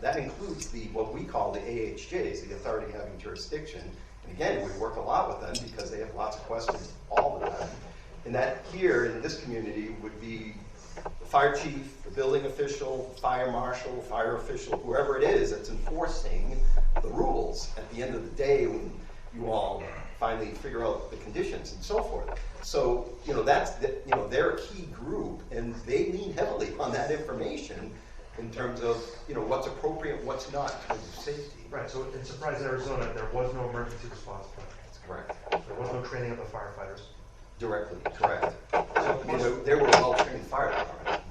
that includes what we call the AHJs, the authority having jurisdiction. And again, we work a lot with them because they have lots of questions all the time. And that here in this community would be the fire chief, the building official, fire marshal, fire official, whoever it is that's enforcing the rules at the end of the day when you all finally figure out the conditions and so forth. So, they're a key group, and they lean heavily on that information in terms of, what's appropriate, what's not in terms of safety. Right, so in Surprise, Arizona, there was no emergency response plan. That's correct. There was no training of the firefighters. Directly, correct. So they were a well-trained fire department.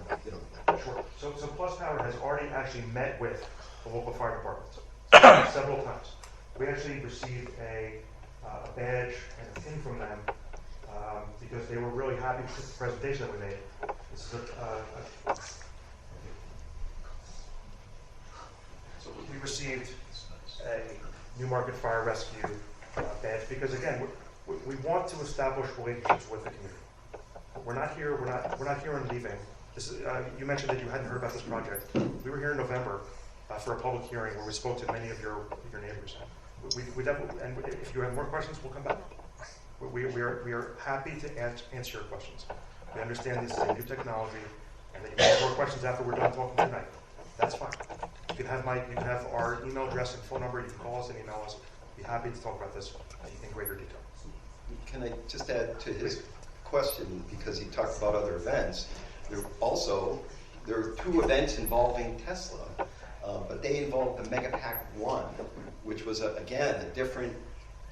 Sure. So Plus Power has already actually met with the local fire departments several times. We actually received a badge and a pin from them because they were really happy with the presentation that we made. This is so we received a Newmarket Fire Rescue badge because, again, we want to establish relationships with the community. We're not here and leaving. This is, you mentioned that you hadn't heard about this project. We were here in November for a public hearing where we spoke to many of your neighbors. We definitely, and if you have more questions, we'll come back. We are happy to answer your questions. We understand this is a new technology, and that you have more questions after we're done talking tonight. That's fine. You can have our email address and phone number. You can call us and email us. Be happy to talk about this in greater detail. Can I just add to his question, because he talked about other events? There are 2 events involving Tesla, but they involved the Megapack 1, which was, again, a different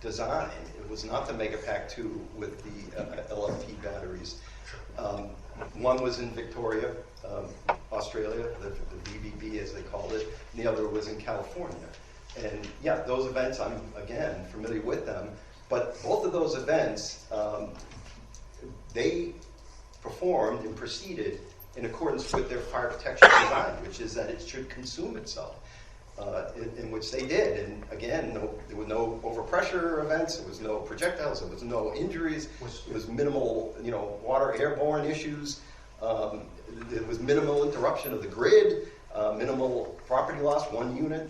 design. It was not the Megapack 2 with the LFP batteries. One was in Victoria, Australia, the BBB as they called it, and the other was in California. And yeah, those events, I'm, again, familiar with them, but both of those events, they performed and proceeded in accordance with their fire protection design, which is that it should consume itself, in which they did. And again, there were no overpressure events, there was no projectiles, there was no injuries, it was minimal, water airborne issues, there was minimal interruption of the grid, minimal property loss, 1 unit,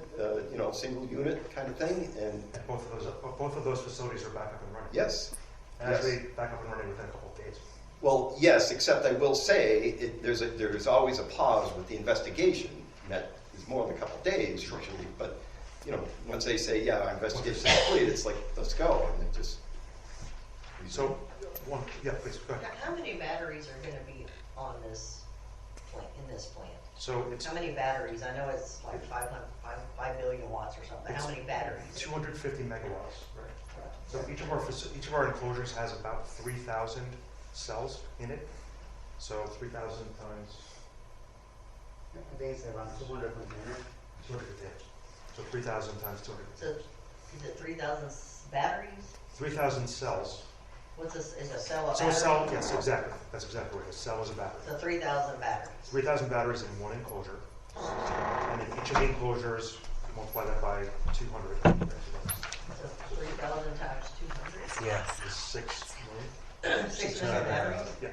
single unit kind of thing. And both of those facilities are back up and running. Yes. Actually, back up and running within a couple of days. Well, yes, except I will say there's always a pause with the investigation. That is more than a couple of days usually, but once they say, yeah, our investigation is complete, it's like, let's go, and it just. So, please go ahead. How many batteries are going to be on this plant, in this plant? So how many batteries? I know it's like 5 billion watts or something. How many batteries? 250 megawatts. Right. So each of our enclosures has about 3,000 cells in it. So 3,000 times. I think it's around 200 containers. 250. So 3,000 times 200. So is it 3,000 batteries? 3,000 cells. What's this? Is a cell a So battery? a cell, yes, exactly. That's exactly right. A cell is a battery. So 3,000 batteries. 3,000 batteries in one enclosure. And in each of the enclosures, multiply that by 200. So 3,000 times 200? Yeah. Is 6 million. 6 million batteries? Yeah.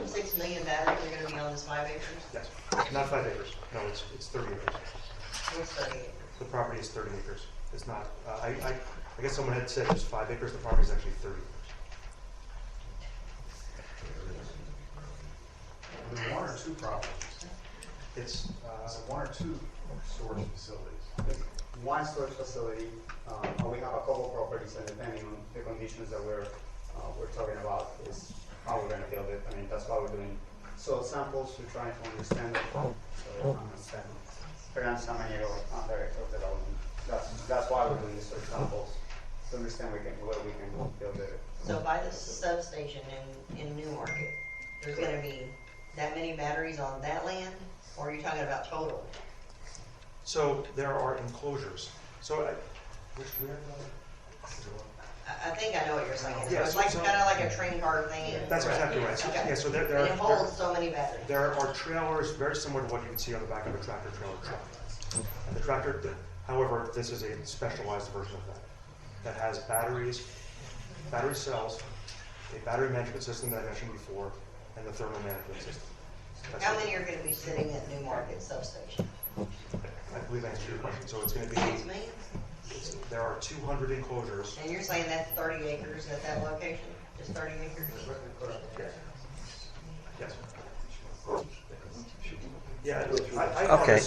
6 million batteries are going to be on this 5 acres? Yes. Not 5 acres. No, it's 30 acres. What's 30 acres? The property is 30 acres. It's not. I guess someone had said it was 5 acres. The property is actually 30 acres. Are there 1 or 2 properties? It's 1 or 2 storage facilities. one storage facility, and we have a couple properties, and depending on the conditions that we're talking about is how we're going to build it. I mean, that's why we're doing soil samples to try to understand it. So understand how many under development. That's why we're doing the soil samples to understand where we can build it. So by the substation in Newmarket, there's going to be that many batteries on that land, or are you talking about total? So there are enclosures. So I think I know what you're saying. So Yeah, it's like so- kind of like a train car thing. That's exactly right. So, Okay. yeah, so there And it holds so many batteries. There are trailers very similar to what you can see on the back of a tractor trailer truck. And the tractor, however, this is a specialized version of that has batteries, battery cells, a battery management system that I mentioned before, and the thermal management system. That's How it. many are going to be sitting at Newmarket substation? I believe I answered your question. So it's going to Excuse be, me? there are 200 enclosures. And you're saying that's 30 acres at that location? Just 30 acres? Yes. Yeah, I Okay.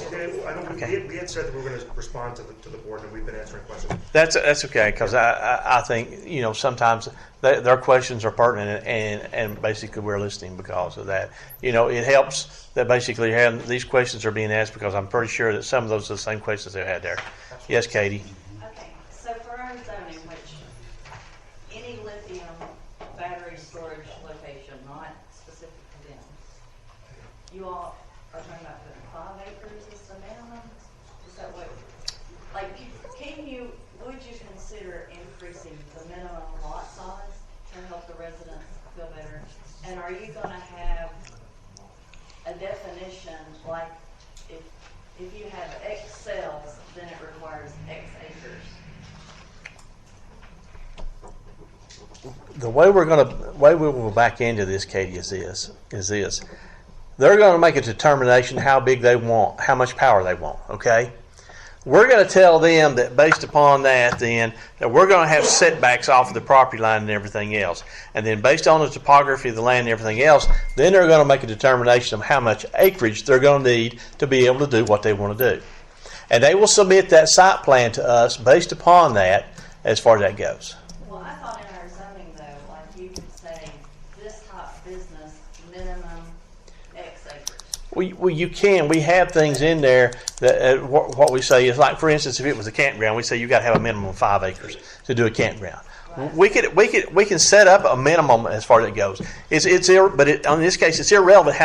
okay. We had said that we were going to respond to the board, and we've been answering questions. That's okay, because I think, sometimes their questions are pertinent, and basically we're listening because of that. It helps that basically these questions are being asked, because I'm pretty sure that some of those are the same questions they had there. Yes, Katie? Okay, so for our zoning, which any lithium battery storage location, not specific to them, you all are talking about putting 5 acres as the minimum? Is that what, would you consider increasing the minimum lot size to help the residents feel better? And are you gonna have a definition, like if you have X cells, then it requires X acres? The way we will back into this, Katie, is this. They're going to make a determination how big they want, how much power they want, okay? We're going to tell them that based upon that, then, that we're going to have setbacks off of the property line and everything else. And then based on the topography of the land and everything else, then they're going to make a determination of how much acreage they're going to need to be able to do what they want to do. And they will submit that site plan to us based upon that, as far as that goes. Well, I thought in our zoning though, like you could say, this type business, minimum X acres. Well, you can. We have things in there that what we say is, like, for instance, if it was a campground, we say you got to have a minimum of 5 acres to do a campground. Right. We can set up a minimum as far as it goes. But in this case, it's irrelevant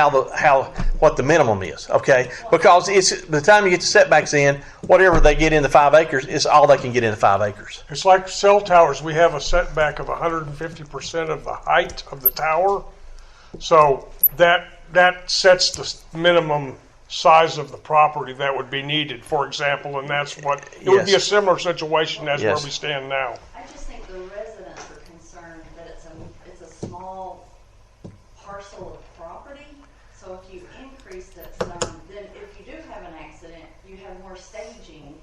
what the minimum is. Okay, because by the time you get the setbacks in, whatever they get in the 5 acres is all they can get in the 5 acres. It's like cell towers. We have a setback of 150% of the height of the tower. So that sets the minimum size of the property that would be needed, for example, and that's what it would be a similar situation as where we stand now. I just think the residents are concerned that it's a small parcel of property. So if you increase it some, then if you do have an accident, you have more staging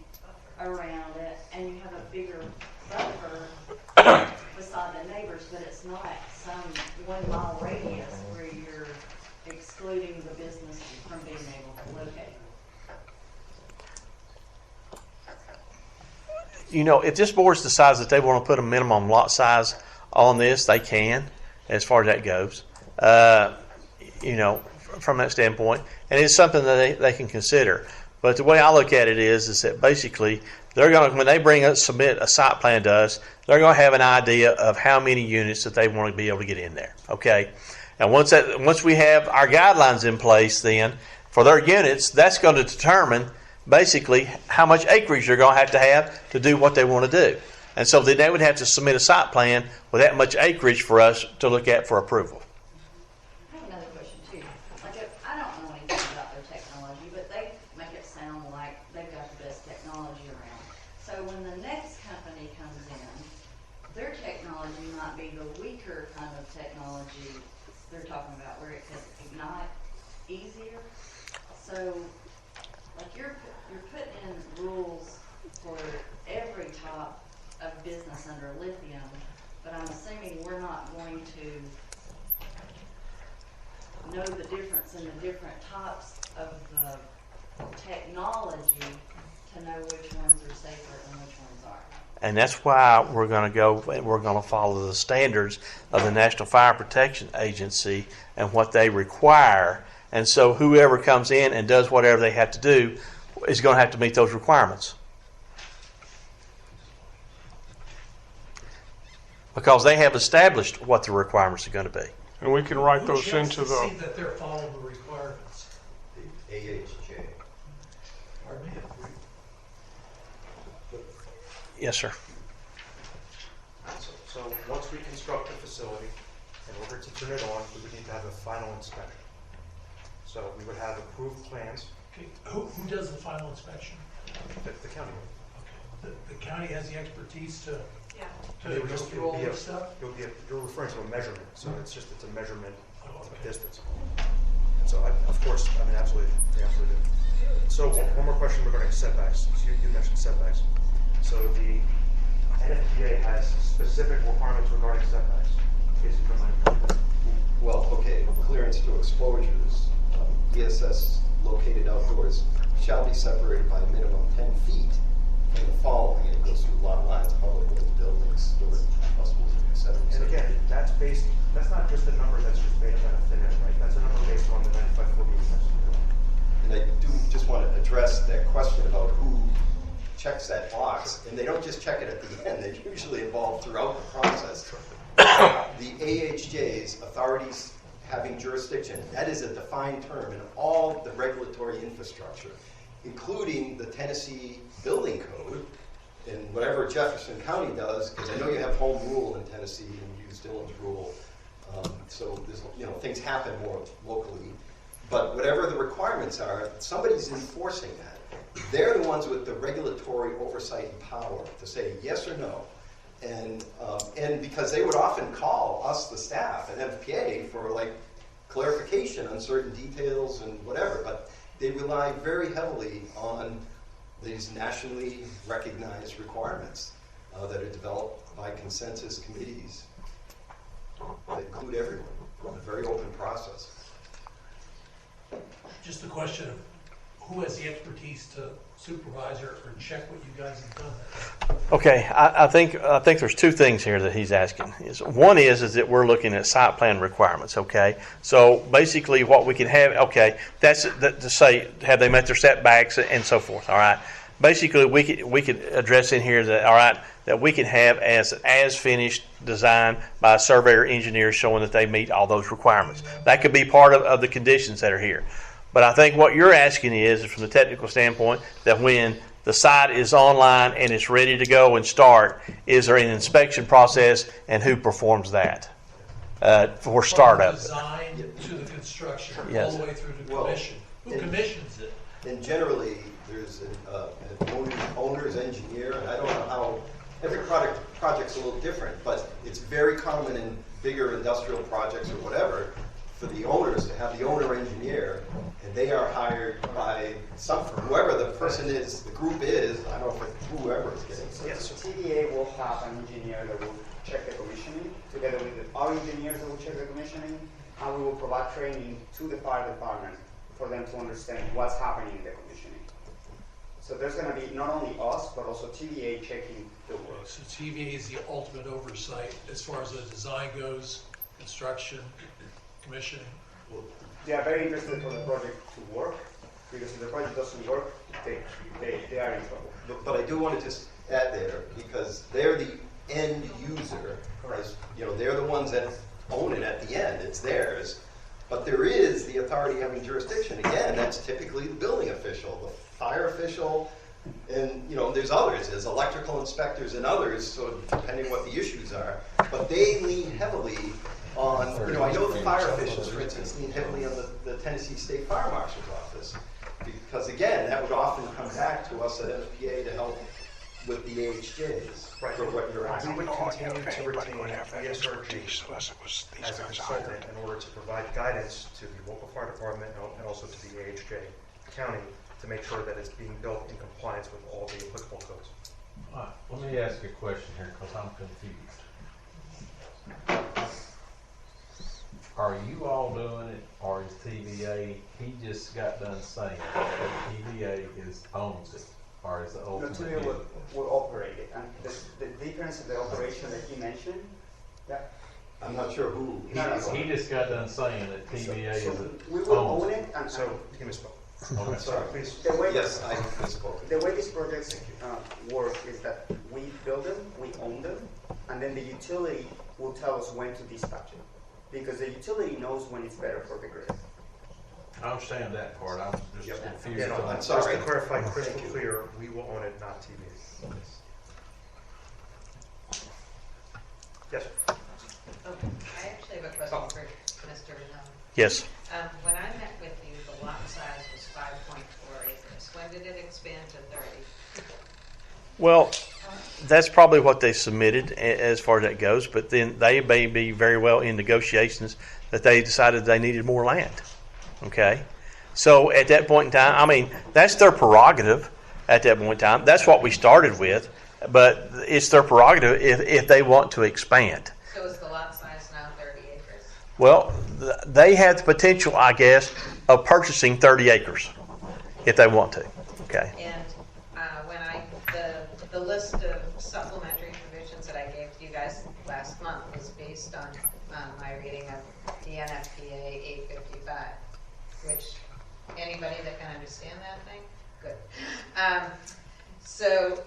around it, and you have a bigger buffer beside the neighbors. But it's not some 1 mile radius where you're excluding the business from being able to locate. If this board decides that they want to put a minimum lot size on this, they can, as far as that goes. From that standpoint, and it's something that they can consider. But the way I look at it is that basically they're going to, when they submit a site plan to us, they're going to have an idea of how many units that they want to be able to get in there. Okay. And once we have our guidelines in place, then for their units, that's going to determine basically how much acreage they're going to have to do what they want to do. And so then they would have to submit a site plan with that much acreage for us to look at for approval. I have another question too. I don't know anything about their technology, but they make it sound like they've got the best technology around. So when the next company comes in, their technology might be the weaker kind of technology they're talking about, where it could ignite easier. So, you're putting in rules for every type of business under lithium, but I'm assuming we're not going to know the difference in the different types of the technology to to know which ones are safer and which ones aren't. And that's why we're going to go, we're going to follow the standards of the National Fire Protection Agency and what they require. And so whoever comes in and does whatever they have to do is going to have to meet those requirements. Because they have established what the requirements are going to be. And we can write Who those checks into to see the, that they're following the requirements? The AHJ. Pardon me? Yes, sir. So once we construct the facility, in order to turn it on, we would need to have a final inspection. So we would have approved plans. Okay, who does the final inspection? The county would. The county has the expertise to It would go just- it through would all be a- this stuff? it would be you're referring to a measurement, so it's a measurement of okay. distance. So of course, I mean, absolutely, they absolutely do. So one more question regarding setbacks. So you mentioned setbacks. So the NFPA has specific requirements regarding setbacks. In case you don't mind. Well, okay, clearance to exposures, ESS located outdoors shall be separated by a minimum 10 feet from the following. It goes through lot lines, public ways, buildings, storage, hospitals, et cetera, et And cetera. again, that's not just a number that's just made up out of thin air, right? That's a number based on the 9548 census. And I do just want to address that question about who checks that box. And they don't just check it at the end, they're usually involved throughout the process. The AHJ's, authorities having jurisdiction, that is a defined term in all the regulatory infrastructure, including the Tennessee Building Code and whatever Jefferson County does, because I know you have home rule in Tennessee and you use Dillon's rule. So there's, things happen more locally. But whatever the requirements are, somebody's enforcing that. They're the ones with the regulatory oversight and power to say yes or no. And because they would often call us, the staff, at NFPA for clarification on certain details and whatever, but they rely very heavily on these nationally recognized requirements that are developed by consensus committees that include everyone. A very open process. Just a question of who has the expertise to supervise or check what you guys have done? Okay, I think there's two things here that he's asking. One is that we're looking at site plan requirements. Okay, so basically what we can have. Okay, that's to say have they met their setbacks and so forth. All right. Basically, we could address in here that that we can have as finished design by a surveyor engineer showing that they meet all those requirements. That could be part of the conditions that are here. But I think what you're asking is, from the technical standpoint, that when the site is online and it's ready to go and start, is there an inspection process and who performs that for startup? From the design to the construction, Yes. all the way through to commission. Who commissions it? And generally, there's an owner's engineer, and I don't know how, every project's a little different, but it's very common in bigger industrial projects or whatever, for the owners to have the owner engineer, and they are hired by whoever the person is, the group is, I don't know if whoever is getting it. So TDA will have an engineer that will check the commissioning, together with our engineers that will check the commissioning, and we will provide training to the fire department for them to understand what's happening in the commissioning. So there's going to be not only us, but also TDA checking the work. So TVA is the ultimate oversight as far as the design goes, construction, commissioning. They are very interested for the project to work, because if the project doesn't work, they are in trouble. But I do want to just add there, because they're the end user, they're the ones that own it at the end, it's theirs. But there is the authority having jurisdiction. Again, that's typically the building official, the fire official, and there's others. There's electrical inspectors and others, so depending what the issues are. But they lean heavily on, I know the fire officials, for instance, lean heavily on the Tennessee State Fire Marshal's office. Because again, that would often come back to us at NFPA to help with the AHJs for what you're asking. We would continue to retain ESRG as a consultant in order to provide guidance to the local fire department and also to the AHJ county to make sure that it's being built in compliance with all the applicable codes. Let me ask you a question here because I'm confused. Are you all doing it, or is TVA? He just got done saying that TVA owns it. or is it No, ultimate? today we'll operate it. And the difference of the operation that he mentioned, yeah. I'm not sure who. He just got done saying that TVA is We will own it, and So, you can misspoke. Okay. Sorry, please. the way Yes, I misspoke. the way these projects work is that we build them, we own them, and then the utility will tell us when to dispatch it, because the utility knows when it's better for the grid. I understand that part. I was just confused. Yeah, no, on- just to clarify crystal clear, we will own it, not TVA. Yes? I actually have a question for Mr. Yes. When I met with you, the lot size was 5.4 acres. When did it expand to 30? Well, that's probably what they submitted as far as that goes, but then they may be very well in negotiations that they decided they needed more land. Okay? So at that point in time, I mean, that's their prerogative at that point in time. That's what we started with, but it's their prerogative if they want to expand. So is the lot size now 30 acres? Well, they have the potential, I guess, of purchasing 30 acres if they want to. Okay. And when the list of supplementary provisions that I gave to you guys last month was based on my reading of the NFPA 855, which anybody that can understand that thing, good. So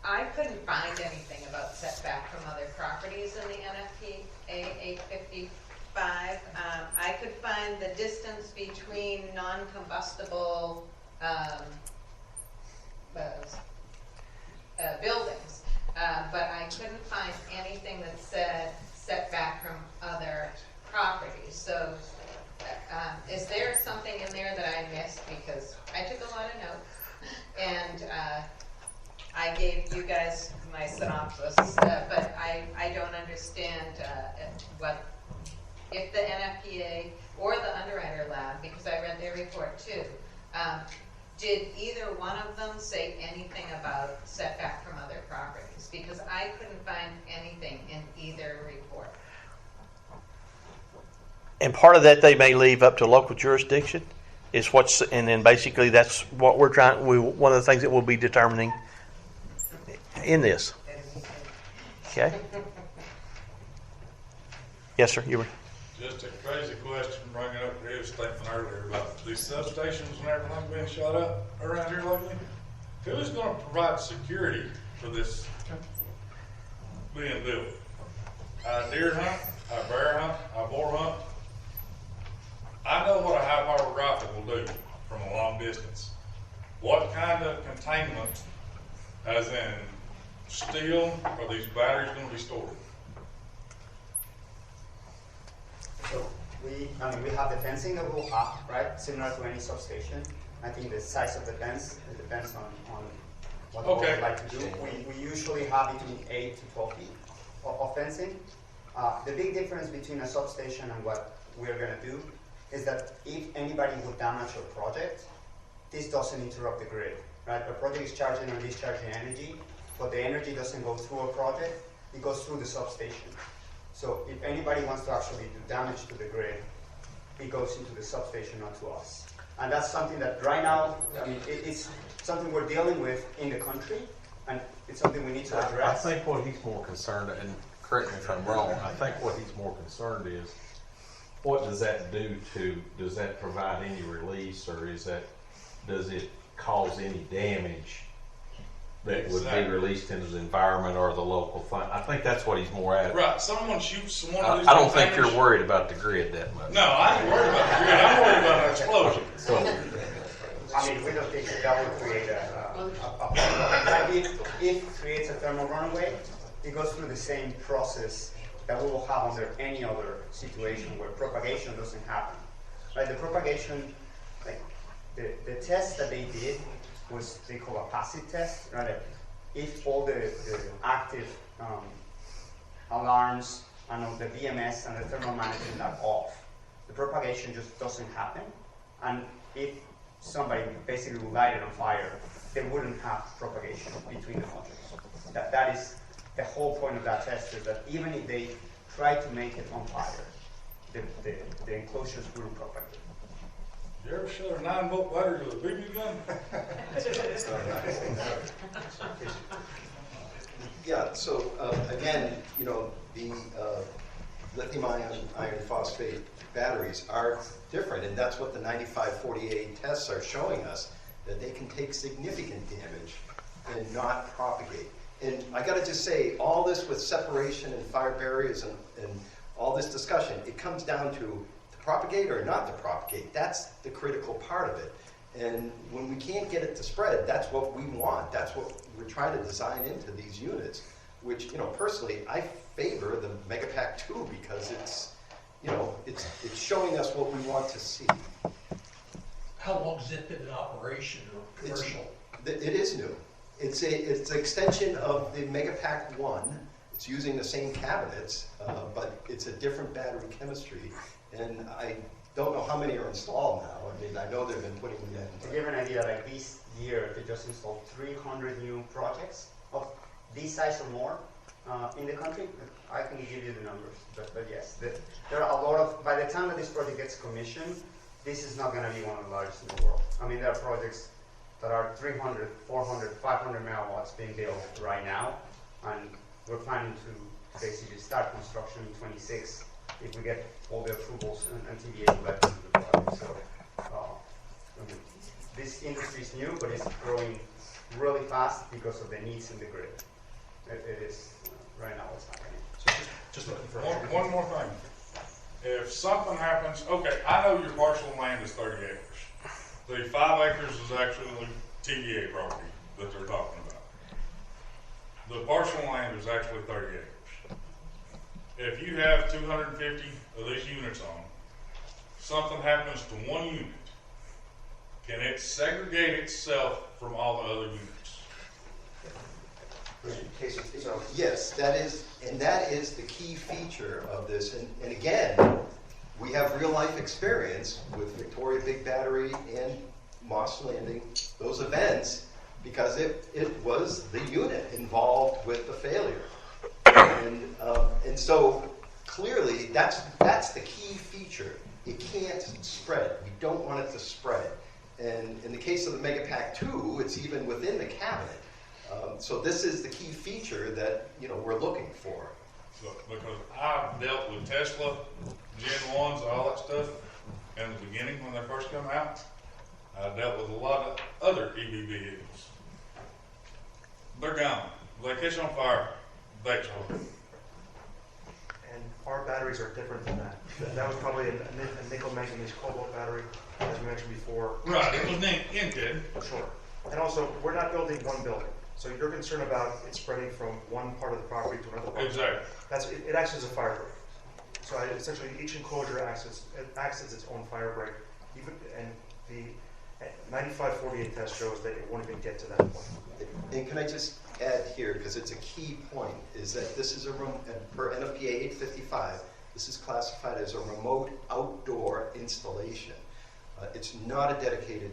I couldn't find anything about setback from other properties in the NFPA 855. I could find the distance between non-combustible buildings, but I couldn't find anything that said setback from other properties. So is there something in there that I missed? Because I took a lot of notes, and I gave you guys my synopsis, but I don't understand what, if the NFPA or the Underwriter Lab, because I read their report too, did either one of them say anything about setback from other properties? Because I couldn't find anything in either report. And part of that they may leave up to local jurisdiction is what's, and then basically that's what we're trying, one of the things that we'll be determining in this. Okay? Yes, sir, you were. Just a crazy question, bringing up his statement earlier about these substations and everything being shot up around here lately. Who's going to provide security for this being built? I deer hunt, I bear hunt, I boar hunt. I know what a high-powered rifle will do from a long distance. What kind of containment, as in steel, are these batteries going to be stored? So we have the fencing that we'll have, right, similar to any substation. I think the size of the fence, it depends on what we would like to do. We usually have between 8 to 12 feet of fencing. The big difference between a substation and what we're going to do is that if anybody would damage a project, this doesn't interrupt the grid, right? A project is charging or discharging energy, but the energy doesn't go through a project, it goes through the substation. So if anybody wants to actually do damage to the grid, it goes into the substation, not to us. And that's something that right now, I mean, it's something we're dealing with in the country, and it's something we need to address. I think what he's more concerned, and correct me if I'm wrong, I think what he's more concerned is, what does that do to, does that provide any release, or does it cause any damage that would be released into the environment or the local fund? I think that's what he's more at. Right, someone shoots one of these I don't think containers. you're worried about the grid that much. No, I ain't worried about the grid. I'm worried about an explosion. So, I mean, we don't think that would create if it creates a thermal runaway, it goes through the same process that we will have under any other situation where propagation doesn't happen. Right? The propagation, like the test that they did was they call a passive test. Right? If all the active alarms and the BMS and the thermal management are off, the propagation just doesn't happen. And if somebody basically would light it on fire, they wouldn't have propagation between the modules. That is the whole point of that test, is that even if they try to make it on fire, the enclosures will propagate. You ever shot a 9-volt battery with a BB gun? Yeah, so again, you know, the lithium-ion iron phosphate batteries are different, and that's what the 9548 tests are showing us, that they can take significant damage and not propagate. And I gotta just say, all this with separation and fire barriers and all this discussion, it comes down to propagate or not to propagate. That's the critical part of it. And when we can't get it to spread, that's what we want. That's what we're trying to design into these units, which, you know, personally, I favor the Megapack 2 because it's, you know, it's showing us what we want to see. How long has it been in operation or commercial? It is new. It's an extension of the Megapack 1. It's using the same cabinets, but it's a different battery chemistry. And I don't know how many are installed now. I mean, I know they've been putting them in. To give an idea, like this year, they just installed 300 new projects of this size or more in the country. I can give you the numbers, but yes, there are a lot of, by the time that this project gets commissioned, this is not going to be one of the largest in the world. I mean, there are projects that are 300, 400, 500 megawatts being built right now, and we're planning to basically start construction in 26 if we get all the approvals and TVA left into the project. So I mean, this industry is new, but it's growing really fast because of the needs in the grid. It is right now what's happening. So just looking for One more thing. If something happens, okay, I know your parcel of land is 30 acres. The 5 acres is actually TVA property that they're talking about. The parcel of land is actually 30 acres. If you have 250 of these units on, something happens to one unit, can it segregate itself from all the other units? So, yes, that is the key feature of this. And again, we have real life experience with Victoria Big Battery and Moss Landing, those events, because it was the unit involved with the failure. And so clearly that's the key feature. It can't spread. We don't want it to spread. And in the case of the Megapack 2, it's even within the cabinet. So this is the key feature that, you know, we're looking for. So, because I've dealt with Tesla, Gen 1s, all that stuff in the beginning when they first come out. I dealt with a lot of other EV vehicles. They're gone. They catch on fire, they explode. And our batteries are different than that. That was probably a nickel manganese cobalt battery, as we mentioned before. Right, it was Intel. Sure. And also, we're not building one building. So you're concerned about it spreading from one part of the property to another part. Exactly. It acts as a fire break. So essentially, each enclosure acts as its own fire break. And the 9548 test shows that it won't even get to that point. And can I just add here, because it's a key point, is that this is per NFPA 855, this is classified as a remote outdoor installation. It's not a dedicated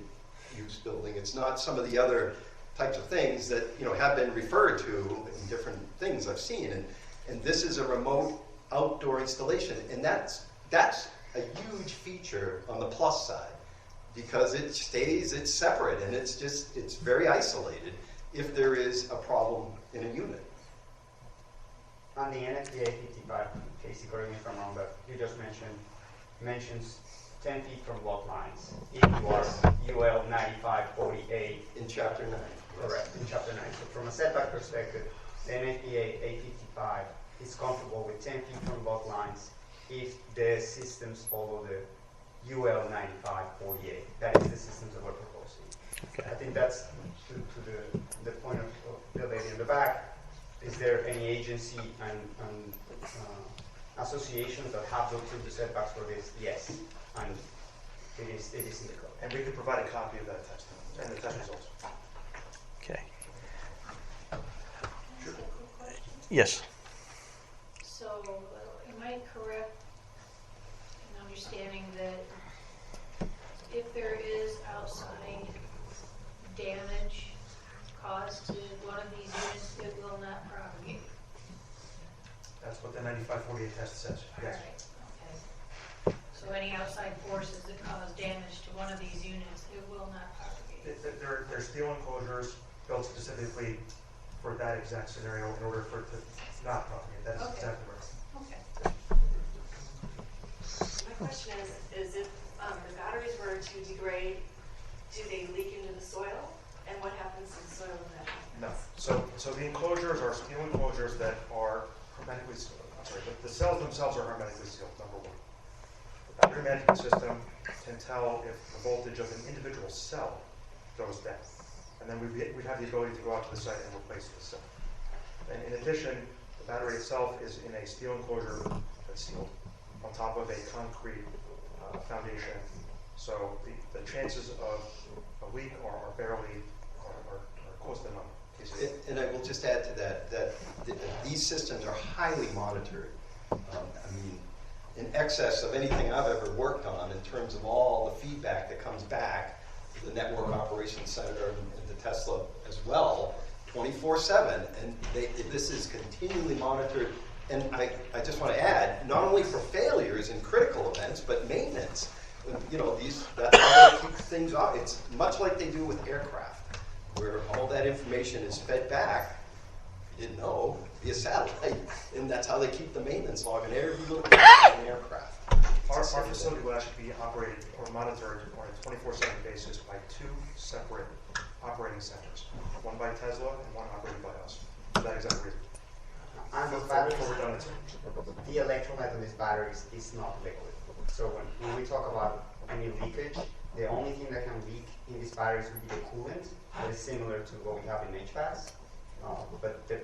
use building. It's not some of the other types of things that, you know, have been referred to in different things I've seen. And this is a remote outdoor installation. And that's a huge feature on the plus side, because it's separate, and it's very isolated if there is a problem in a unit. On the NFPA 55, Casey, correct me if I'm wrong, but you just mentions 10 feet from lot lines. If you are UL 9548. In Chapter 9. Correct, in Chapter 9. So from a setback perspective, the NFPA 855 is comfortable with 10 feet from lot lines if the systems follow the UL 9548. That is the systems that we're proposing. Okay. I think that's to the point of the lady in the back. Is there any agency and associations that have looked into setbacks for this? Yes, and it is in the code. And we could provide a copy of that test and the test results. Okay. Yes. So, am I correct in understanding that if there is outside damage caused to one of these units, it will not propagate? That's what the 9548 test says. Yes. Okay. So So any outside forces that cause damage to one of these units, it will not propagate. They're steel enclosures built specifically for that exact scenario in order for it to not propagate. That is Okay. exactly right. Okay. My question is if the batteries were to degrade, do they leak into the soil? And what happens to the soil when that happens? No. So the enclosures are steel enclosures that are hermetically sealed. I'm sorry, the cells themselves are hermetically sealed, number one. The battery management system can tell if the voltage of an individual cell goes down. And then we have the ability to go out to the site and replace the cell. And in addition, the battery itself is in a steel enclosure that's sealed on top of a concrete foundation. So the chances of a leak are close to none. And I will just add to that these systems are highly monitored. I mean, in excess of anything I've ever worked on in terms of all the feedback that comes back to the Network Operations Center and the Tesla as well, 24/7. And this is continually monitored. And I just want to add, not only for failures and critical events, but maintenance. You know, that's how they keep things off. It's much like they do with aircraft, where all that information is fed back, you didn't know, via satellite, and that's how they keep the maintenance log in every little thing on an aircraft. Our facility will actually be operated or monitored on a 24/7 basis by two separate operating centers, one by Tesla and one operated by us, for that exact reason. And the batteries, the electrolyte of these batteries is not liquid. So when we talk about any leakage, the only thing that can leak in these batteries would be the coolant, that is similar to what we have in HVACs. But the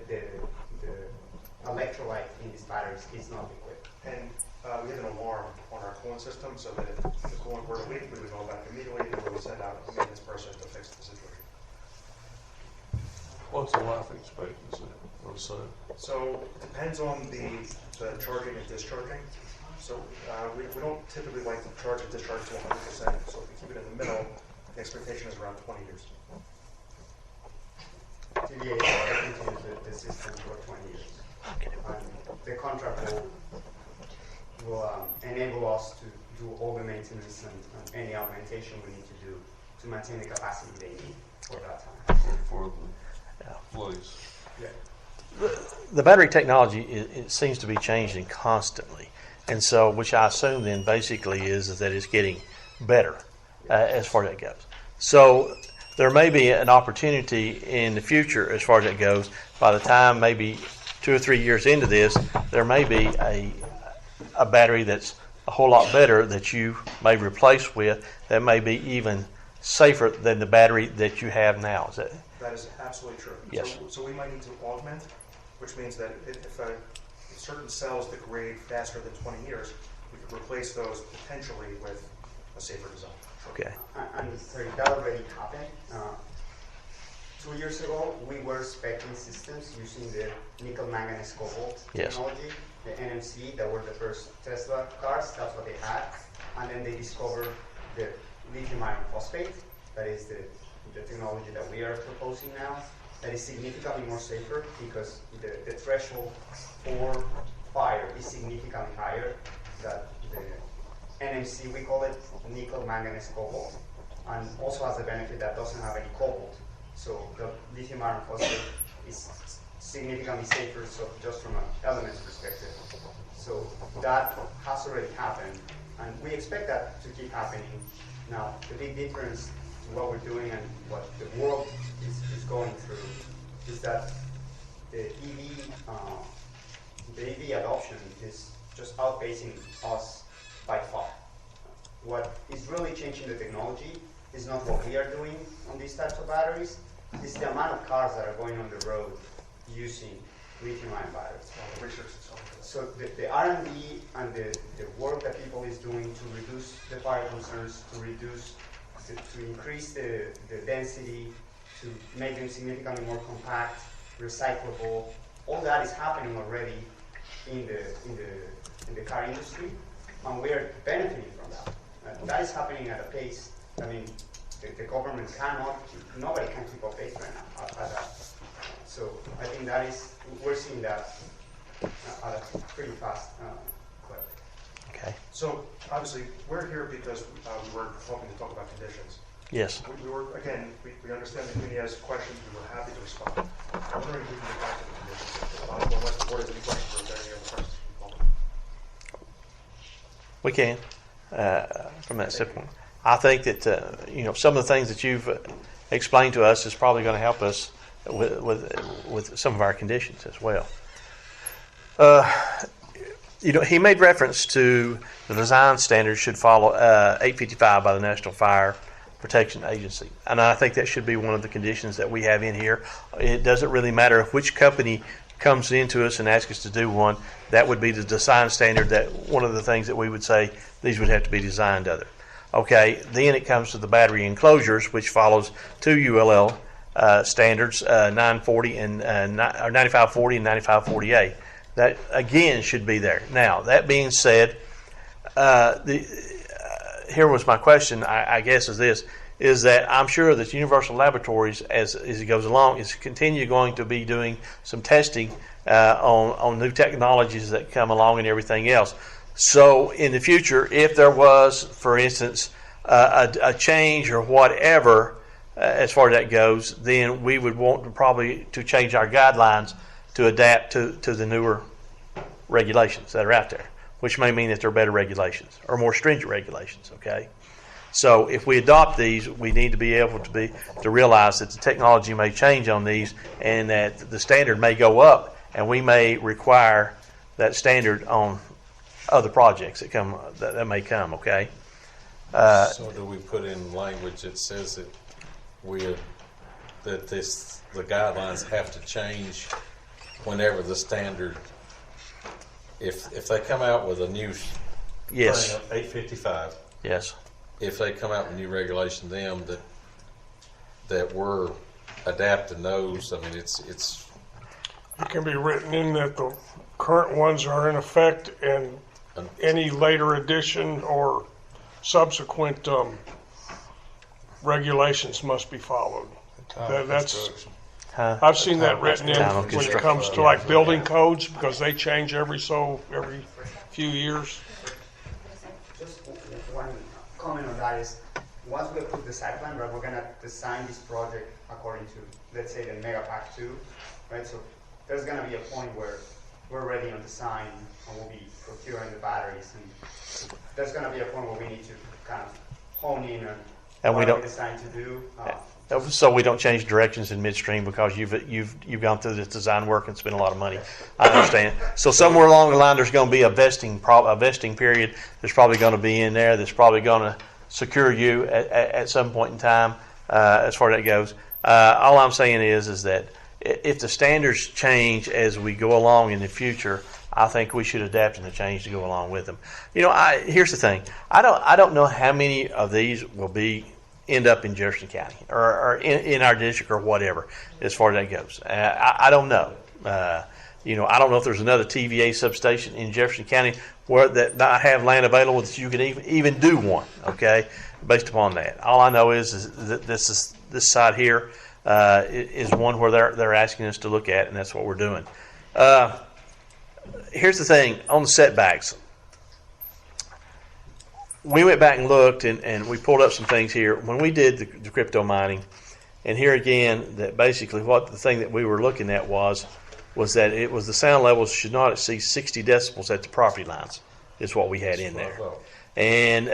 electrolyte in these batteries is not liquid. And we have an alarm on our coolant system so that if the coolant were to leak, we would know back immediately and we would send out a maintenance person to fix the situation. What's the life expectancy of a cell? So it depends on the charging and discharging. So we don't typically like to charge and discharge to 100%. So if we keep it in the middle, the expectation is around 20 years. TVA is expected to use the system for 20 years. And the contract will enable us to do all the maintenance and any augmentation we need to do to maintain the capacity they need for that time. For the employees. Yeah. The battery technology, it seems to be changing constantly. And so, which I assume then basically is that it's getting better as far as that goes. So there may be an opportunity in the future as far as that goes. By the time maybe 2 or 3 years into this, there may be a battery that's a whole lot better that you may replace with that may be even safer than the battery that you have now. That is absolutely true. Yes. So we might need to augment, which means that if certain cells degrade faster than 20 years, we could replace those potentially with a safer design. Okay. And sorry, that already happened. 2 years ago, we were speccing systems using the nickel manganese cobalt technology, the NMC, that were the first Tesla cars. That's what they had. And then they discovered the lithium iron phosphate. That is the technology that we are proposing now. That is significantly more safer because the threshold for fire is significantly higher than the NMC, we call it nickel manganese cobalt, and also has a benefit that doesn't have any cobalt. So the lithium iron phosphate is significantly safer, so just from an elements perspective. So that has already happened, and we expect that to keep happening. Now, the big difference to what we're doing and what the world is going through is that the EV adoption is just outpacing us by far. What is really changing the technology is not what we are doing on these types of batteries, it's the amount of cars that are going on the road using lithium-ion batteries. So the R&D and the work that people is doing to reduce the fire concerns, to increase the density, to make them significantly more compact, recyclable, all that is happening already in the car industry, and we are benefiting from that. That is happening at a pace, I mean, the government nobody can keep up pace right now at that. So I think we're seeing that at a pretty fast clip. Okay. So obviously, we're here because we were hoping to talk about conditions. Yes. We were, again, we understand the community has questions, we were happy to respond. I'm wondering if we can get back to the conditions. Unless the board has any questions, or if there are any other questions. We can, from that standpoint. I think that, some of the things that you've explained to us is probably going to help us with some of our conditions as well. He made reference to the design standards should follow 855 by the National Fire Protection Agency. And I think that should be one of the conditions that we have in here. It doesn't really matter which company comes into us and asks us to do one. That would be the design standard, that one of the things that we would say these would have to be designed under. Okay, then it comes to the battery enclosures, which follows two ULL standards, 940 and 9540 and 9540A. That again should be there. Now, that being said, here was my question, I guess, is that I'm sure that Universal Laboratories, as it goes along, is going to be doing some testing on new technologies that come along and everything else. So in the future, if there was, for instance, a change or whatever, as far as that goes, then we would want to probably to change our guidelines to adapt to the newer regulations that are out there, which may mean that they're better regulations or more stringent regulations. Okay, so if we adopt these, we need to be able to realize that the technology may change on these, and that the standard may go up, and we may require that standard on other projects that may come. Okay. So do we put in language that says that the guidelines have to change whenever the standard, if they come out with a new yes 855, yes, if they come out with new regulation, that we're adapting those. I mean, it's it can be written in that the current ones are in effect, and any later addition or subsequent regulations must be followed. That's I've seen that written in when it comes to like building codes, because they change every few years. Just one comment on that is, once we approve the site plan, right, we're gonna design this project according to, let's say, the Mega Pack 2, right? So there's gonna be a point where we're ready on design and we'll be procuring the batteries, and there's gonna be a point where we need to kind of hone in on what we decide to do. So we don't change directions in midstream because you've gone through this design work and spent a lot of money. I understand. So somewhere along the line, there's going to be a vesting period. There's probably going to be in there. That's probably going to secure you at some point in time, as far as that goes. All I'm saying is that if the standards change as we go along in the future, I think we should adapt and change to go along with them. Here's the thing. I don't know how many of these will end up in Jefferson County or in our district or whatever, as far as that goes. I don't know. I don't know if there's another TVA substation in Jefferson County that not have land available that you could even do one. Okay, based upon that. All I know is that this side here is one where they're asking us to look at, and that's what we're doing. Here's the thing on the setbacks. We went back and looked, and we pulled up some things here when we did the crypto mining. And here again, that basically what the thing that we were looking at was that it was the sound levels should not exceed 60 decibels at the property lines, is what we had in there. And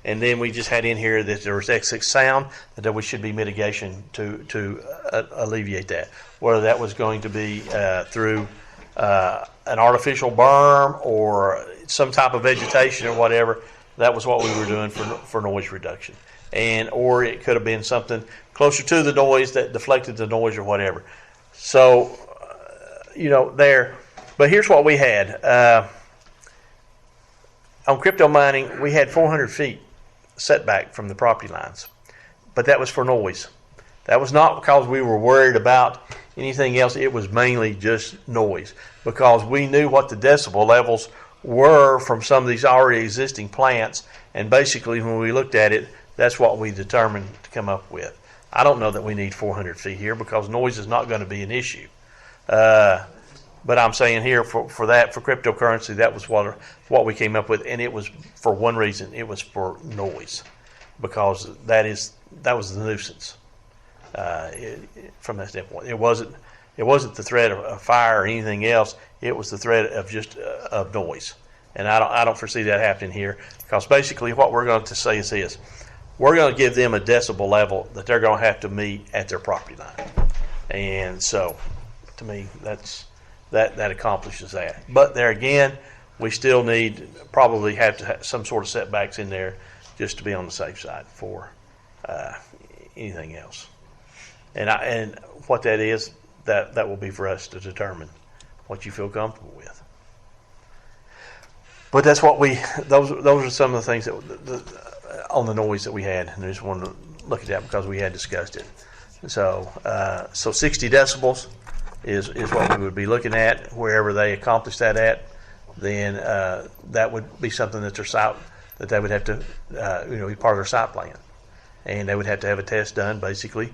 then we just had in here that there was excess sound, that we should be mitigation to alleviate that. Whether that was going to be through an artificial berm or some type of vegetation or whatever. That was what we were doing for noise reduction, or it could have been something closer to the noise that deflected the noise or whatever. So, there. But here's what we had on crypto mining. We had 400 feet setback from the property lines, but that was for noise. That was not because we were worried about anything else. It was mainly just noise, because we knew what the decibel levels were from some of these already existing plants, and basically when we looked at it, that's what we determined to come up with. I don't know that we need 400 feet here because noise is not going to be an issue. But I'm saying here for cryptocurrency, that was what we came up with, and it was for one reason. It was for noise, because that was the nuisance from that standpoint. It wasn't the threat of fire or anything else. It was the threat of just of noise, and I don't foresee that happening here, because basically what we're going to say is this: we're going to give them a decibel level that they're going to have to meet at their property line, and so to me that accomplishes that. But there again, we still probably have to have some sort of setbacks in there just to be on the safe side for anything else. And what that is, that will be for us to determine what you feel comfortable with. But that's what those are some of the things that on the noise that we had, and I just wanted to look at that because we had discussed it. So 60 decibels is what we would be looking at. Wherever they accomplish that at, then that would be something that they would have to be part of their site plan, and they would have to have a test done basically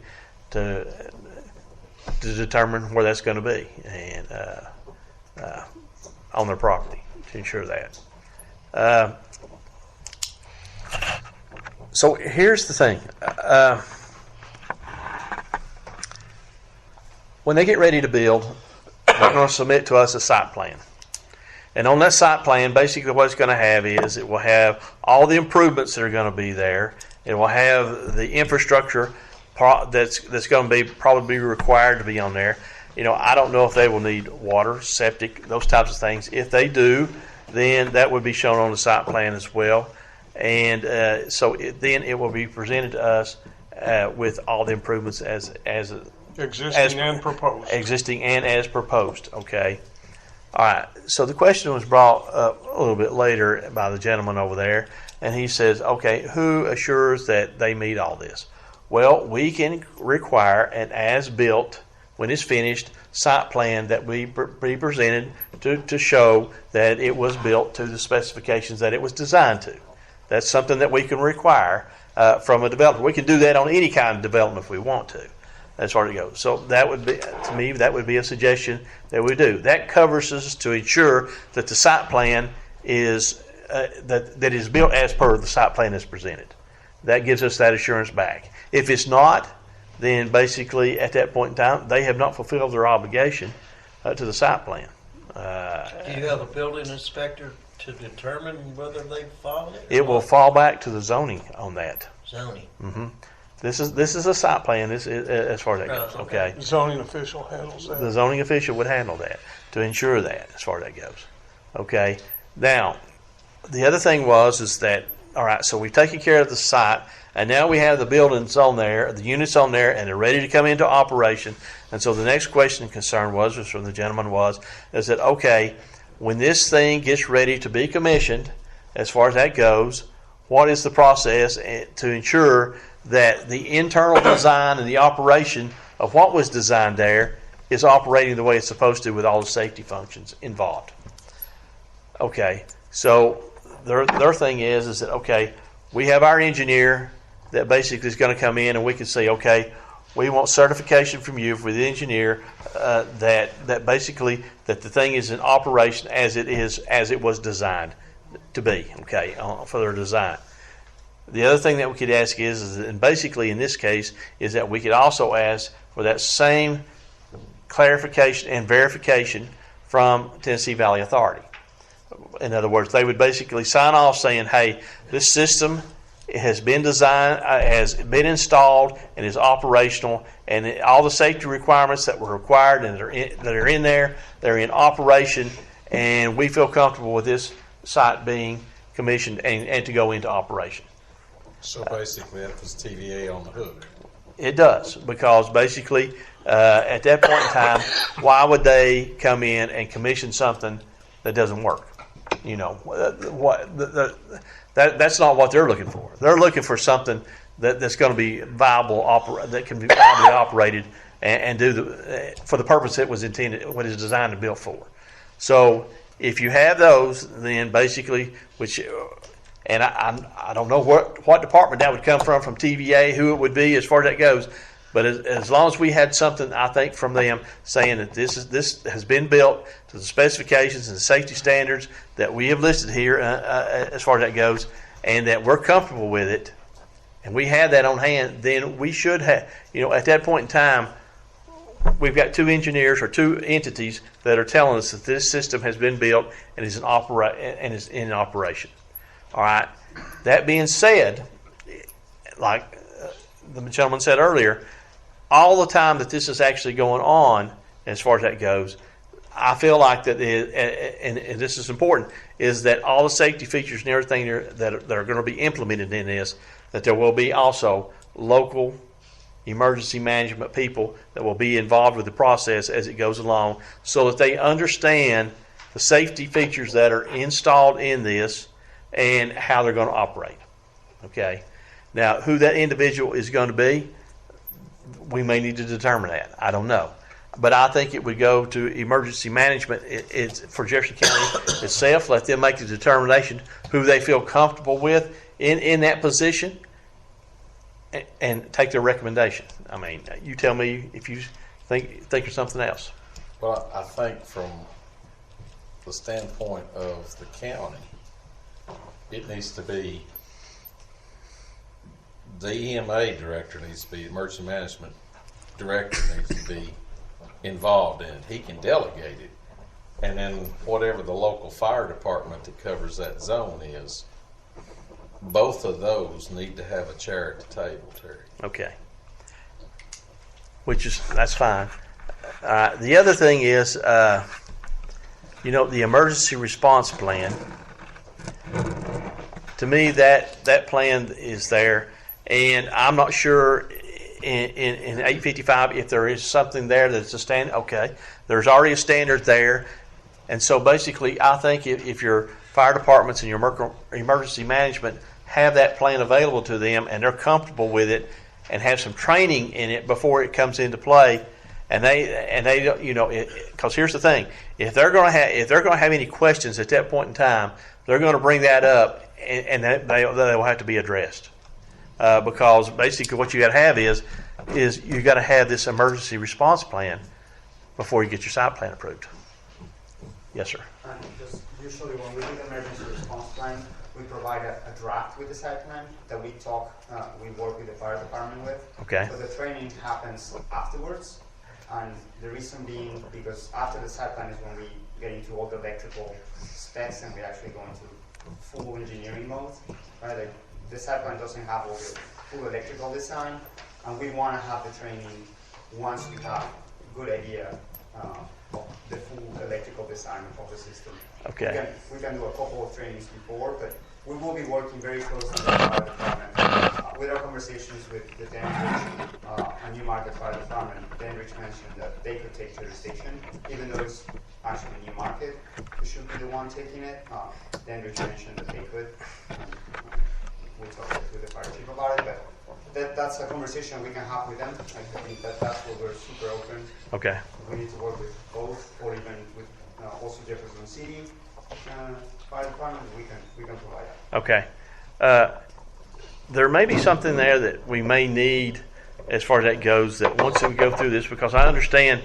to determine where that's going to be and on their property to ensure that. So here's the thing. When they get ready to build, they're going to submit to us a site plan. And on that site plan, basically what it's going to have is it will have all the improvements that are going to be there. It will have the infrastructure that's going to probably be required to be on there. I don't know if they will need water, septic, those types of things. If they do, then that would be shown on the site plan as well. And then it will be presented to us with all the improvements as existing and proposed. Existing and as proposed, okay. All right, so the question was brought up a little bit later by the gentleman over there, and he says, okay, who assures that they meet all this? Well, we can require an as-built, when it's finished, site plan that we be presented to show that it was built to the specifications that it was designed to. That's something that we can require from a developer. We can do that on any kind of development if we want to. As far as it goes. So that would be, to me, that would be a suggestion that we do. That covers us to ensure that the site plan is that is built as per the site plan is presented. That gives us that assurance back. If it's not, then basically at that point in time, they have not fulfilled their obligation to the site plan. Do you have a building inspector to determine whether they followed it? It will fall back to the zoning on that. Zoning. Mm-hmm. This is a site plan. This is, as far as that goes. Okay. The zoning official handles that. The zoning official would handle that to ensure that, as far as that goes. Okay. Now, the other thing is that, all right, so we've taken care of the site, and now we have the buildings on there, the units on there, and they're ready to come into operation. And so the next question and concern was from the gentleman is that, okay, when this thing gets ready to be commissioned, as far as that goes, what is the process to ensure that the internal design and the operation of what was designed there is operating the way it's supposed to with all the safety functions involved? Okay, so their thing is that, okay, we have our engineer that basically is going to come in, and we can say, okay, we want certification from you for the engineer that basically that the thing is in operation as it was designed to be, okay, for their design. The other thing that we could ask is, and basically in this case, is that we could also ask for that same clarification and verification from Tennessee Valley Authority. In other words, they would basically sign off saying, hey, this system has been designed, has been installed, and is operational, and all the safety requirements that were required and that are in there, they're in operation, and we feel comfortable with this site being commissioned and to go into operation. So basically, that puts TVA on the hook. It does, because basically, at that point in time, why would they come in and commission something that doesn't work? That's not what they're looking for. They're looking for something that's going to be viable, that can be viably operated and do for the purpose it was intended, what it's designed to build for. So if you have those, then basically, and I don't know what department that would come from TVA, who it would be as far as that goes, But as long as we had something, I think, from them saying that this has been built to the specifications and the safety standards that we have listed here, as far as that goes, and that we're comfortable with it, and we have that on hand, then we should have, at that point in time, we've got two engineers or two entities that are telling us that this system has been built and is in operation. All right. That being said, like the gentleman said earlier, all the time that this is actually going on, as far as that goes, I feel like that, and this is important, is that all the safety features and everything that are going to be implemented in this, that there will be also local emergency management people that will be involved with the process as it goes along, so that they understand the safety features that are installed in this and how they're going to operate. Okay. Now, who that individual is going to be, we may need to determine that. I don't know. But I think it would go to emergency management it's for Jefferson County itself. Let them make the determination who they feel comfortable with in that position and take their recommendation. I mean, you tell me if you think of something else. Well, I think from the standpoint of the county, it needs to be the EMA director needs to be, emergency management director needs to be involved in it. He can delegate it. And then whatever the local fire department that covers that zone is, both of those need to have a chair at the table, Terry. Okay. That's fine. The other thing is, the emergency response plan. To me, that plan is there, and I'm not sure in 855 if there is something there that's a standard. Okay, there's already a standard there, and so basically, I think if your fire departments and your emergency management have that plan available to them and they're comfortable with it and have some training in it before it comes into play, and they because here's the thing: if they're going to have any questions at that point in time, they're going to bring that up, and they will have to be addressed. Because basically what you got to have is you got to have this emergency response plan before you get your site plan approved. Yes, sir. And just usually when we do the emergency response plan, we provide a draft with the site plan that we work with the fire department with. Okay. But the training happens afterwards, and the reason being because after the site plan is when we get into all the electrical specs and we actually go into full engineering mode, right? Like, the site plan doesn't have all the full electrical design, and we want to have the training once we have a good idea of the full electrical design of the system. Okay. We can do a couple of trainings before, but we will be working very closely with the fire department. With our conversations with the Danbridge and Newmarket Fire Department, Danbridge mentioned that they could take jurisdiction, even though it's actually Newmarket who should be the one taking it. Danbridge mentioned that they could. We'll talk with the fire chief about it, but that's a conversation we can have with them. I think that's where we're super open. Okay. We need to work with both, or even with also Jefferson City Fire Department. We can provide that. Okay. There may be something there that we may need as far as that goes. That once we go through this, because I understand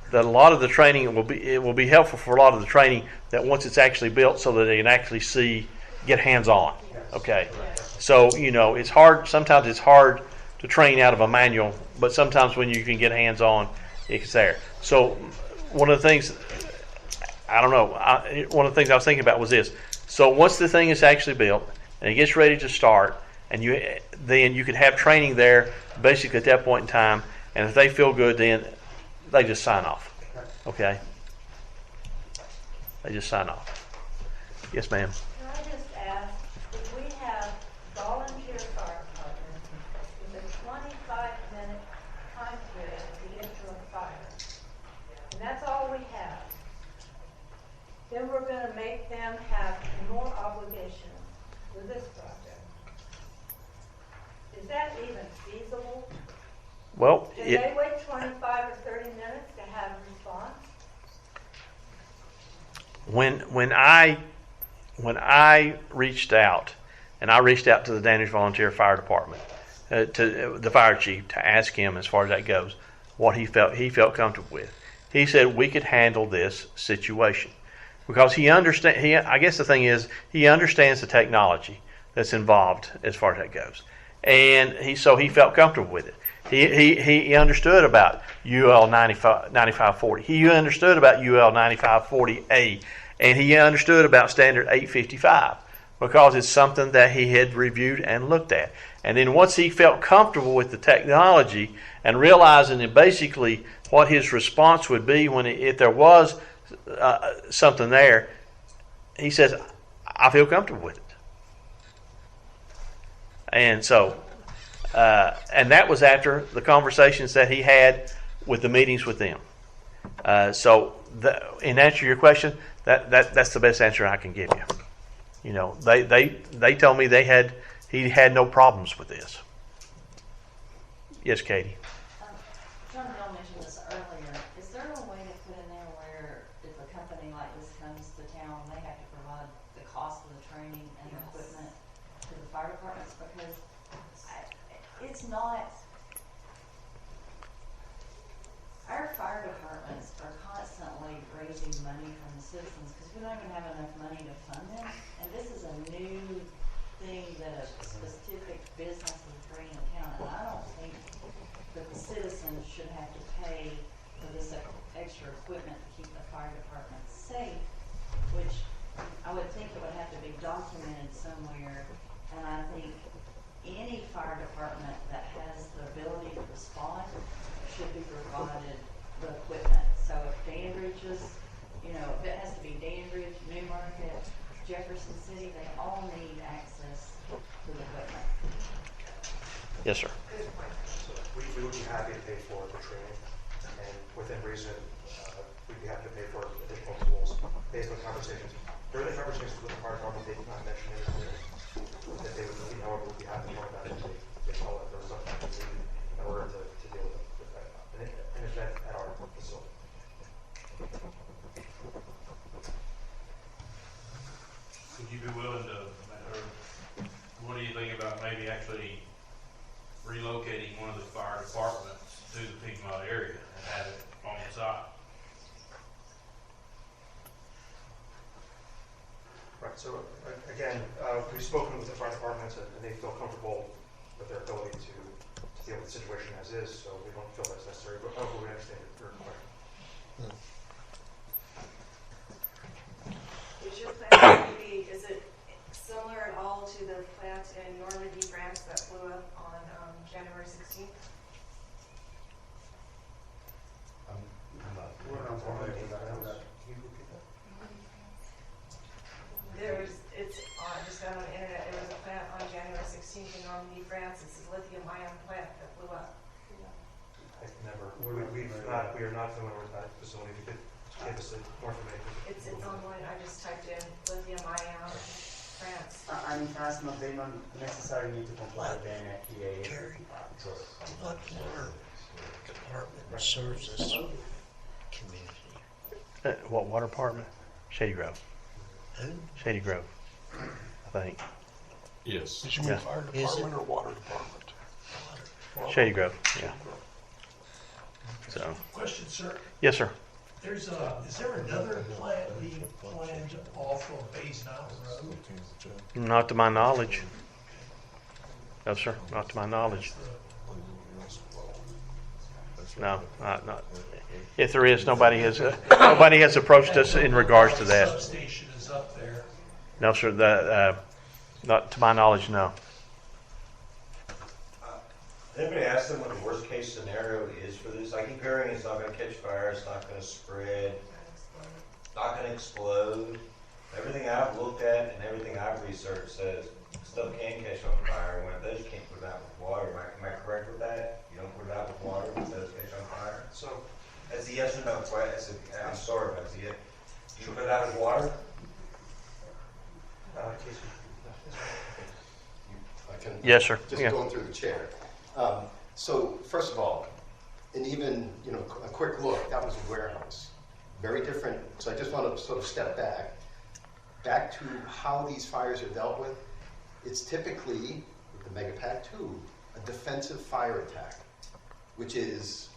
that a lot of the training it will be helpful for a lot of the training that once it's actually built, so that they can actually get hands on. Okay. So, it's hard. Sometimes it's hard to train out of a manual, but sometimes when you can get hands on, it's there. So, one of the things, one of the things I was thinking about was this. So, once the thing is actually built and it gets ready to start, and then you could have training there basically at that point in time, and if they feel good, then they just sign off. Okay? They just sign off. Yes, ma'am. Volunteer fire department with a 25-minute time period to get to a fire. And that's all we have. Then we're going to make them have more obligation with this project. Is that even feasible? Well, Can they wait 25 or 30 minutes to have a response? When I reached out, and I reached out to the Danvers Volunteer Fire Department, to the fire chief to ask him, as far as that goes, what he felt comfortable with. He said we could handle this situation because I guess the thing is he understands the technology that's involved as far as that goes, and he felt comfortable with it. He understood about UL 9540. He understood about UL 9540A, and he understood about Standard 855 because it's something that he had reviewed and looked at. And then once he felt comfortable with the technology and realizing that basically what his response would be if there was something there, he says, I feel comfortable with it. And so, and that was after the conversations that he had with the meetings with them. In answer to your question, that's the best answer I can give you. You know, they told me he had no problems with this. Yes, Katie. John Bill mentioned this earlier. Is there a way to put in there where if a company like this comes to town, they have to provide the cost of the training and the equipment to the fire departments? Because it's not. Our fire departments are constantly raising money from the citizens because we don't even have enough money to fund them. And this is a new thing that a specific business is bringing to town. And I don't think that the citizens should have to pay for this extra equipment to keep the fire department safe, which I would think it would have to be documented somewhere. And I think any fire department that has the ability to respond should be provided the equipment. So if Dandridge's, if it has to be Dandridge, Newmarket, Jefferson City, they all need access to the equipment. Yes, sir. We would be happy to pay for the training, and within reason, we'd be happy to pay for additional tools based on conversations. During the conversations with the fire department, they did not mention anything that they would need. However, we'd be happy to talk about it if they felt like there was something we needed in order to deal with an event at our facility. Would you be willing to, or what do you think about maybe actually relocating one of the fire departments to the Piedmont area and have it on the site? Right, so again, we've spoken with the fire departments and they feel comfortable with their ability to deal with the situation as is, so we don't feel that's necessary, but hopefully we understand your question. Is your plant is it similar at all to the plant in Normandy, France that blew up on January 16th? I just got on the internet, there was a plant on January 16th in Normandy, France. It's a lithium-ion plant that blew up. We are not familiar with that facility. If you could give us more information. It's online. I just typed in lithium-ion France. In France, they don't necessarily need to comply with the NFPA. What water department serves this community? What water department? Shady Grove. Who? Shady Grove, I think. Yes. Did you mean fire department or water department? Shady Grove, yeah. So. Question, sir. Yes, sir. Is there another plant being planned off of Bays Mountain Road? Not to my knowledge. No, sir. Not to my knowledge. No, not. If there is, nobody has approached us in regards to that. Substation is up there. No, sir. Not to my knowledge. No. Anybody ask them what the worst case scenario is for this? I keep hearing it's not going to catch fire, it's not going to spread, not going to explode. Everything I've looked at and everything I've researched says stuff can catch on fire, and when it does, you can't put it out with water. Am I correct with that? You don't put it out with water when it does catch on fire? So, that's a yes or no question. I'm sorry, but do you put it out with water? Yes, sir. Just going through the chair. So first of all, and even a quick look, that was a warehouse, very different. So I just want to sort of step back to how these fires are dealt with. It's typically with the Megapack 2 a defensive fire attack, which is,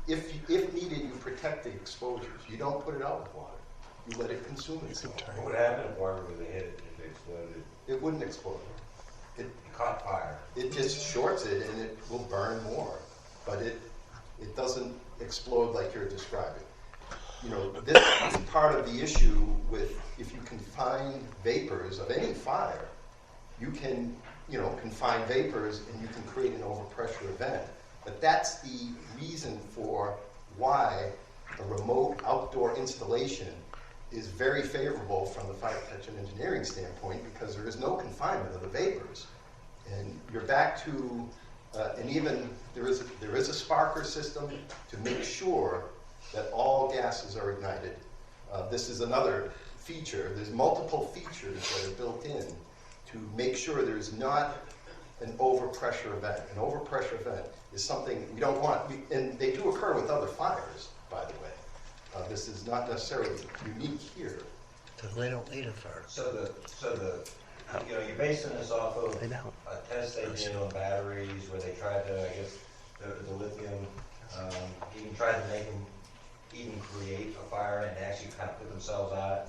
if needed, you protect the exposures. You don't put it out with water. You let it consume itself. What would happen if water was hit it, if it exploded? It wouldn't explode. It caught fire. It just shorts it and it will burn more, but it doesn't explode like you're describing. This is part of the issue with, if you confine vapors of any fire, you can, confine vapors and you can create an overpressure event. But that's the reason for why a remote outdoor installation is very favorable from the fire protection engineering standpoint, because there is no confinement of the vapors. And you're back to, and even there is a sparker system to make sure that all gases are ignited. This is another feature. There's multiple features that are built in to make sure there's not an overpressure event. An overpressure event is something we don't want, and they do occur with other fires, by the way. This is not necessarily unique here. Because they don't need a fire. So you're basing this off of a test they did on batteries where they tried to, I guess, the lithium, even tried to make them even create a fire and actually kind of put themselves out.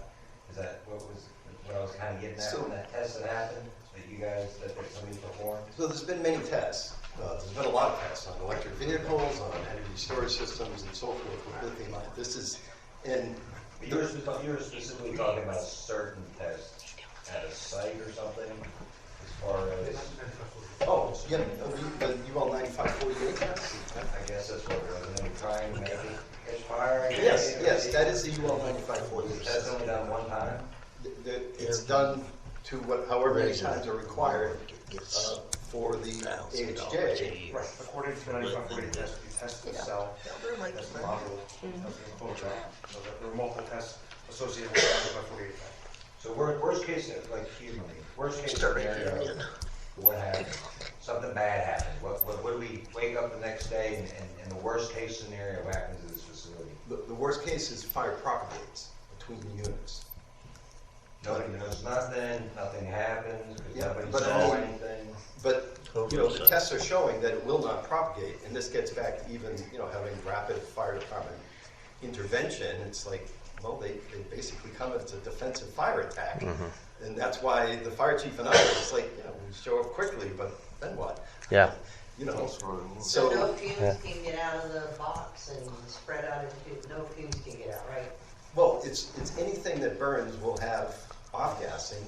Is that what I was kind of getting at when that test that happened that somebody performed? So there's been many tests. There's been a lot of tests on electric vehicles, on energy storage systems, and so forth with lithium. You were specifically talking about a certain test at a site or something, as far as. Oh, yeah, the UL 9548 test. I guess that's what it was. And then trying to make it catch fire. Yes, that is the UL 9548 test. That's only done one time. It's done to however many times are required for the AHJ. Right. According to the 9548 test, you test the cell, test the module, test the enclosure. So there are multiple tests associated with the 9548 test. So worst case, worst case scenario, what happens? Something bad happens. What do we wake up the next day and the worst case scenario happens to this facility? The worst case is fire propagates between the units. Nobody knows nothing happens, nobody saw anything. But the tests are showing that it will not propagate, and this gets back to even having rapid fire department intervention. It's like, well, they basically come as a defensive fire attack, and that's why the fire chief and I are just like, we show up quickly, but then what? Yeah. So no fumes can get out of the box and spread out into, no fumes can get out, right? Well, it's anything that burns will have off-gassing.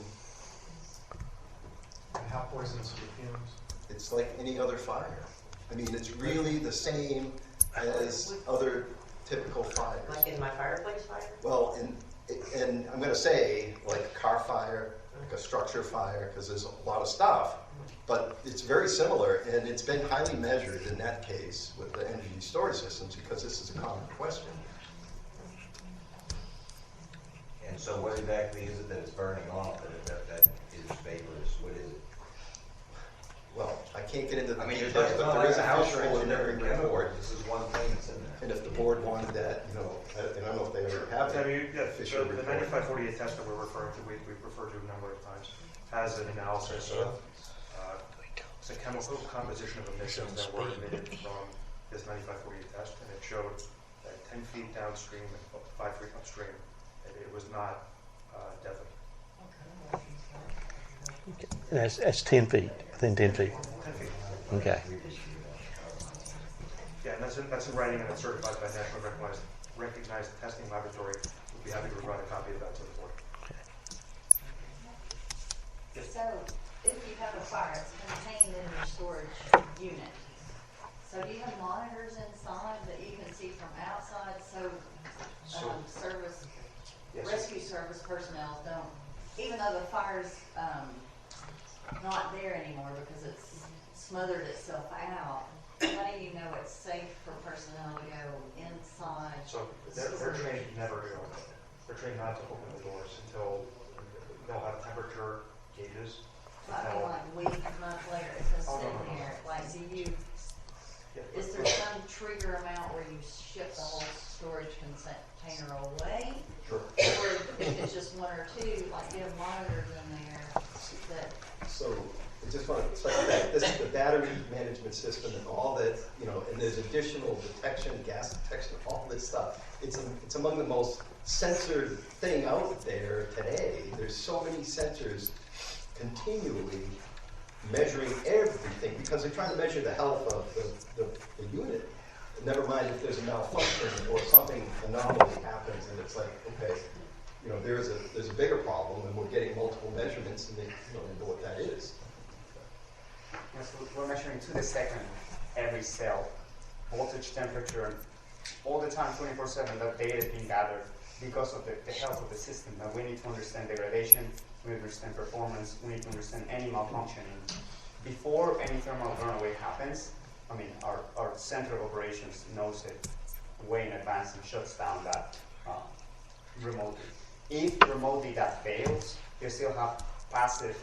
And how poisonous are the fumes? It's like any other fire. I mean, it's really the same as other typical fires. Like in my fireplace fire? Well, and I'm going to say like a car fire, like a structure fire, because there's a lot of stuff, but it's very similar, and it's been highly measured in that case with the energy storage systems, because this is a common question. And so what exactly is it that it's burning off that is vaporous? What is it? Well, I can't get into the details, but there is a house Fisher full of engineering different report. chemicals. This is one thing that's in there. And if the board wanted that, and I don't know if they ever have it. Fisher The report. 9548 test that we're referring to, we've referred to a number of times, has an analysis of the chemical composition of emissions that were emitted from this 9548 test, and it showed that 10 feet downstream and 5 feet upstream, it was not deadly. That's 10 feet, within 10 feet. 10 feet. Okay. Yeah, and that's in writing, and it's certified by nationally recognized testing laboratory. We'd be happy to provide a copy of that to the board. So, if you have a fire, it's contained in your storage unit. So do you have monitors inside that you can see from outside, so rescue service personnel don't, even though the fire's not there anymore because it's smothered itself out, how do you know it's safe for personnel to go inside? So they're trained never to go in there. They're trained not to open the doors until they'll have temperature gauges. I mean, like week, month later, it's gonna sit here. Like, is there some trigger amount where you ship the whole storage container away? Sure. Or if it's just one or two, like you have monitors in there that. So I just want to say that this is the battery management system and all that, and there's additional detection, gas detection, all this stuff. It's among the most censored thing out there today. There's so many sensors continually measuring everything because they're trying to measure the health of the unit. Never mind if there's a malfunction or something anomaly happens, and it's like, okay, there's a bigger problem, and we're getting multiple measurements, and they don't know what that is. Yes, we're measuring to the second every cell, voltage, temperature, and all the time, 24/7. That data is being gathered because of the health of the system. That we need to understand degradation, we need to understand performance, we need to understand any malfunctioning. Before any thermal runaway happens, our center of operations knows it way in advance and shuts down that remotely. If remotely that fails, you still have passive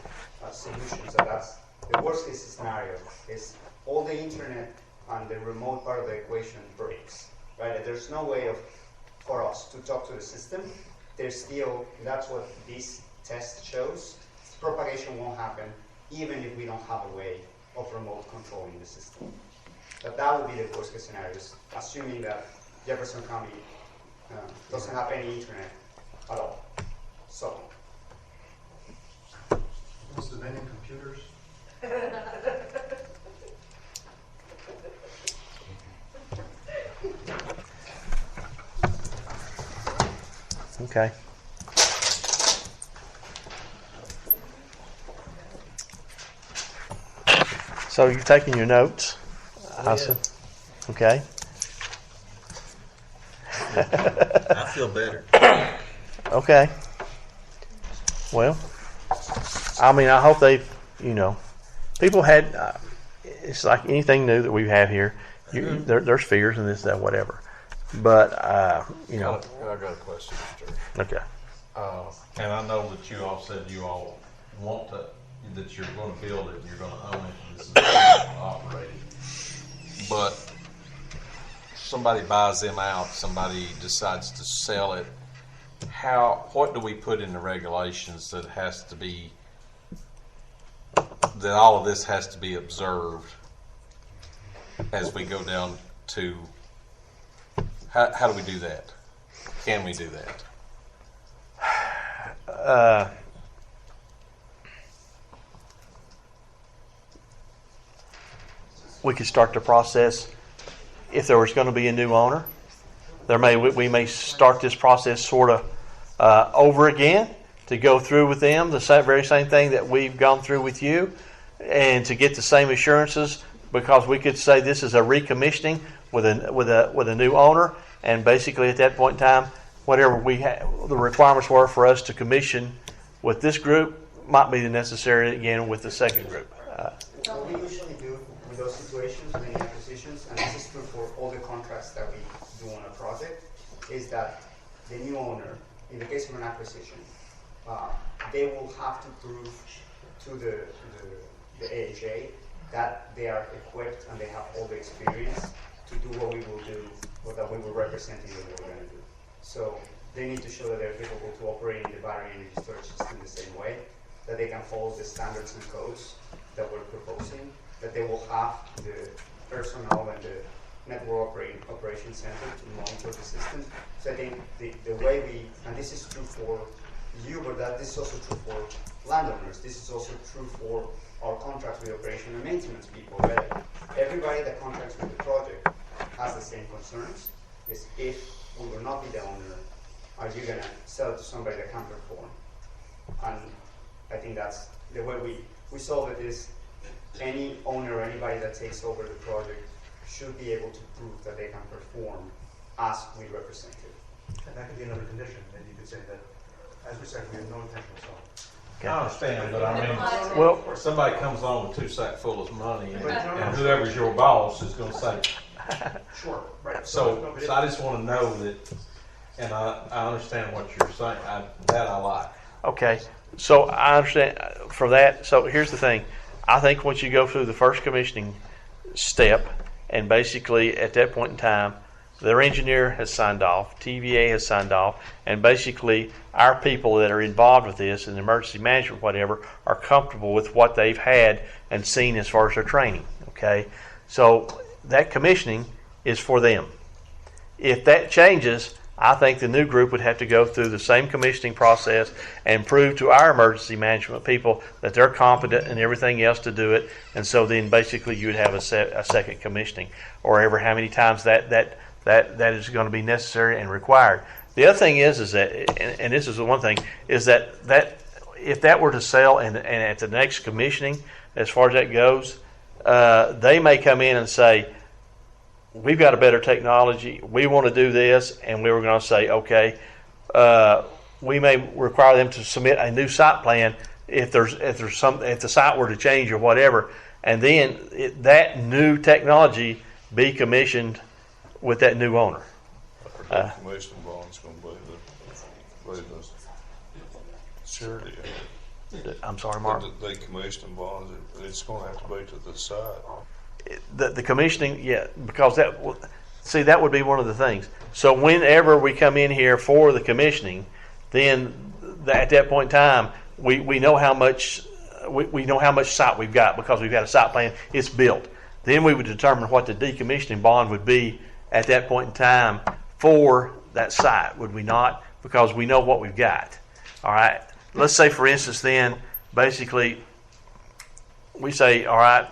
solutions. So that's the worst case scenario is all the internet and the remote part of the equation breaks, right? There's no way for us to talk to the system. That's what this test shows. Propagation won't happen even if we don't have a way of remote controlling the system. But that would be the worst case scenarios, assuming that Jefferson County doesn't have any internet at all. So. What's the name of computers? Okay. So you're taking your notes, Asa? Okay. I feel better. Okay. Well, I hope they've, people had, it's like anything new that we have here. There's fears and this, that, whatever. But, I got a question, Mr. Okay. And I know that you all said you all want that you're going to build it and you're going to own it and this is operating. But somebody buys them out, somebody decides to sell it. What do we put in the regulations that all of this has to be observed as we go down to, how do we do that? Can we do that? We could start the process if there was going to be a new owner. We may start this process sort of over again to go through with them the very same thing that we've gone through with you, and to get the same assurances, because we could say this is a recommissioning with a new owner, and basically at that point in time, whatever the requirements were for us to commission with this group might be necessary again with the second group. What we usually do with those situations, many acquisitions, and this is true for all the contracts that we do on a project, is that the new owner, in the case of an acquisition, they will have to prove to the AHA that they are equipped and they have all the experience to do what we will do, or that we will represent in what we're going to do. So they need to show that they're capable to operate in the battery energy storage system the same way, that they can follow the standards and codes that we're proposing, that they will have the personnel and the network operation center to monitor the system. So I think the way and this is true for you, but this is also true for landowners. This is also true for our contracts with operation and maintenance people. Right? Everybody that contracts with the project has the same concerns. Is if we will not be the owner, are you going to sell it to somebody that can perform? And I think that's the way we solve it is any owner or anybody that takes over the project should be able to prove that they can perform as we represent it. And that could be another condition, and you could say that, as we said, we have no intention of selling. Okay. I understand, but if somebody comes on with 2 sacks full of money, and whoever's your boss is going to say, sure, right. So I just want to know that, and I understand what you're saying. That I like. Okay, so I understand for that. So here's the thing. I think once you go through the first commissioning step, and basically at that point in time, their engineer has signed off, TVA has signed off, and basically our people that are involved with this in emergency management, whatever, are comfortable with what they've had and seen as far as their training. Okay, so that commissioning is for them. If that changes, I think the new group would have to go through the same commissioning process and prove to our emergency management people that they're competent and everything else to do it. And so then basically you would have a second commissioning, or ever how many times that is going to be necessary and required. The other thing is that, and this is the one thing, is that if that were to sell and at the next commissioning, as far as that goes, they may come in and say, we've got a better technology, we want to do this, and we were going to say, okay, we may require them to submit a new site plan if the site were to change or whatever, and then that new technology be commissioned with that new owner. The commissioning bond's going to be the surety. I'm sorry, Mark. The commissioning bonds, it's going to have to be to the site. The commissioning, yeah, because that would be one of the things. So whenever we come in here for the commissioning, then at that point in time, we know how much we know how much site we've got because we've got a site plan. It's built. Then we would determine what the decommissioning bond would be at that point in time for that site, would we not? Because we know what we've got. All right. Let's say, for instance, then basically we say, all right,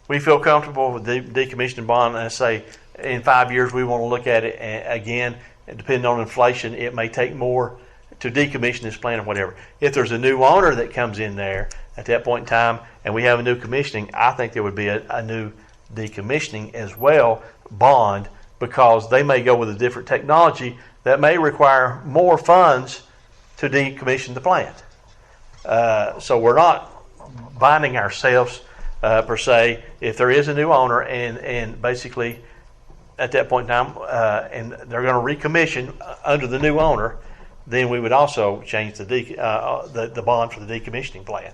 we feel comfortable with the decommissioning bond, and say in 5 years we want to look at it again. And depending on inflation, it may take more to decommission this plant or whatever. If there's a new owner that comes in there at that point in time, and we have a new commissioning, I think there would be a new decommissioning as well bond, because they may go with a different technology that may require more funds to decommission the plant. So we're not binding ourselves per se. If there is a new owner and basically at that point in time and they're going to recommission under the new owner, then we would also change the bond for the decommissioning plan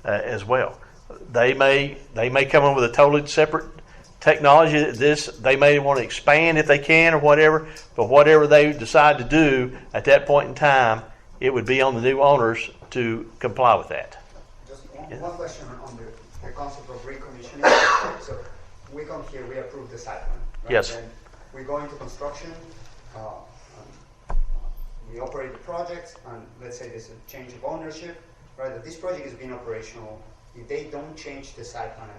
as well. They may come in with a totally separate technology. They may want to expand if they can or whatever, but whatever they decide to do at that point in time, it would be on the new owners to comply with that. Just one question on the concept of recommissioning. So we come here, we approve the site plan, right? Yes. Then we go into construction, we operate the project, and let's say there's a change of ownership, right? That this project is being operational. If they don't change the site plan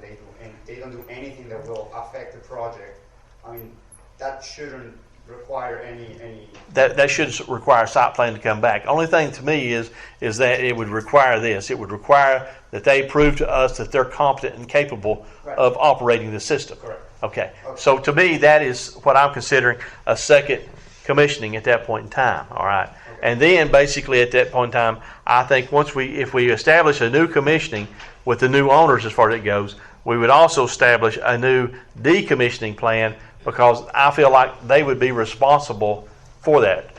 and they don't do anything that will affect the project, I mean, that shouldn't require any. That should require a site plan to come back. Only thing to me is that it would require this. It would require that they prove to us that they're competent and capable of operating the system. Correct. Okay. So to me, that is what I'm considering a second commissioning at that point in time. All right. Okay. And then basically at that point in time, I think if we establish a new commissioning with the new owners as far as it goes, we would also establish a new decommissioning plan, because I feel like they would be responsible for that.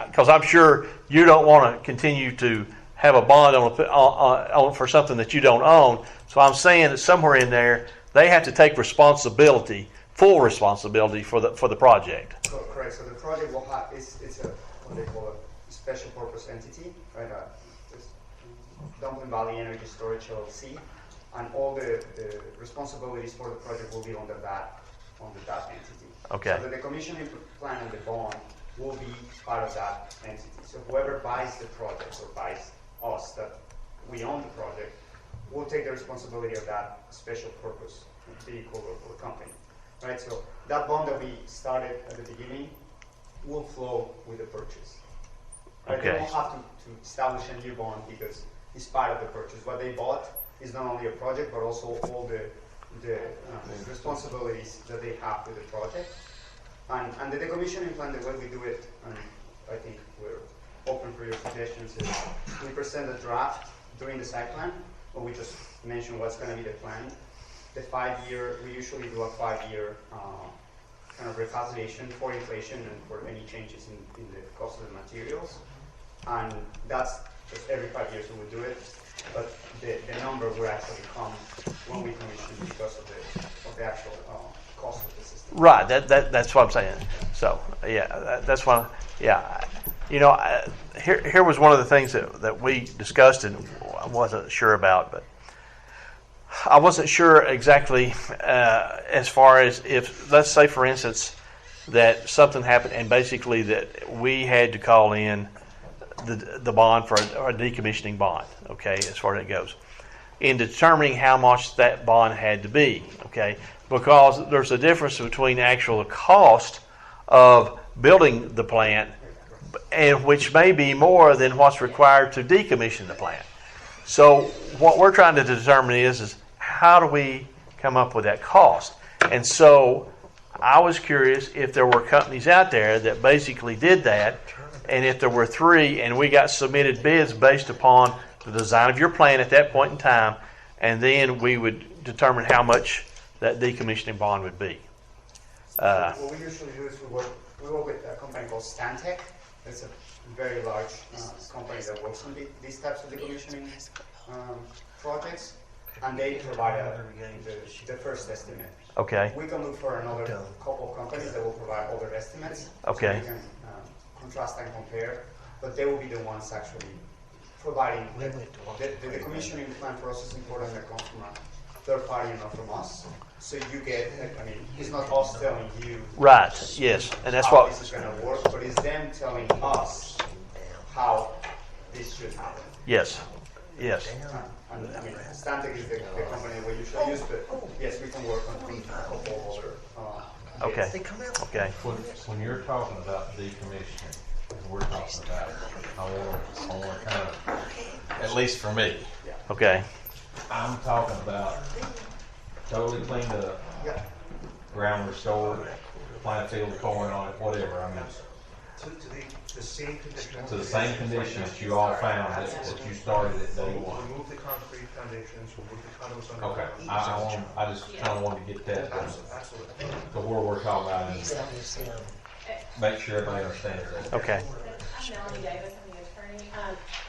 Because I'm sure you don't want to continue to have a bond on for something that you don't own. So I'm saying that somewhere in there, they have to take full responsibility for the project. Correct. So the project will have it's a what they call a special purpose entity, right? Dumpling Valley Energy Storage LLC, and all the responsibilities for the project will be under that entity. Okay. So the decommissioning plan and the bond will be part of that entity. So whoever buys the project or buys us, that we own the project, will take the responsibility of that special purpose vehicle or company. Right? So that bond that we started at the beginning will flow with the purchase. Right? Okay. They won't have to establish a new bond because it's part of the purchase. What they bought is not only a project, but also all the responsibilities that they have with the project. And the decommissioning plan, the way we do it, and I think we're open for your suggestions, is we present a draft during the site plan, or we just mention what's going to be the plan. The 5-year, we usually do a 5-year kind of repatriation for inflation and for any changes in the cost of the materials. And that's just every 5 years we would do it. But the number will actually come when we commission because of the actual cost of the system. Right, that's what I'm saying. So, yeah, that's why, yeah. You know, here was one of the things that we discussed and I wasn't sure about, but I wasn't sure exactly as far as if, let's say, for instance, that something happened and basically that we had to call in the bond for a decommissioning bond, okay, as far as it goes, in determining how much that bond had to be, okay, because there's a difference between actual cost of building the plant and which may be more than what's required to decommission the plant. So what we're trying to determine is how do we come up with that cost? And so I was curious if there were companies out there that basically did that, and if there were 3 and we got submitted bids based upon the design of your plant at that point in time, and then we would determine how much that decommissioning bond would be. What we usually do is we work with a company called Stantec. It's a very large company that works on these types of decommissioning projects, and they provide the first estimate. Okay. We can look for another couple of companies that will provide other estimates. Okay. So we can contrast and compare, but they will be the ones actually providing the decommissioning plan for us is important that comes from a third party and not from us. So you get, I mean, it's not us telling you. Right. Yes, and that's how what this is going to work, but it's them telling us how this should happen. Yes. Yes. And I mean, Stantec is the company we usually use, but yes, we can work on a couple other. Okay. Okay. When you're talking about decommissioning, and we're talking about it, I want to kind of, at least for me, Okay. I'm talking about totally cleaned up, ground restored, plant field corn on it, whatever. I mean, To the same condition. to the same condition that you all found that you started at day one. Remove the concrete foundations, remove the conduits on the. Okay, I just kind of wanted to get that done. Absolutely. So what we're talking about is make sure everybody understands that. Okay. I'm Melanie Davis, I'm the attorney.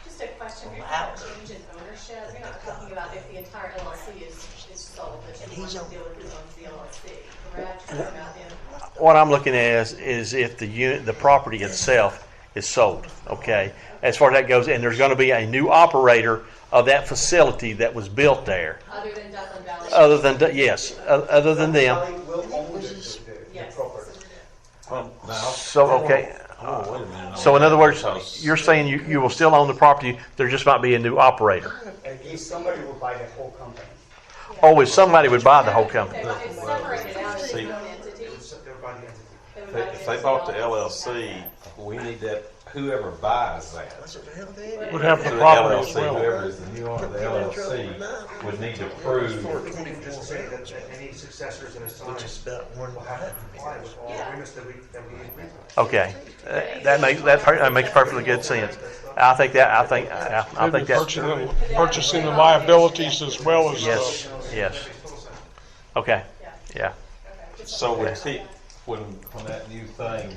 Just a question, you're talking about change in ownership, you're not talking about if the entire LLC is sold, but you want to deal with who owns the LLC, correct? You're talking about them. What I'm looking at is if the property itself is sold. Okay. As far as that goes, and there's going to be a new operator of that facility that was built there. Other than Duckland Valley? Other than yes, other than them. Will own the property. So okay. So in other words, you're saying you will still own the property. There just might be a new operator. If somebody will buy the whole company. Oh, if somebody would buy the whole company. It's separated out as See, its own entity. if they bought the LLC, we need that, whoever buys that. Would have the to property as LLC, well. Whoever is the new owner of the LLC would need to prove. Just to say that any successors in a sign will have to comply with all agreements that we agree to. Okay, that makes perfectly good sense. I think Purchasing the liabilities as well as yes, yes. Okay, yeah. So when that new thing,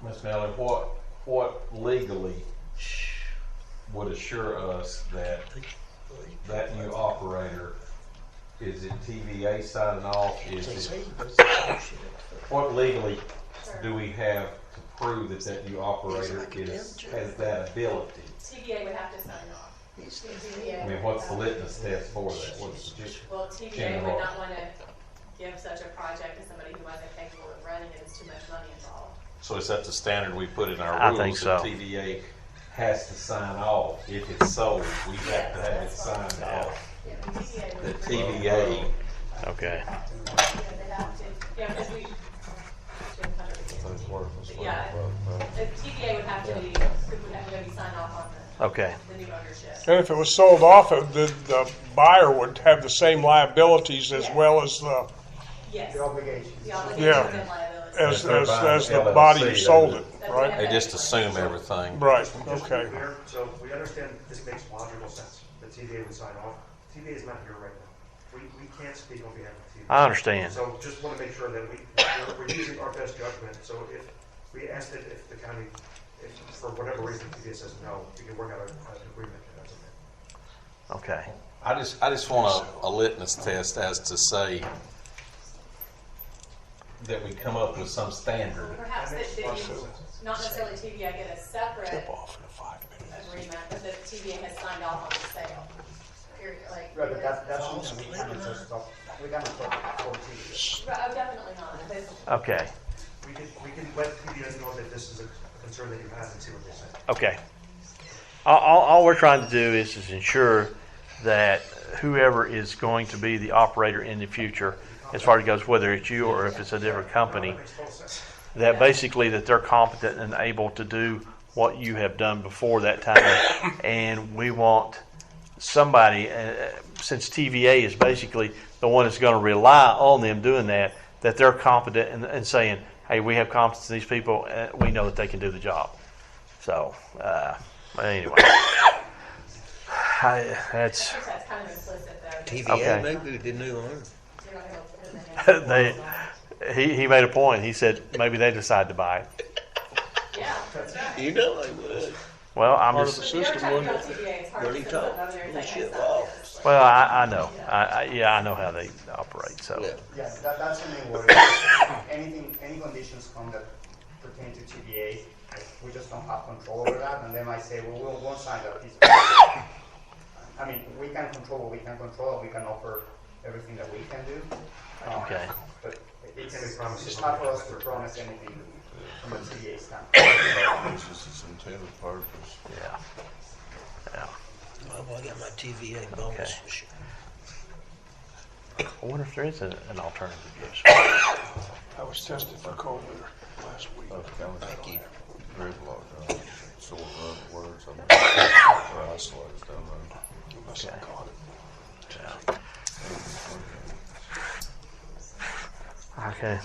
Ms. Nellie, what legally would assure us that that new operator, is it TVA signing off? What legally do we have to prove that new operator has that ability? TVA would have to sign off. I mean, what's the litmus test for that? What's just Well, TVA would not want to give such a project to somebody who wasn't capable of running it. It's too much money involved. So is that the standard we put in our I rules? think so. That TVA has to sign off. If it's sold, we have to have it signed off. The TVA. Okay. Yeah, because we. Yeah, the TVA would have to be signed off on Okay. the new ownership. And if it was sold off, the buyer would have the same liabilities as well as the, Yes. The obligations. The obligations Yeah. and liabilities. as the body who sold it, right? They just assume everything. Right, okay. So we understand this makes logical sense. The TVA would sign off. TVA is not here right now. We can't speak on behalf of TVA. I understand. So just want to make sure that we're using our best judgment. So if we ask that if the county, if for whatever reason TVA says no, we can work out an agreement. That's okay. Okay. I just want a litmus test as to say that we come up with some standard. Perhaps that you, not necessarily TVA get a separate agreement, but that TVA has signed off on the sale. Period. Like, Right, but that's something we cannot just stop. We cannot stop for TVA. Right, oh, definitely not. But Okay. We can let PBS know that this is a concern that you have and see what they say. Okay. All we're trying to do is ensure that whoever is going to be the operator in the future, as far as it goes, whether it's you or if it's a different company, that basically that they're competent and able to do what you have done before that time. And we want somebody, since TVA is basically the one that's going to rely on them doing that they're competent and saying, hey, we have confidence in these people, we know that they can do the job. So, anyway. That's kind of implicit though. TVA, Okay. maybe the new owner. You're not gonna put them in there. he made a point. He said maybe they decide to buy it. Yeah. You know they would. Well, I'm Part of just. the system, wouldn't it? TVA, it's hard What to he put told. another thing Bullshit inside law. this. Well, I know. I know how they operate. So. Yeah. Yeah, that's the main worry. Any conditions come that pertain to TVA, we just don't have control over that, and they might say, well, we won't sign that piece of paper. I mean, we can control what we can control, and we can offer everything that we can do. Okay. But it's hard for us to promise anything from a TVA standpoint. This is its intended purpose. Yeah. Yeah. Well, I got my TVA bonus Okay. for sure. I wonder if there is an alternative. Yes. I was tested for COVID last week. Thank you. Gridlock, sort of words, I mean, or isolated, I mean. Unless I caught it. Yeah. Okay.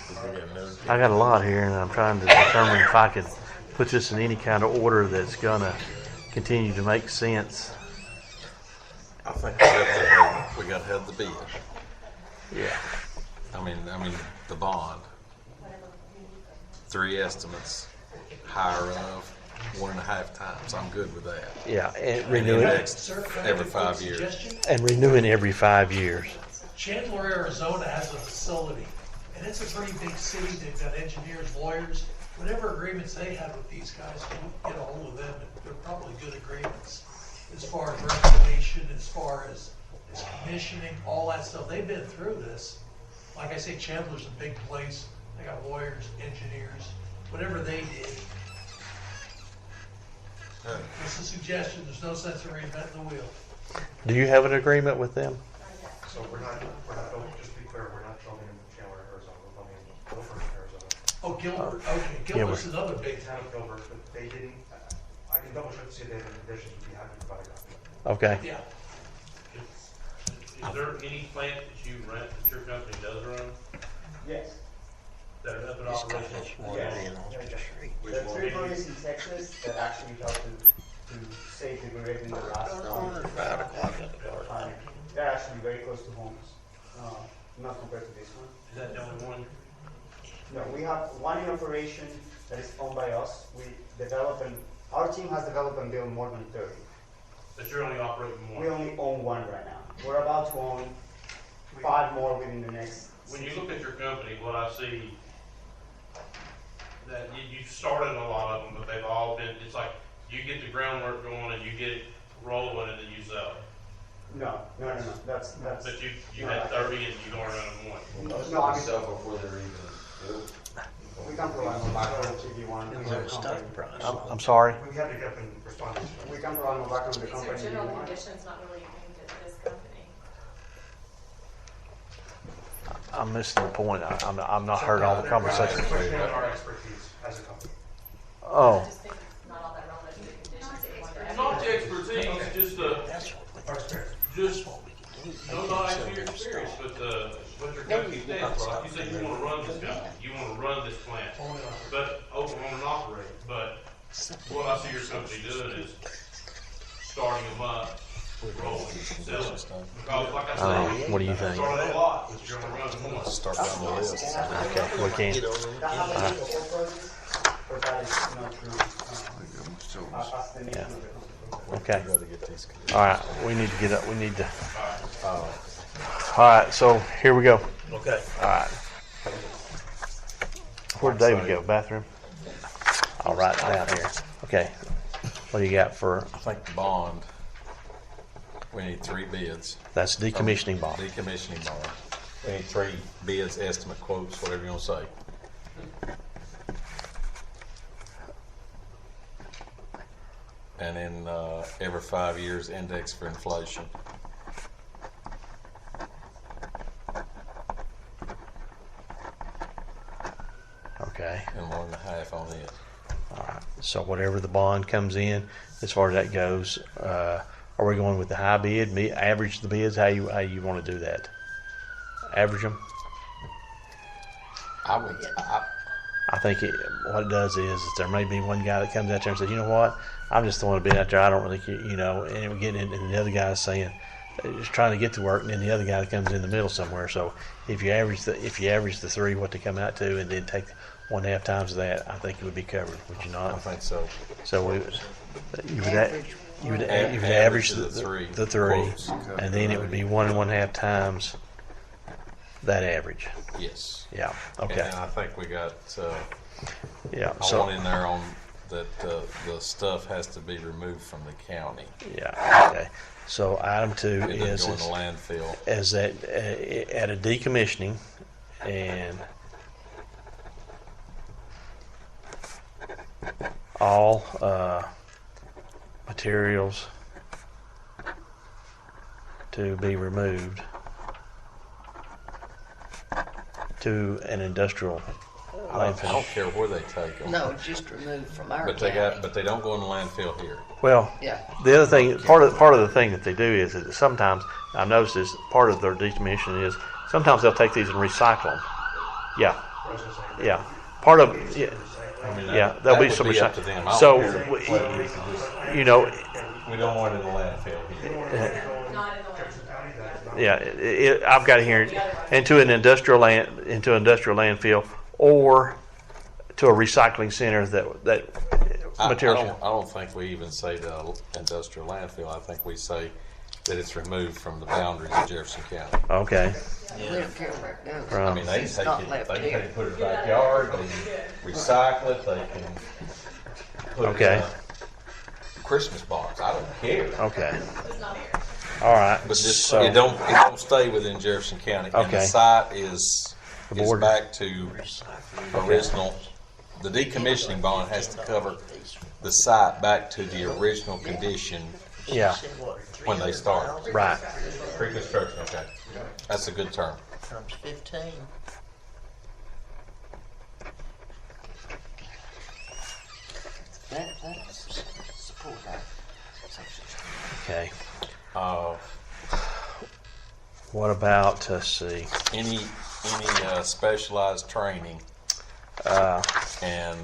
I got a lot here, and I'm trying to determine if I could put this in any kind of order that's gonna continue to make sense. I think we got to have the bid. Yeah. I mean the bond. 3 estimates, higher of 1.5 times. I'm good with that. Yeah, and And renewing next every 5 years. and renewing every 5 years. Chandler, Arizona has a facility, and it's a pretty big city. They've got engineers, lawyers, whatever agreements they had with these guys, we'll get a hold of them, and they're probably good agreements. As far as reclamation, as far as commissioning, all that stuff, they've been through this. Like I say, Chandler's a big place. They got lawyers, engineers, whatever they did. It's a suggestion. There's no sense in reinventing the wheel. Do you have an agreement with them? So we're not, just to be clear, we're not building in Chandler, Arizona, we're building in Gilbert, Arizona. Oh, Gilbert. Okay, Gilbert's another big Town of Gilbert, but they didn't, I can double check to see if they have any conditions, would be happy to provide a copy. Okay. Yeah. Is there any plant that you rent that your company does run Yes. that are up in This guy operation? has one in on the street. There are 3 breweries in Texas that actually help to save the grid in the last 5 o'clock in the dark. time. They're actually very close to homes, not compared to this one. Is that the only one? No, we have one in operation that is owned by us. Our team has developed and built more than 30. That you're only operating one? We only own one right now. We're about to own 5 more within the next. When you look at your company, what I see, that you started a lot of them, but they've all been, it's like, you get the groundwork going and you get it rolling and then you sell it. No. That's. But you had 30 and you don't run them one. No, I mean, Sell before they're even built. we can provide more background if you want. I'm sorry. We have to get up and respond to this. We can provide more background to the These are company if you general want. conditions, not really aimed at this company. I'm missing the point. I'm not heard all the conversations. It's a question on our expertise as a company. Oh. I just think it's not all that relevant to the conditions that you want to Not the expertise, just Our experience. just, no, not actually your experience, but what your company stands for. Like you said, you wanna run this company, you wanna run this plant, but own and operate. But what I see your company doing is starting them up, rolling, selling. Because like I said, What do you think? started a lot, but you're gonna run them once. Start down the list. Okay, we can. That happens with all projects, but that is not true. As the name of the company. Okay. We gotta get these. All right, we need to get up. We need to. All right, so here we go. Okay. All right. Where'd David go? Bathroom? I'll write it down here. Okay. What do you got for? I think the bond, we need 3 bids. That's decommissioning bond. Decommissioning bond. We need 3 bids, estimate quotes, whatever you want to say. And then every 5 years, index for inflation. Okay. And 1.5 on it. All right. So whatever the bond comes in, as far as that goes, are we going with the high bid? Average the bids? How you want to do that? Average them? I think what it does is there may be one guy that comes out there and says, you know what, I'm just throwing a bid out there. I don't really, and we're getting in, and the other guy's saying, just trying to get to work, and then the other guy that comes in the middle somewhere. So if you average the 3, what they come out to, and then take 1.5 times that, I think it would be covered. Would you not? I think so. So you would average the 3, quotes, and then it would be 1 and 1.5 times that average. Yes. Yeah. Okay. And I think we got. Yeah. I want in there on that the stuff has to be removed from the county. Yeah. Okay. So item 2 It doesn't is go in the landfill. Is that at a decommissioning and all materials to be removed to an industrial I landfill. don't care where they take them. No, it's just removed from our But they don't go in the landfill here. Well, Yeah. the other thing, part of the thing that they do is that sometimes I've noticed is part of their decommission is sometimes they'll take these and recycle them. Yeah, yeah. Part of there'll be some up to them. I So don't care whether we can just- you know, we don't want it in the landfill here. yeah. I've got it here into an industrial landfill or to a recycling center that materials. I don't think we even say the industrial landfill. I think we say that it's removed from the boundaries of Jefferson County. Okay. We don't care where it goes. I mean, they can It's take not it, left they can here. take it, put it in the backyard, they can recycle it, they can put Okay. it in a Christmas box. I don't care. Okay. All right. But just, so it don't stay within Jefferson County. And the Okay. site is border. back to original. The decommissioning bond has to cover the site back to the original condition. Yeah. When they start. Right. Pre-construction, okay. That's a good term. Times 15. That's support that. Okay. Uh, What about let's see? Any specialized training and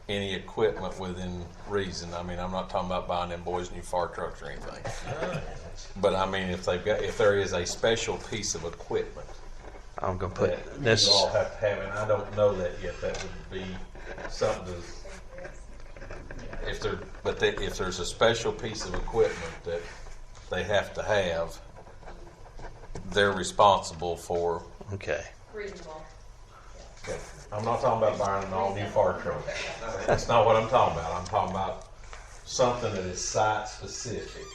any equipment within reason. I mean, I'm not talking about buying them boys new fire trucks or anything. But I mean, if there is a special piece of equipment, I'm gonna put that this. you all have to have, and I don't know that yet. That would be something to. If there's a special piece of equipment that they have to have, they're responsible for. Okay. Reasonable. Okay. I'm not talking about buying an all new fire truck. That's not what I'm talking about. I'm talking about something that is site specific.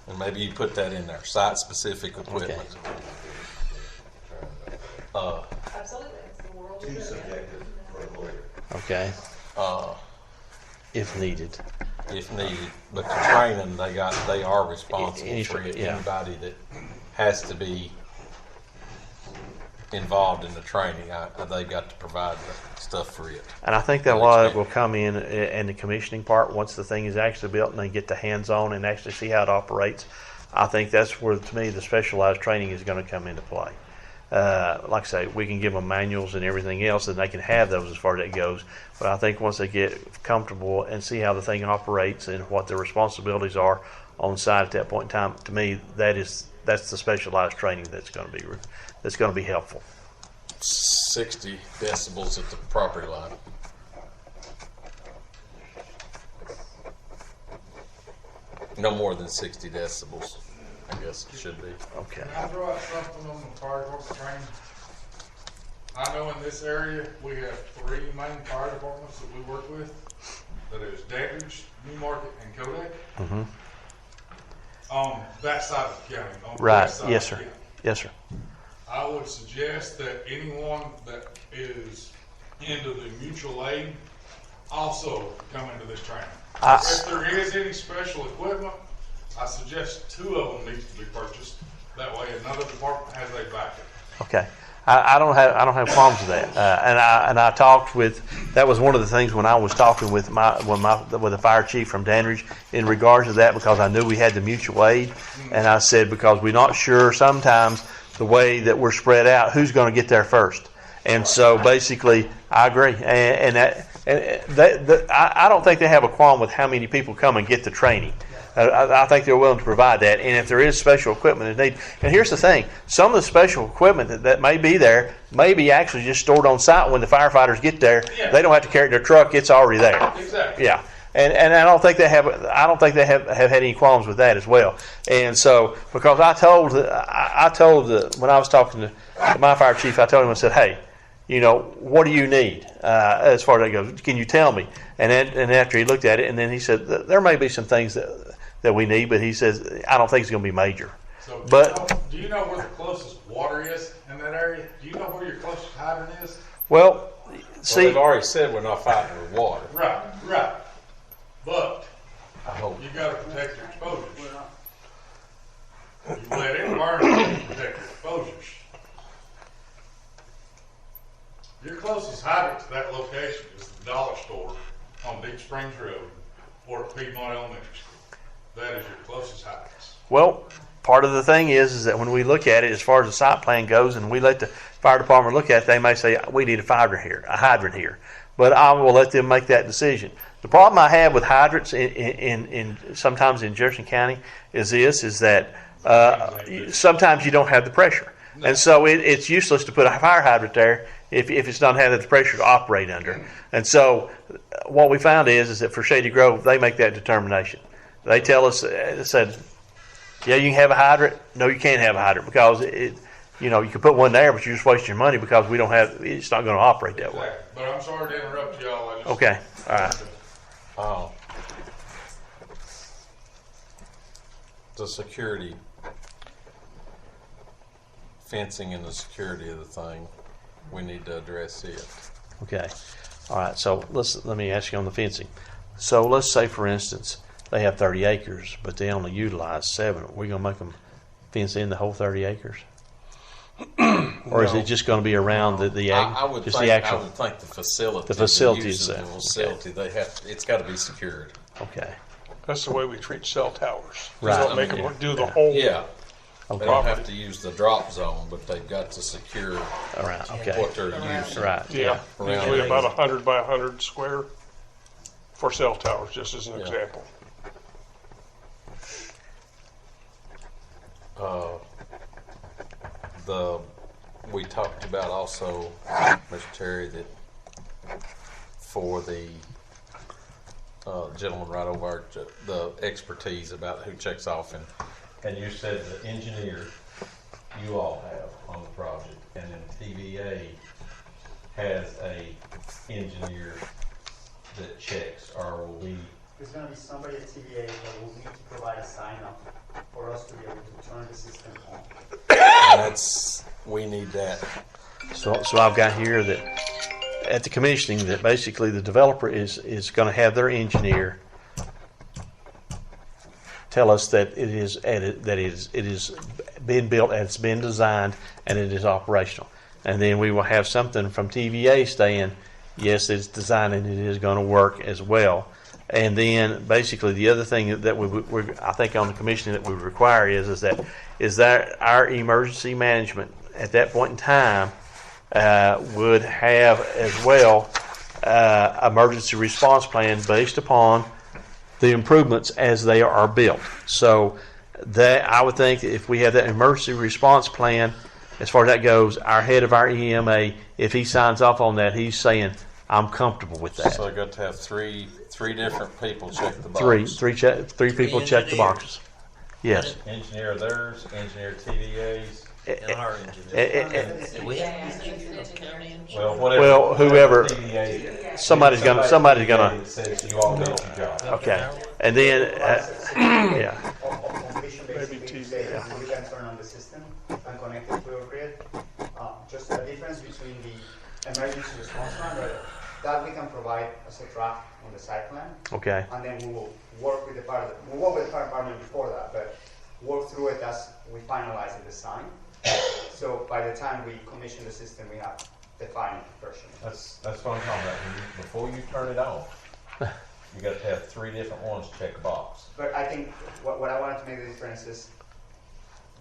And maybe you put that in there, site specific equipment. Absolutely, it's the world. Too subjective for a lawyer. Okay. If needed. If needed, but the training they are responsible for it. Yeah. Anybody that has to be involved in the training, they've got to provide the stuff for it. And I think that a lot of it will come in the commissioning part once the thing is actually built and they get the hands-on and actually see how it operates. I think that's where, to me, the specialized training is going to come into play. Like I say, we can give them manuals and everything else, and they can have those as far as that goes. But I think once they get comfortable and see how the thing operates and what their responsibilities are on site at that point in time, to me, that's the specialized training that's going to be helpful. 60 decibels at the property line. No more than 60 decibels, I guess it should be. Okay. Can I throw out something on the fire department training? I know in this area, we have 3 main fire departments that we work with. That is Dandridge, Newmarket, and Kodak. Mm-hmm. On that side of the county. On the Right. west side Yes, of the sir. county. Yes, sir. I would suggest that anyone that is into the mutual aid also come into this training. If there is any special equipment, I suggest 2 of them needs to be purchased. That way another department has a backup. Okay. I don't have problems with that. And I talked with, that was one of the things when I was talking with the fire chief from Dandridge in regards to that, because I knew we had the mutual aid, and I said, because we're not sure sometimes the way that we're spread out, who's going to get there first. And so basically, I agree. I don't think they have a qualm with how many people come and get the training. I think they're willing to provide that. And if there is special equipment that need, and here's the thing, some of the special equipment that may be there may be actually just stored on site when the firefighters get there. Yeah. They don't have to carry it in their truck, it's already there. Exactly. Yeah. And I don't think they have had any qualms with that as well. And so, because I told when I was talking to my fire chief, I told him, I said, hey, what do you need as far as that goes? Can you tell me? And after he looked at it, and then he said, there may be some things that we need, but he says, I don't think it's going to be major. So But do you know where the closest water is in that area? Do you know where your closest hydrant is? well, see, They've already said we're not fighting with water. Right. But I hope. you got to protect your exposures. You let it burn, you protect your exposures. Your closest hydrant to that location is the dollar store on Deep Springs Road or at Piedmont Elementary School. That is your closest hydrants. well, part of the thing is that when we look at it, as far as the site plan goes, and we let the fire department look at it, they may say, we need a hydrant here. But I will let them make that decision. The problem I have with hydrants in sometimes in Jefferson County is that sometimes you don't have the pressure. No. And so it's useless to put a fire hydrant there if it's not having the pressure to operate under. And so what we found is that for Shady Grove, they make that determination. They tell us, they said, yeah, you can have a hydrant. No, you can't have a hydrant because you can put one there, but you're just wasting your money because it's not going to operate that way. But I'm sorry to interrupt y'all. Okay, all right. The security, fencing and the security of the thing, we need to address it. Okay, all right. So let me ask you on the fencing. So let's say, for instance, they have 30 acres, but they only utilize 7. Are we going to make them fence in the whole 30 acres? Or is it just going to be around the I would just think, the actual? I would think the facility. The facility the use of itself. the facility. It's got to be secured. Okay. That's the way we treat cell towers. Right. We don't make them do the whole. Yeah. Okay. They don't have to use the drop zone, but they've got to secure Okay. what they're using. Right. Yeah. Around Usually it. about 100 by 100 square for cell towers, just as an example. We talked about also, Mr. Terry, that for the gentleman right over the expertise about who checks off, and you said the engineer you all have on the project, and then TVA has a engineer that checks, or will we? There's going to be somebody at TVA that will need to provide a sign-up for us to be able to turn the system on. And we need that. So I've got here that at the commissioning that basically the developer is going to have their engineer tell us that it is been built and it's been designed and it is operational, and then we will have something from TVA saying yes, it's designed and it is going to work as well. And then basically the other thing that I think on the commissioning that we would require is that our emergency management at that point in time would have as well emergency response plan based upon the improvements as they are built. So that I would think if we have that emergency response plan, as far as that goes, our head of our EMA, if he signs off on that, he's saying I'm comfortable with that. So I got to have three different people check the box. Three people check the boxes. Yes. Engineer theirs, engineer TVA's. And our engineers. Do we have engineers, county engineers? Well, whatever. Well, whoever, TVA, somebody's gonna. that says you all did your job. Okay, and then yeah. On completion, basically, you say that you can turn on the system and connect it to your grid. Just the difference between the emergency response plan, that we can provide as a draft on the site plan. Okay. And then we will work with the fire department before that, but work through it as we finalize the design. So by the time we commission the system, we have the final version. That's what I'm talking about. Before you turn it on, you got to have three different ones check a box. But I think what I wanted to make the difference is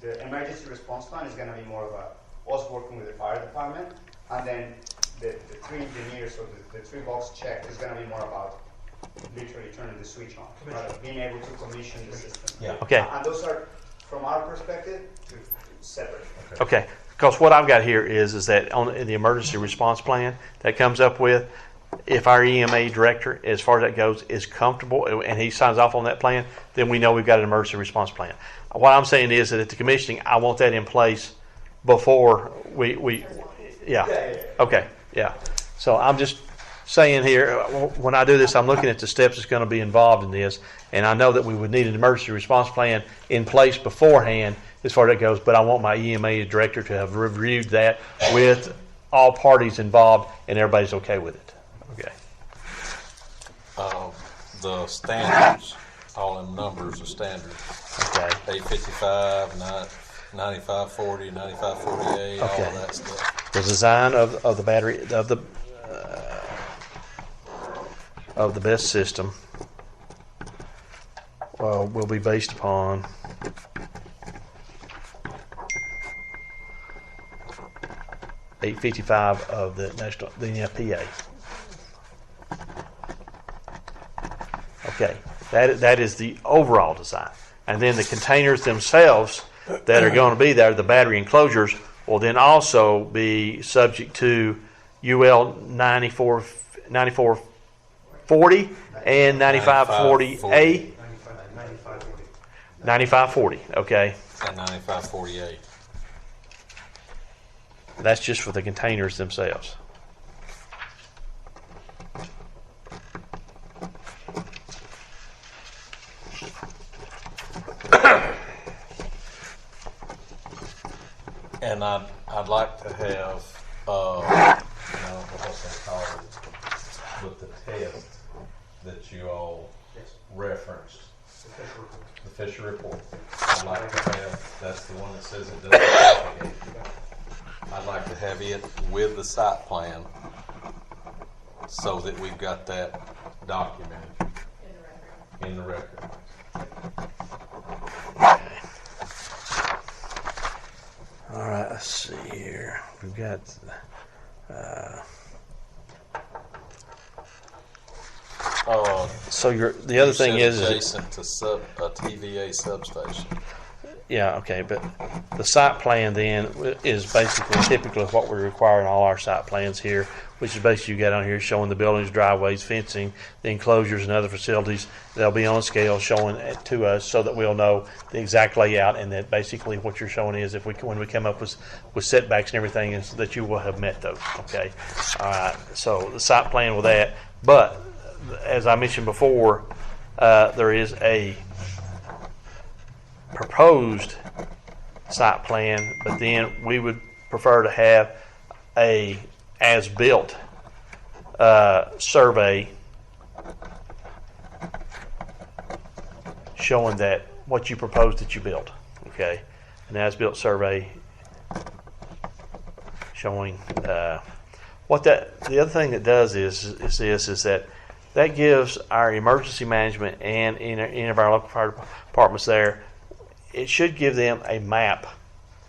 the emergency response plan is going to be more of us working with the fire department, and then the three engineers or the three box check is going to be more about literally turning the switch on, being able to commission the system. Yeah. Okay. And those are, from our perspective, separate. Okay, because what I've got here is that in the emergency response plan that comes up with, if our EMA director, as far as that goes, is comfortable and he signs off on that plan, then we know we've got an emergency response plan. What I'm saying is that at the commissioning, I want that in place before we yeah. Okay, yeah. So I'm just saying here, when I do this, I'm looking at the steps that's going to be involved in this, and I know that we would need an emergency response plan in place beforehand as far as that goes, but I want my EMA director to have reviewed that with all parties involved and everybody's okay with it. Okay. The standards, all them numbers are standard. Okay. 855, 9540, 9548, all of that stuff. The design of the battery of the best system will be based upon .855 of the NFPA. Okay, that is the overall design, and then the containers themselves that are going to be there, the battery enclosures, will then also be subject to UL 9440 and 9540A. 9540, okay. And 9548. That's just for the containers themselves. And I'd like to have, what else they call it, with the test that you all referenced. The Fisher report. I'd like to have, that's the one that says it doesn't propagate. I'd like to have it with the site plan so that we've got that documented in the record. All right, let's see here. We've got so the other thing is adjacent to a TVA substation. Yeah, okay, but the site plan then is basically typical of what we require in all our site plans here, which is basically you got on here showing the buildings, driveways, fencing, the enclosures, and other facilities. They'll be on scale showing it to us so that we'll know the exact layout, and that basically what you're showing is when we come up with setbacks and everything is that you will have met those. Okay, all right. So the site plan with that, but as I mentioned before, there is a proposed site plan, but then we would prefer to have a as-built survey showing that what you proposed that you built. Okay, an as-built survey showing what that. The other thing that does is that gives our emergency management and any of our local fire departments there. It should give them a map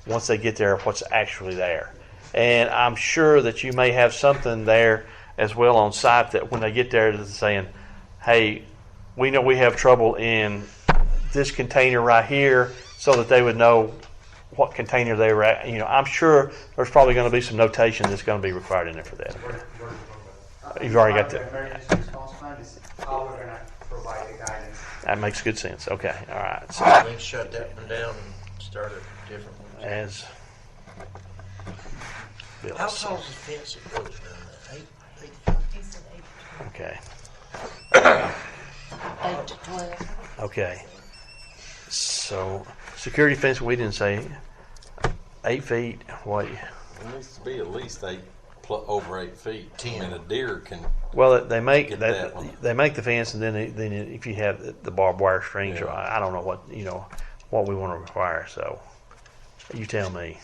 once they get there of what's actually there. And I'm sure that you may have something there as well on site that when they get there that's saying, hey, we know we have trouble in this container right here, so that they would know what container they were at. I'm sure there's probably going to be some notation that's going to be required in there for that. You've already got the the, emergency response plan is how we're gonna provide the guidance. that makes good sense. Okay, all right. So Then shut that one down and start a different one. as Bill How said. tall is the fence that goes down there? 8 feet? Okay. 8 to 12. Okay. So security fence, we didn't say 8 feet. What? It needs to be at least over 8 feet. I mean, a deer can. Well, they make Get that one. they make the fence, and then if you have the barbed wire strings, or I don't know what we want to require. So you tell me.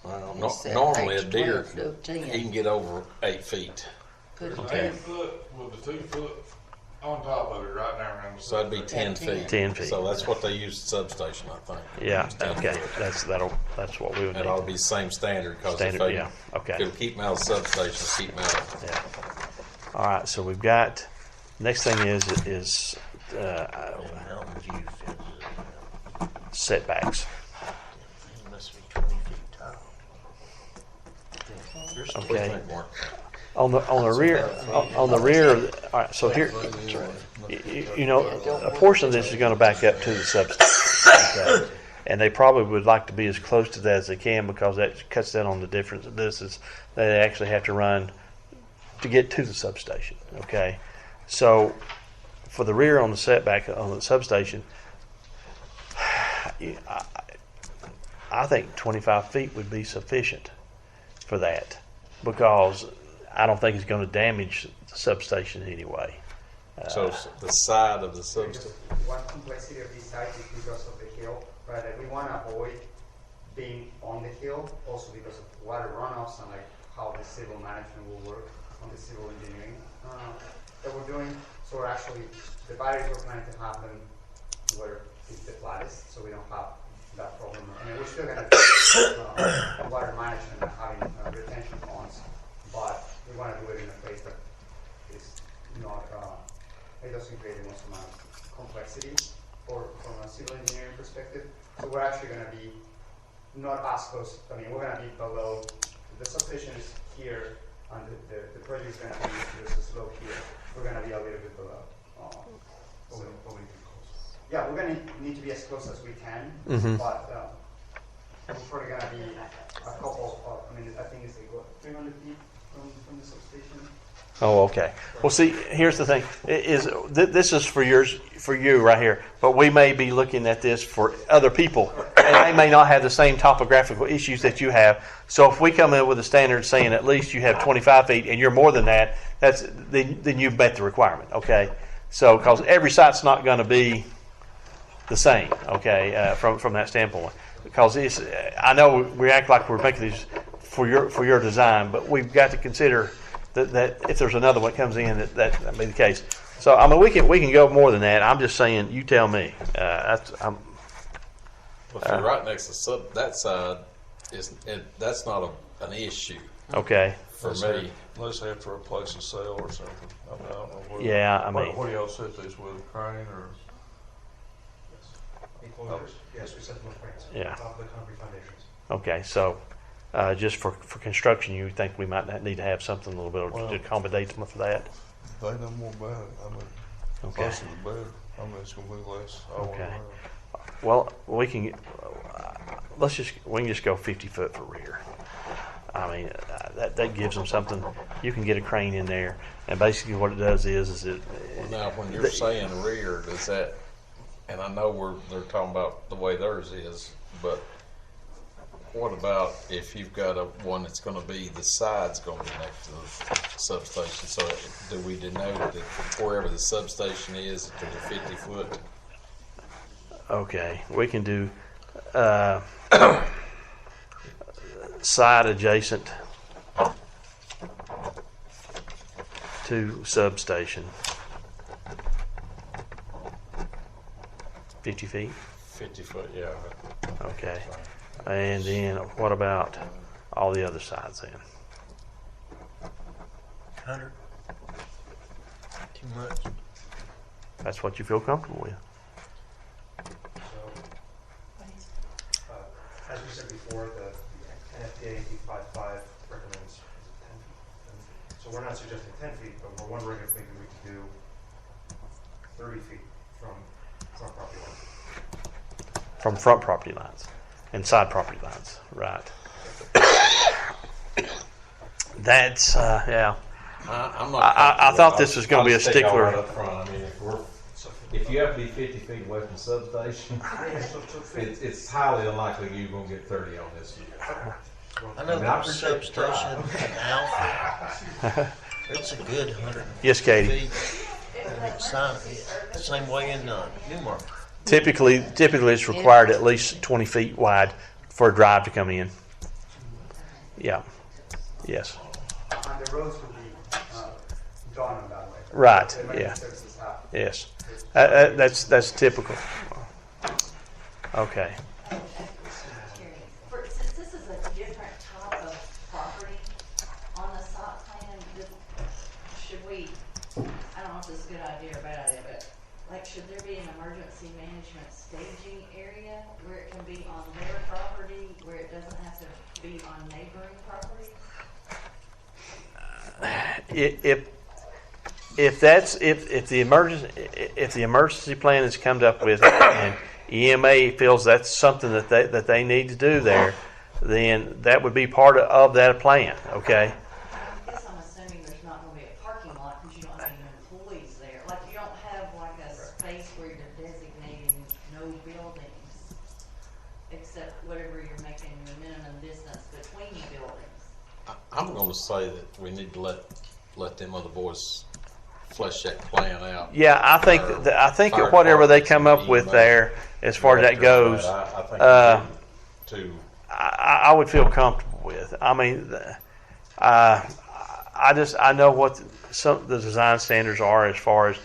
Well, He said normally a 8 to deer 12 to 10. he can get over 8 feet. Put it Okay. 8 foot with the 2 foot on top of it right now around the. So that'd be 10 feet. 10 feet. So that's what they use at substation, I think. Yeah. It's 10 Okay. foot. That's what we would That need. ought to be the same standard because Standard, yeah. Okay. it'll keep them out of the substation, keep them out of. Yeah. All right. So we've got. Next thing is setbacks. It must be 20 feet tall. Okay. On the rear, on the rear. All right. So here, a portion of this is going to back up to the substation. Okay. And they probably would like to be as close to that as they can because that cuts down on the difference of distance they actually have to run to get to the substation. Okay. So for the rear on the setback on the substation, I think 25 feet would be sufficient for that because I don't think it's going to damage the substation anyway. So the side of the substation. One complexity of these sites is because of the hill, right? Like we want to avoid being on the hill, also because of water runoffs and like how the civil management will work on the civil engineering that we're doing. So we're actually, the batteries we're planning to have them where it's the flattest, so we don't have that problem. I mean, we're still going to do water management and having retention ponds, but we want to do it in a place that is not, it doesn't create the most amount of complexity from a civil engineering perspective. So we're actually going to be not as close, I mean, we're going to be below, the substation is here, and the project is going to be, there's a slope here. We're going to be a little bit below. Yeah, we're going to need to be as close as we can, but we're probably going to be a couple of, I mean, I think it's like, what, 300 feet from the substation? Oh, okay. Well, see, here's the thing: this is for you right here. But we may be looking at this for other people, and they may not have the same topographical issues that you have. So, if we come in with a standard saying at least you have 25 feet, and you're more than that, then you've met the requirement. Okay. So, because every site's not going to be the same. Okay, from that standpoint, because I know we act like we're making these for your design, but we've got to consider. That if there's another one that comes in, that may be the case. So I mean, we can go more than that. I'm just saying, you tell me. Well, if you're right next to that side, that's not an issue. Okay. For me, Unless they have to replace a sail or something. I mean, I don't know what. Yeah, I mean. What do y'all set these with, a crane or? Enclosures, yes, we set them with cranes. Yeah. On top of the concrete foundations. Okay, so just for construction, you think we might need to have something a little bit to accommodate them for that? They know more about it. I mean, Okay. closer the better. I mean, it's gonna be less. Okay. Well, we can we can just go 50 foot for rear. I mean, that gives them something. You can get a crane in there, and basically what it does is it. Well, now when you're saying rear, does that? And I know they're talking about the way theirs is, but what about if you've got one that's going to be the side's going to be next to the substation? So do we denote that wherever the substation is, that there's a 50 foot? Okay, we can do side adjacent to substation. 50 feet? 50 foot, yeah. Okay. And then what about all the other sides then? 100. Too much. That's what you feel comfortable with. So, as we said before, the NFPA 855 recommends 10 feet. So So we're not suggesting 10 feet, but we're wondering if maybe we can do 30 feet from front property line. From front property lines and side property lines, right? That's yeah. I'm not. I thought this was going to be a stickler. Right up front. I mean, if you have to be 50 feet away from the substation, it's highly unlikely you're going to get 30 on this. I know there's a substation in Alpha. It's a good 100 Yes, Katie. feet. And it's the same way in Newmarket. Typically, it's required at least 20 feet wide for a drive to come in. Yeah. Yes. And the roads would be done on that way. Right. The Yeah. services have. Yes. That's typical. Okay. Since this is a different type of property on the site plan, should we, I don't know if this is a good idea or a bad idea, but like, should there be an emergency management staging area where it can be on their property, where it doesn't have to be on neighboring properties? If the emergency plan is come up with and EMA feels that's something that they need to do there, then that would be part of that plan. Okay. I guess I'm assuming there's not going to be a parking lot because you don't have any employees there. Like, you don't have like a space where you're designating no buildings except whatever you're making your minimum distance between buildings. I'm going to say that we need to let them other boys flesh that plan out. Yeah, I think that whatever they come up with there, as far as that goes, I would feel comfortable with. I mean, I know what some the design standards are as far as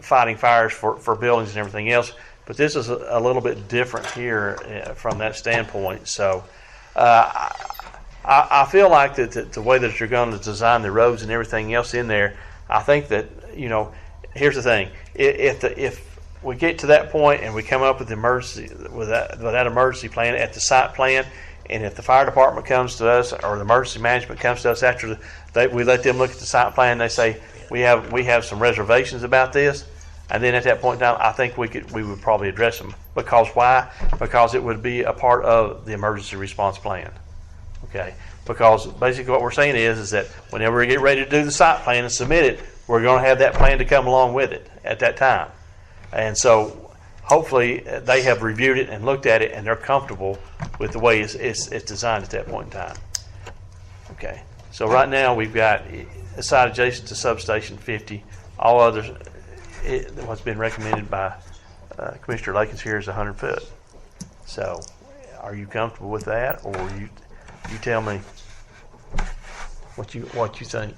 fighting fires for buildings and everything else. But this is a little bit different here from that standpoint. So I feel like that the way that you're going to design the roads and everything else in there, I think that, here's the thing. If we get to that point and we come up with that emergency plan at the site plan, and if the fire department comes to us or the emergency management comes to us after we let them look at the site plan, and they say we have some reservations about this, and then at that point in time, I think we would probably address them. Because why? Because it would be a part of the emergency response plan. Okay, because basically what we're saying is that whenever we get ready to do the site plan and submit it, we're going to have that plan to come along with it at that time. And so hopefully they have reviewed it and looked at it and they're comfortable with the way it's designed at that point in time. Okay, so right now we've got a site adjacent to substation 50. All others, what's been recommended by Commissioner Lakins here is 100 foot. So are you comfortable with that, or you tell me what you think?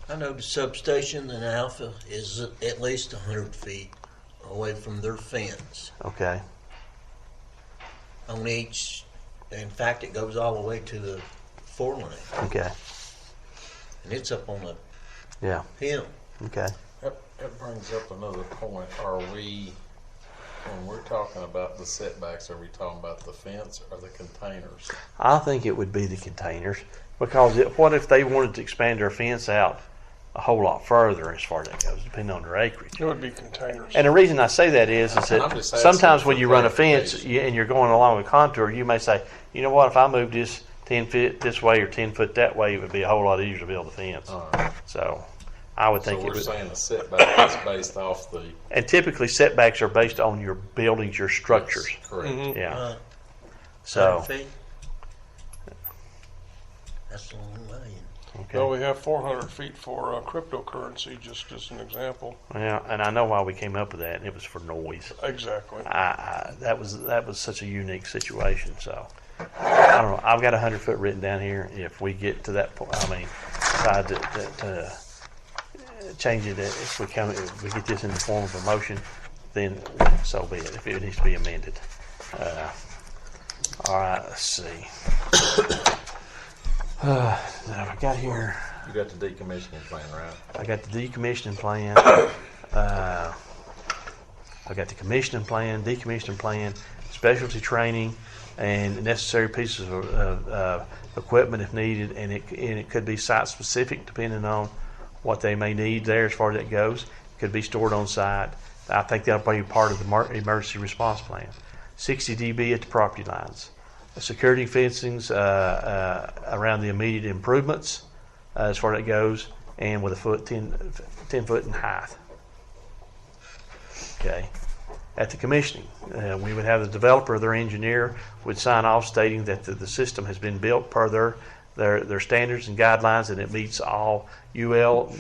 I know the substation in Alpha is at least 100 feet away from their fence. Okay. On each, in fact, it goes all the way to the 4 lane. Okay. And it's up on the hill. Okay. That brings up another point. Are we, when we're talking about the setbacks, are we talking about the fence or the containers? I think it would be the containers, because what if they wanted to expand their fence out a whole lot further as far as that goes, depending on their acreage? It would be containers. And the reason I say that is that sometimes when you run a fence and you're going along a contour, you may say, you know what, if I move this 10 feet this way or 10 foot that way, it would be a whole lot easier to build a fence. So I would think so we're saying the setback is based off the... And typically setbacks are based on your buildings, your structures. Yes, correct. Mm-hmm. Yeah. 100 So... feet? That's a long way. Okay. Well, we have 400 feet for cryptocurrency, just as an example. Yeah, and I know why we came up with that, and it was for noise. Exactly. That was such a unique situation. So I don't know. I've got 100 foot written down here. If we get to that point, decide to change it. If we get this in the form of a motion, then so be it. If it needs to be amended. All right. Let's see. I got here. You got the decommissioning plan, right? I got the decommissioning plan. I got the commissioning plan, decommissioning plan, specialty training, and necessary pieces of equipment if needed, and it could be site specific depending on what they may need there as far as that goes. It could be stored on site. I think that'll be part of the emergency response plan. 60 dB at the property lines. Security fencings around the immediate improvements as far as that goes, and with a 10 foot in height. Okay. At the commissioning, we would have the developer or their engineer would sign off stating that the system has been built per their standards and guidelines, and it meets all UL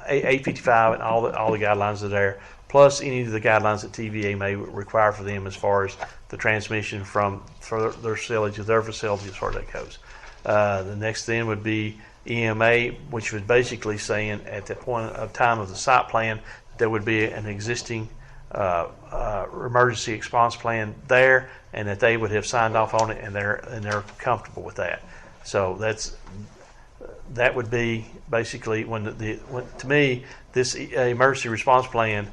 855 and all the guidelines that are there, plus any of the guidelines that TVA may require for them as far as the transmission from their facility to their facility as far as that goes. The next then would be EMA, which was basically saying at the point of time of the site plan there would be an existing emergency response plan there, and that they would have signed off on it, and they're comfortable with that. So that would be basically when to me this emergency response plan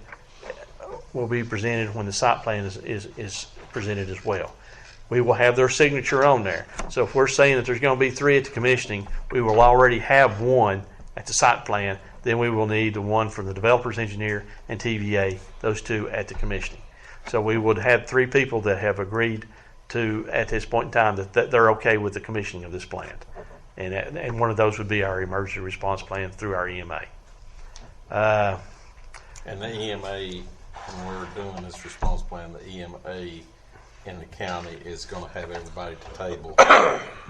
will be presented when the site plan is presented as well. We will have their signature on there. So if we're saying that there's going to be 3 at the commissioning, we will already have 1 at the site plan. Then we will need the 1 from the developer's engineer and TVA, those 2 at the commissioning. So we would have 3 people that have agreed to, at this point in time, that they're okay with the commissioning of this plant. And one of those would be our emergency response plan through our EMA. And the EMA, when we're doing this response plan, the EMA in the county is going to have everybody at the table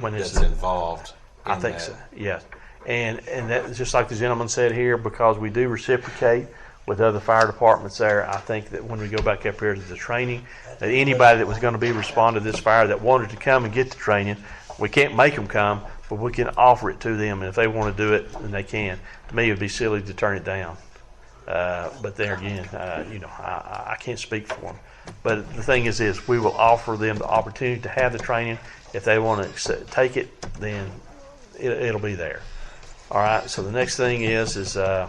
that's involved. I think so, yes. And that, just like the gentleman said here, because we do reciprocate with other fire departments there, I think that when we go back up here to the training, that anybody that was going to be responding to this fire that wanted to come and get the training, we can't make them come, but we can offer it to them, and if they want to do it, then they can. To me, it would be silly to turn it down. But there again, I can't speak for them. But the thing is this, we will offer them the opportunity to have the training. If they want to take it, then it'll be there. All right, so the next thing is the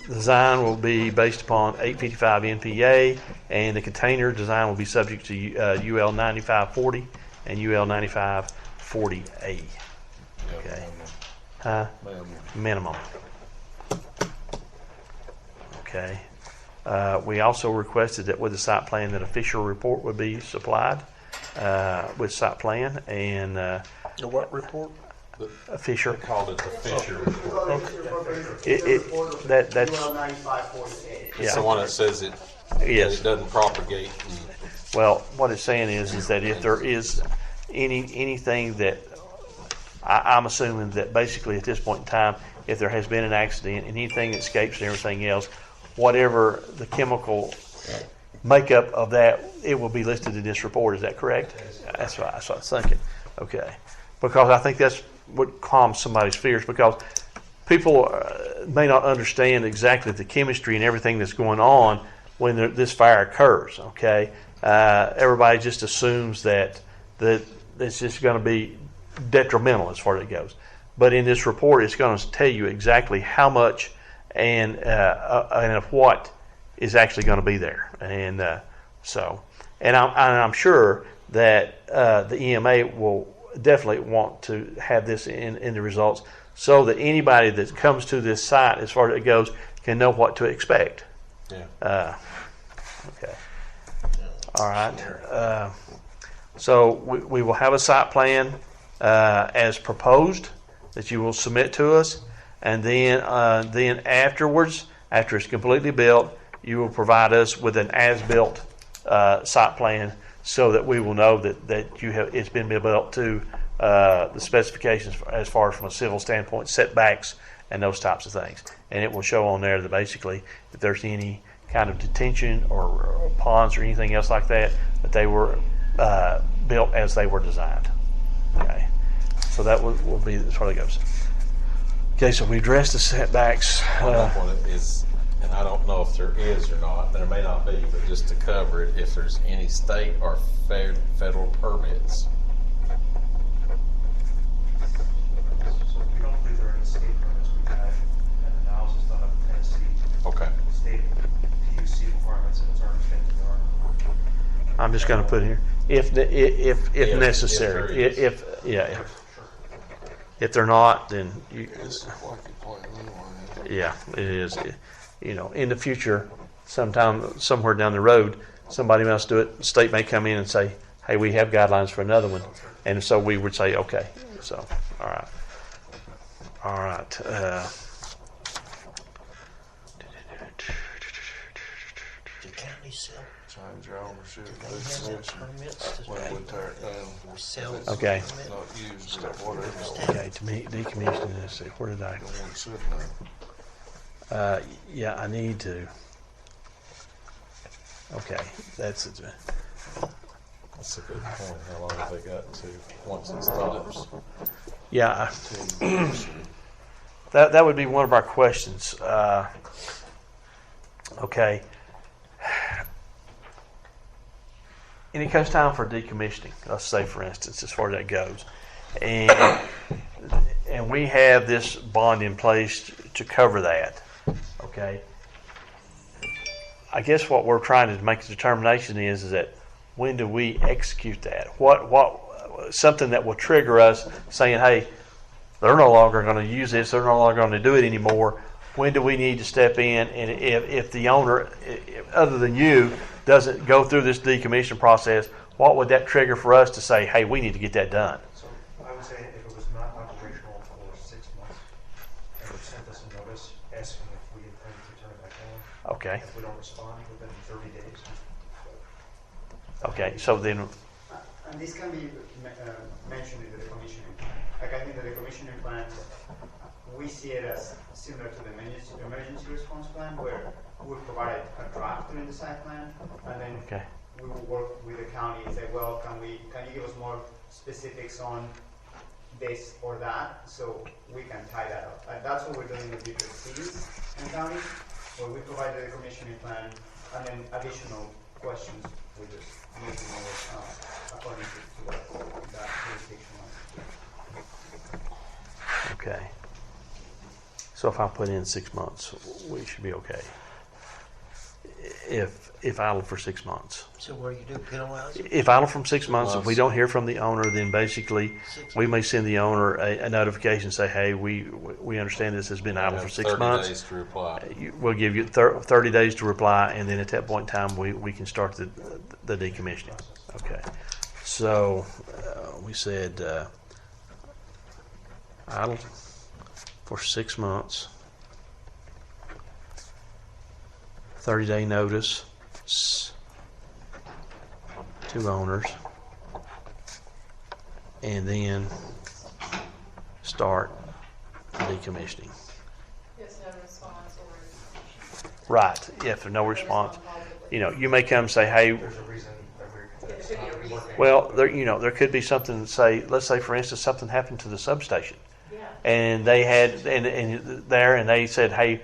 design will be based upon 855 NPA, and the container design will be subject to UL 9540 and UL 9540A. Okay. Minimum. Okay. We also requested that with the site plan that official report would be supplied with site plan, and the what report? A Fisher. They called it the Fisher report. Okay. That's It's the one that says it. Yes. That it doesn't propagate. Well, what it's saying is that if there is anything that I'm assuming that basically at this point in time, if there has been an accident and anything escapes and everything else, whatever the chemical makeup of that, it will be listed in this report. Is that correct? That's what I was thinking. Okay. Because I think that's what calms somebody's fears, because people may not understand exactly the chemistry and everything that's going on when this fire occurs. Okay. Everybody just assumes that it's just going to be detrimental as far as it goes. But in this report, it's going to tell you exactly how much and of what is actually going to be there. And I'm sure that the EMA will definitely want to have this in the results, so that anybody that comes to this site, as far as it goes, can know what to expect. Yeah. Okay. All right. So we will have a site plan as proposed that you will submit to us, and then afterwards, after it's completely built, you will provide us with an as-built site plan, so that we will know that it's been built to the specifications as far as from a civil standpoint, setbacks, and those types of things. And it will show on there that basically if there's any kind of detention or ponds or anything else like that they were built as they were designed. Okay, so that will be as far as it goes. Okay, so we addressed the setbacks. And I don't know if there is or not, there may not be, but just to cover it, if there's any state or federal permits. So we don't believe there are any state permits. We had an analysis done of Tennessee. Okay. State PUC requirements, and it's our understanding there are no just going to put here if If necessary. there is. If they're not, then It's like you're playing anyway. yeah, it is. In the future, sometime somewhere down the road, somebody must do it. The state may come in and say, "Hey, we have guidelines for another one," and so we would say, "Okay." So, all right. The county sell, Change your ownership. do they have that permits to When we tear it down. sell? Okay. Not used or whatever. Okay, to me, decommissioning. Let's see, where did I? The one sitting there. Yeah, I need to. Okay, that's it. That's a good point. How long have they got to once it stops? Yeah, that would be one of our questions. Okay. And it comes time for decommissioning, let's say, for instance, as far as that goes. And we have this bond in place to cover that. Okay. I guess what we're trying to make a determination is that when do we execute that? What something that will trigger us saying, hey, they're no longer going to use this, they're no longer going to do it anymore. When do we need to step in? And if the owner, other than you, doesn't go through this decommission process, what would that trigger for us to say, hey, we need to get that done? So I would say if it was not operational for 6 months, and you sent us a notice asking if we intend to turn it back on. Okay. If we don't respond within 30 days. Okay, so then, And this can be mentioned in the decommissioning plan. Like I think the decommissioning plan, we see it as similar to the emergency response plan, where we would provide a draft during the site plan, and then okay. we will work with the county and say, well, can you give us more specifics on this or that, so we can tie that up. And that's what we're doing with different cities and counties, where we provide the decommissioning plan, and then additional questions we just make more according to what that jurisdiction wants. Okay. So if I put in 6 months, we should be okay. If idle for 6 months. So where you do penalize it? If idle from 6 months, if we don't hear from the owner, then basically we may send the owner a notification, say, hey, we understand this has been idle for 6 months. 30 days to reply. We'll give you 30 days to reply, and then at that point in time, we can start the decommissioning. Okay. So we said idle for 6 months, 30-day notice to owners, and then start decommissioning. Yes, no response or. Right. If there's no response, you may come and say, hey, There's a reason that we're working. well, there could be something that say, let's say, for instance, something happened to the substation. And they had, and they said, hey,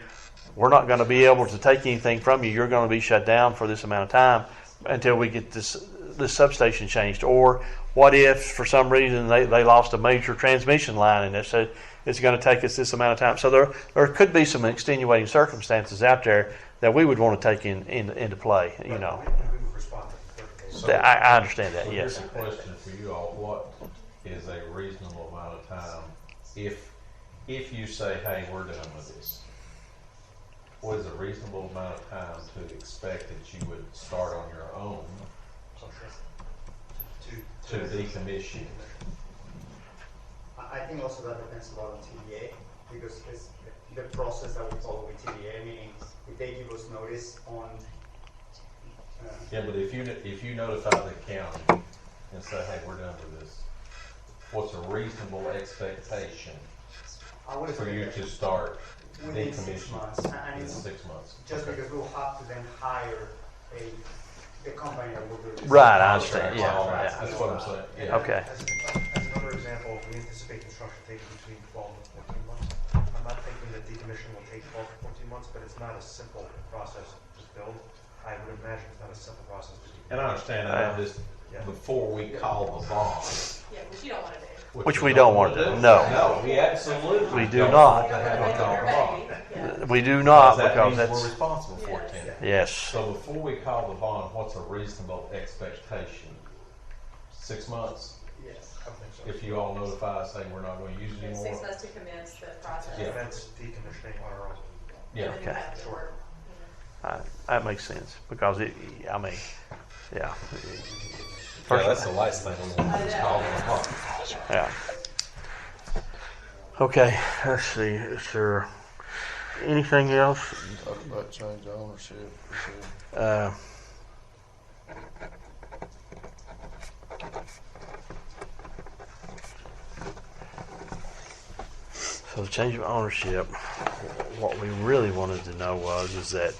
we're not going to be able to take anything from you. You're going to be shut down for this amount of time until we get this substation changed. Or what if, for some reason, they lost a major transmission line and they said it's going to take us this amount of time. So there could be some extenuating circumstances out there that we would want to take into play. We would respond in 30 days. So- I understand that. Yes. Here's a question for you all. What is a reasonable amount of time if you say, hey, we're done with this? What is a reasonable amount of time to expect that you would start on your own to decommission? I think also that depends a lot on TDA, because it's the process that we follow with TDA, meaning if they give us notice on. Yeah, but if you notify the county and say, hey, we're done with this, what's a reasonable expectation for you to start within 6 decommissioning? months, and Within it's 6 months. just Okay. because we'll have to then hire the company that will do this. Right, I understand. Yeah. That's what I'm saying. Yeah. Okay. As another example, we anticipate construction taking between 12 and 14 months. I'm not thinking that decommission will take 12 to 14 months, but it's not a simple process to build. I would imagine it's not a simple process to decommission. And I understand that. Just before we call the bond. Yeah, which you don't want to do. Which we don't want to do. No. No, we absolutely We do don't not. want to have a call the bond. We do not, That because means that's we're responsible for it then. Yes. So before we call the bond, what's a reasonable expectation? 6 months? Yes, I think so. If you all notify us, say we're not going to use it And anymore? 6 months to commence the process. Yeah. Commence decommissioning on our own. Yeah. And then you Okay. have to Sure. work. That makes sense because I mean, yeah. Yeah, that's the last thing we want to do is call the bond. Yeah. Okay, let's see. Is there anything else? Talk about change of ownership. So the change of ownership, what we really wanted to know is that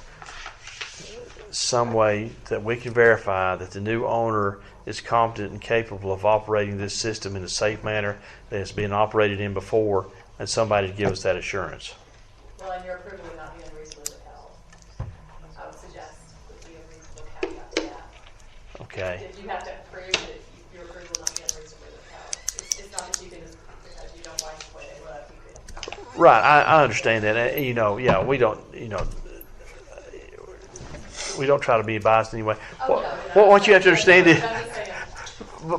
some way that we can verify that the new owner is competent and capable of operating this system in a safe manner that it's been operated in before, and somebody to give us that assurance. Well, and your approval would not be unreasonably withheld. I would suggest would be a reasonable caveat to that. Okay. If you have to prove that your approval would not be unreasonably withheld. It's not that you can, because you don't like the way they look, you could. Right, I understand that. Yeah, we don't, we don't try to be biased anyway. What you have to understand is,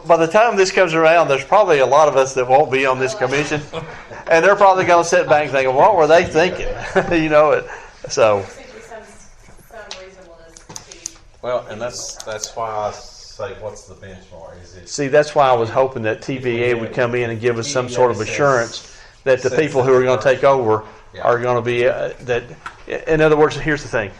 by the time this comes around, there's probably a lot of us that won't be on this commission, and they're probably going to sit back and think, "What were they thinking?" So. Well, and that's why I say, what's the benchmark? Is it? See, that's why I was hoping that TVA would come in and give us some sort of assurance that the people who are going to take over are going to be that. In other words, here's the thing: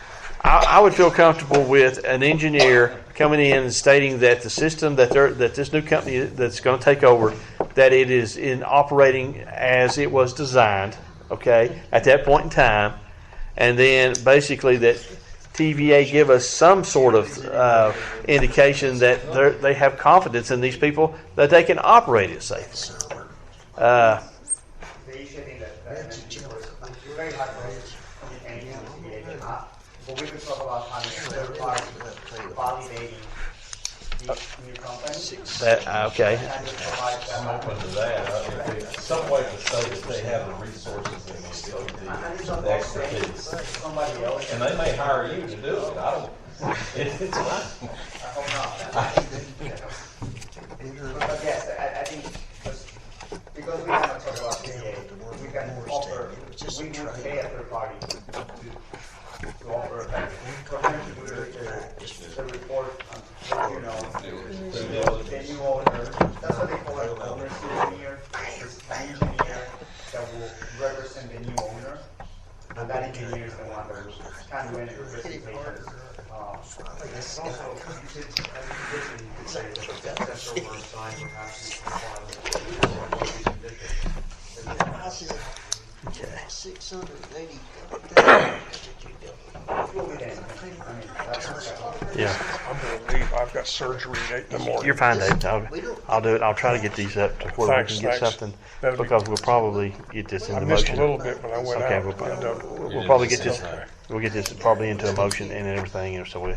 I would feel comfortable with an engineer coming in and stating that the system that this new company that's going to take over, that it is in operating as it was designed. Okay, at that point in time, and then basically that TVA give us some sort of indication that they have confidence in these people that they can operate it safely. The issue thing that I mentioned before is it's very hard for us to do anything with TVA. But we could talk about having a third party validating these new companies. Okay. And just provide I'm them. open to that. If it's some way to say that they have the resources and the expertise. Somebody else. And they may hire you to do it. I don't. It's fine. I hope not. But yes, I think because we cannot talk about TVA, we can offer, we would pay a third party to offer for them to do the report on, the new owner. That's what they call it, owner's engineer. It's an engineer that will represent the new owner, and that engineer is the one that will can do any presentations. It's also, you could say that the test over sign would have to be compliant. Okay. 680. Yeah. I'm going to leave. I've got surgery at 8 in the morning. You're fine, Dave. I'll do it. I'll try to get these up to where we can get something, because we'll probably get this in I the missed motion. a little bit when I went Okay, out. we'll probably get this. We'll get this probably into a motion and everything, and so we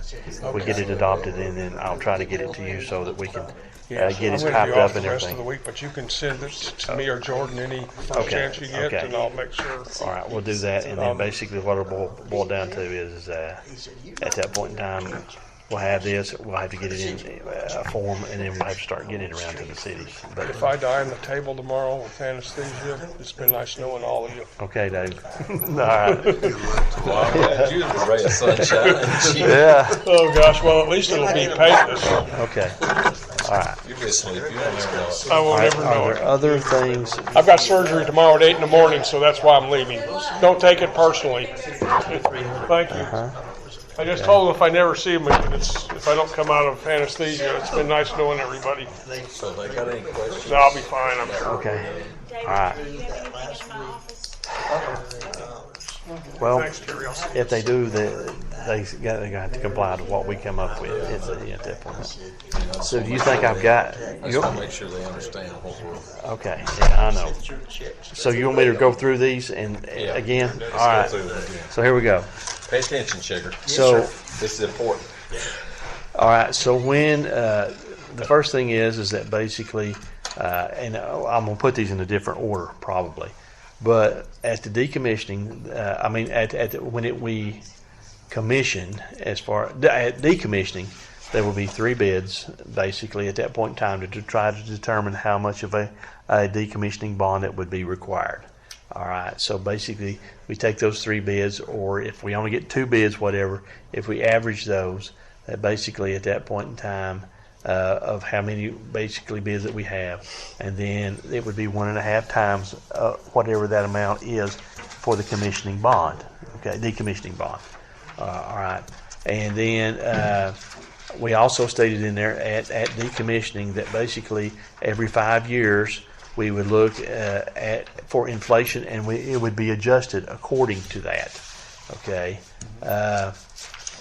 get it adopted, and then I'll try to get it to you so that we can get it I'm typed gonna be up off and the rest of the everything. week, but you can send it to me or Jordan any first chance you get, and I'll make sure. All right, we'll do that, and then basically what it'll boil down to is at that point in time, we'll have this. We'll have to get it in a form, and then we'll have to start getting it around to the cities. But If I die on the table tomorrow with anesthesia, it's been nice knowing all of you. okay, Dave. All right. Well, I'm glad you're the ray of sunshine. Yeah. Oh gosh, well at least it'll be painless. Okay. All right. You'll be asleep. You don't ever know it. I won't ever know Are it. there other things? I've got surgery tomorrow at 8 in the morning, so that's why I'm leaving. Don't take it personally. Thank you. I just told them if I never see them again, if I don't come out of anesthesia, it's been nice knowing everybody. So they got any questions? No, I'll be fine, I'm sure. Okay. All right. Well, if they do, they got to comply to what we come up with at that point. So do you think I've got? I just want to make sure they understand what we're. Okay, yeah, I know. So you want me to go through these and again? Let's All right. go through them again. So here we go. Pay attention, sugar. So this is important. all right. So when the first thing is that basically, and I'm gonna put these in a different order probably, but at the decommissioning, I mean when we commission, as far at decommissioning, there will be 3 bids basically at that point in time to try to determine how much of a decommissioning bond that would be required. All right, so basically we take those 3 bids, or if we only get 2 bids, whatever, if we average those, that basically at that point in time of how many basically bids that we have, and then it would be 1.5 times whatever that amount is for the commissioning bond, okay, decommissioning bond. All right, and then we also stated in there at decommissioning that basically every 5 years we would look for inflation, and it would be adjusted according to that. Okay.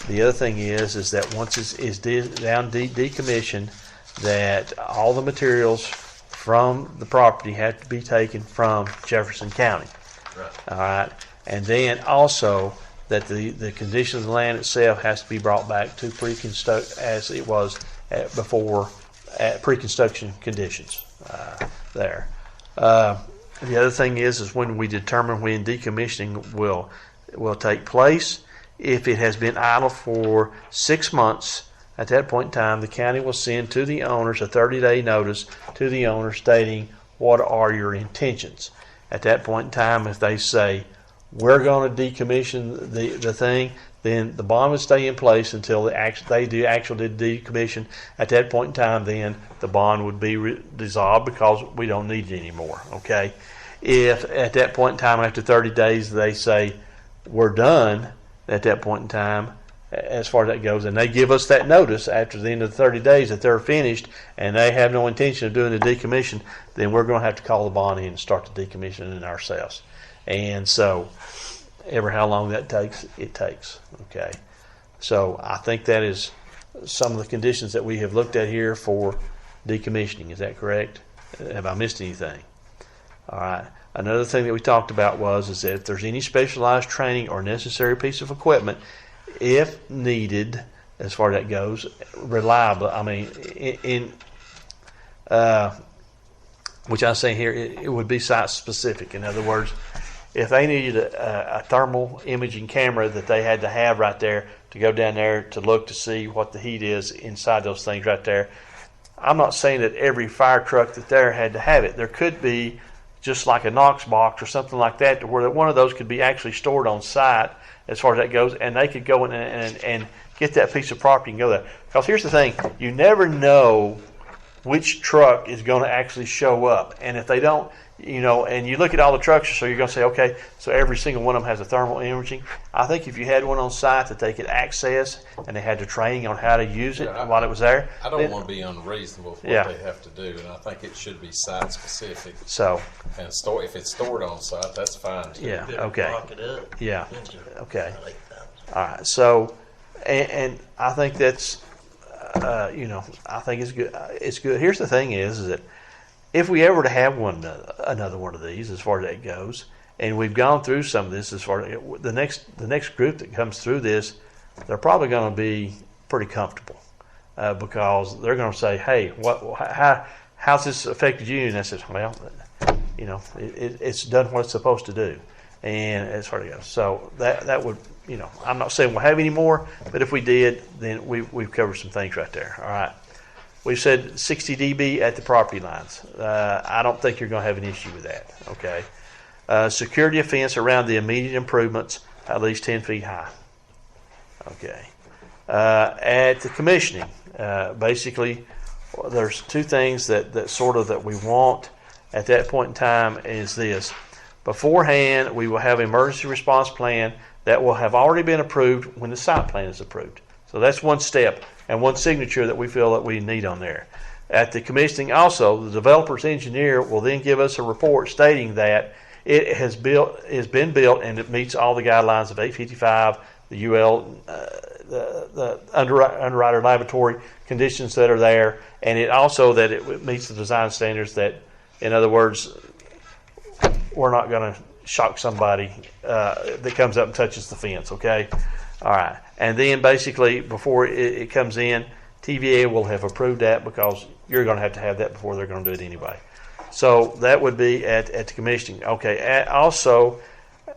The other thing is that once it's decommissioned, that all the materials from the property have to be taken from Jefferson County. Right. All right, and then also that the condition of the land itself has to be brought back to pre-construct as it was before at pre-construction conditions there. The other thing is when we determine when decommissioning will take place. If it has been idle for 6 months, at that point in time, the county will send to the owners a 30-day notice to the owner stating what are your intentions. At that point in time, if they say we're going to decommission the thing, then the bond would stay in place until they do actually decommission. At that point in time, then the bond would be dissolved because we don't need it anymore. Okay. If at that point in time, after 30 days, they say we're done, at that point in time, as far as that goes, and they give us that notice after the end of the 30 days that they're finished and they have no intention of doing the decommission, then we're going to have to call the bond in and start the decommissioning ourselves. And so, ever how long that takes, it takes. Okay. So I think that is some of the conditions that we have looked at here for decommissioning. Is that correct? Have I missed anything? All right. Another thing that we talked about is that if there's any specialized training or necessary piece of equipment, if needed, as far as that goes, reliable. I mean, which I say here, it would be site specific. In other words, if they needed a thermal imaging camera that they had to have right there to go down there to look to see what the heat is inside those things right there, I'm not saying that every fire truck that there had to have it. There could be just like a Knox box or something like that, to where one of those could be actually stored on site as far as that goes, and they could go in and get that piece of property and go there. Because here's the thing, you never know which truck is going to actually show up. And if they don't, and you look at all the trucks, so you're going to say, okay, so every single one of them has a thermal imaging. I think if you had one on site that they could access and they had the training on how to use it while it was there. I don't want to be unreasonable for what they have to do, and I think it should be site specific. So, and if it's stored on site, that's fine too. Yeah. Okay. Lock it up. Yeah. Okay. All right. So, and I think that's, I think it's good. It's good. Here's the thing: is that if we ever to have another one of these, as far as that goes, and we've gone through some of this, as far as the next group that comes through this, they're probably going to be pretty comfortable because they're going to say, "Hey, how's this affected you?" And I said, "Well, it's done what it's supposed to do," and as far as it goes, so that would. I'm not saying we'll have any more, but if we did, then we've covered some things right there. All right. We've said 60 dB at the property lines. I don't think you're going to have an issue with that. Okay. Security of fence around the immediate improvements, at least 10 feet high. Okay. At the commissioning, basically, there's 2 things that we want at that point in time is this. Beforehand, we will have an emergency response plan that will have already been approved when the site plan is approved. So that's one step and one signature that we feel that we need on there. At the commissioning also, the developer's engineer will then give us a report stating that it has been built and it meets all the guidelines of 855, the UL, the underwriter laboratory conditions that are there, and it also that it meets the design standards that, in other words, we're not going to shock somebody that comes up and touches the fence, okay? All right. And then basically before it comes in, TVA will have approved that because you're going to have that before they're going to do it anyway. So that would be at the commissioning. Okay. Also,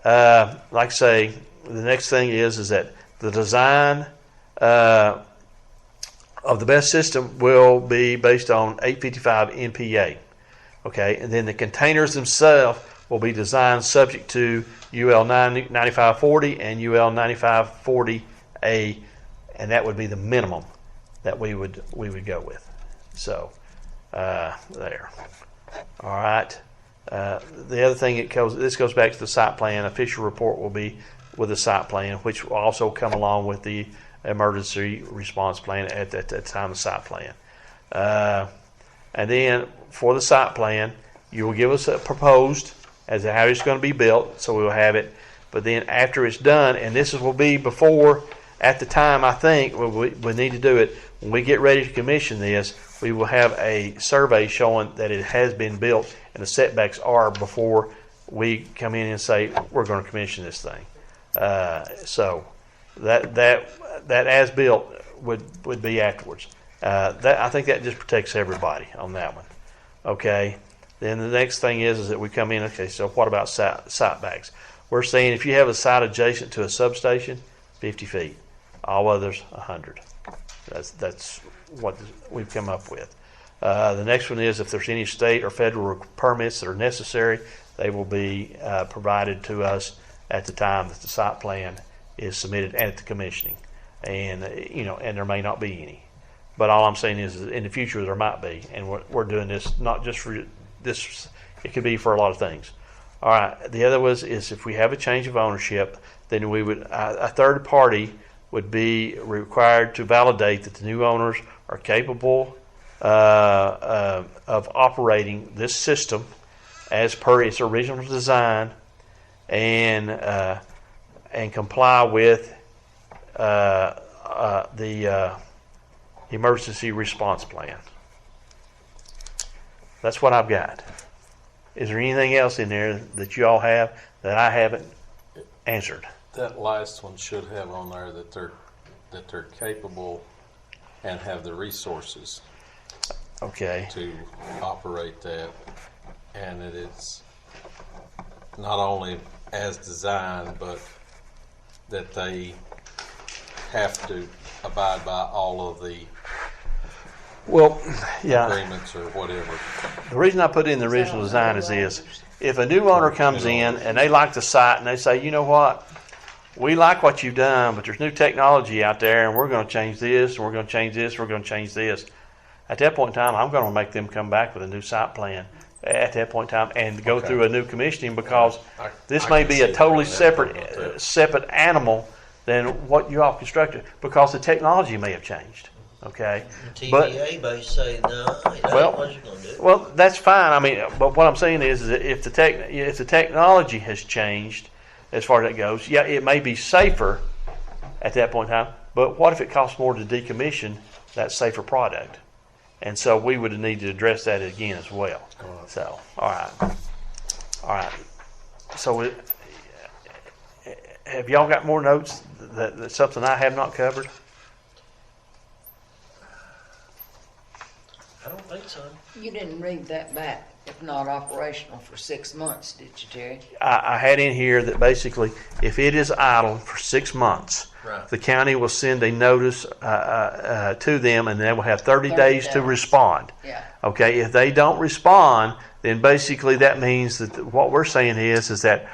like I say, the next thing is that the design of the best system will be based on 855 NPA. Okay, and then the containers themselves will be designed subject to UL 9540 and UL 9540A, and that would be the minimum that we would go with. So there. All right. The other thing this goes back to the site plan. Official report will be with the site plan, which will also come along with the emergency response plan at the time of site plan. And then for the site plan, you will give us a proposed as to how it's going to be built, so we will have it. But then after it's done, and this will be before, at the time I think we need to do it, when we get ready to commission this, we will have a survey showing that it has been built and the setbacks are before we come in and say we're going to commission this thing. So that as built would be afterwards. I think that just protects everybody on that one. Okay. Then the next thing is that we come in. Okay, so what about site backs? We're saying if you have a site adjacent to a substation, 50 feet. All others, 100. That's what we've come up with. The next one is if there's any state or federal permits that are necessary, they will be provided to us at the time that the site plan is submitted at the commissioning. And and there may not be any. But all I'm saying is in the future there might be, and we're doing this not just for this. It could be for a lot of things. All right. The other is if we have a change of ownership, then we would a third party would be required to validate that the new owners are capable of operating this system as per its original design and comply with the emergency response plan. That's what I've got. Is there anything else in there that you all have that I haven't answered? That last one should have on there that they're capable and have the resources. Okay. To operate that, and that it's not only as designed, but that they have to abide by all of the agreements or whatever. The reason I put in the original design is this: if a new owner comes in and they like the site and they say, you know what, we like what you've done, but there's new technology out there, and we're going to change this, and we're going to change this, and we're going to change this. At that point in time, I'm going to make them come back with a new site plan at that point in time and go through a new commissioning, because this may be a totally separate animal than what you all constructed, because the technology may have changed. Okay, TVA may say no. What you going to do? Well, that's fine. I mean, but what I'm saying is that if the technology has changed as far as that goes, yeah, it may be safer at that point in time. But what if it costs more to decommission that safer product? And so we would need to address that again as well. So, all right. So, have y'all got more notes that's something I have not covered? I don't think so. You didn't read that back, if not operational for 6 months, did you, Terry? I had in here that basically if it is idle for 6 months, the county will send a notice to them, and they will have 30 days to respond. Yeah. Okay, if they don't respond, then basically that means that what we're saying is that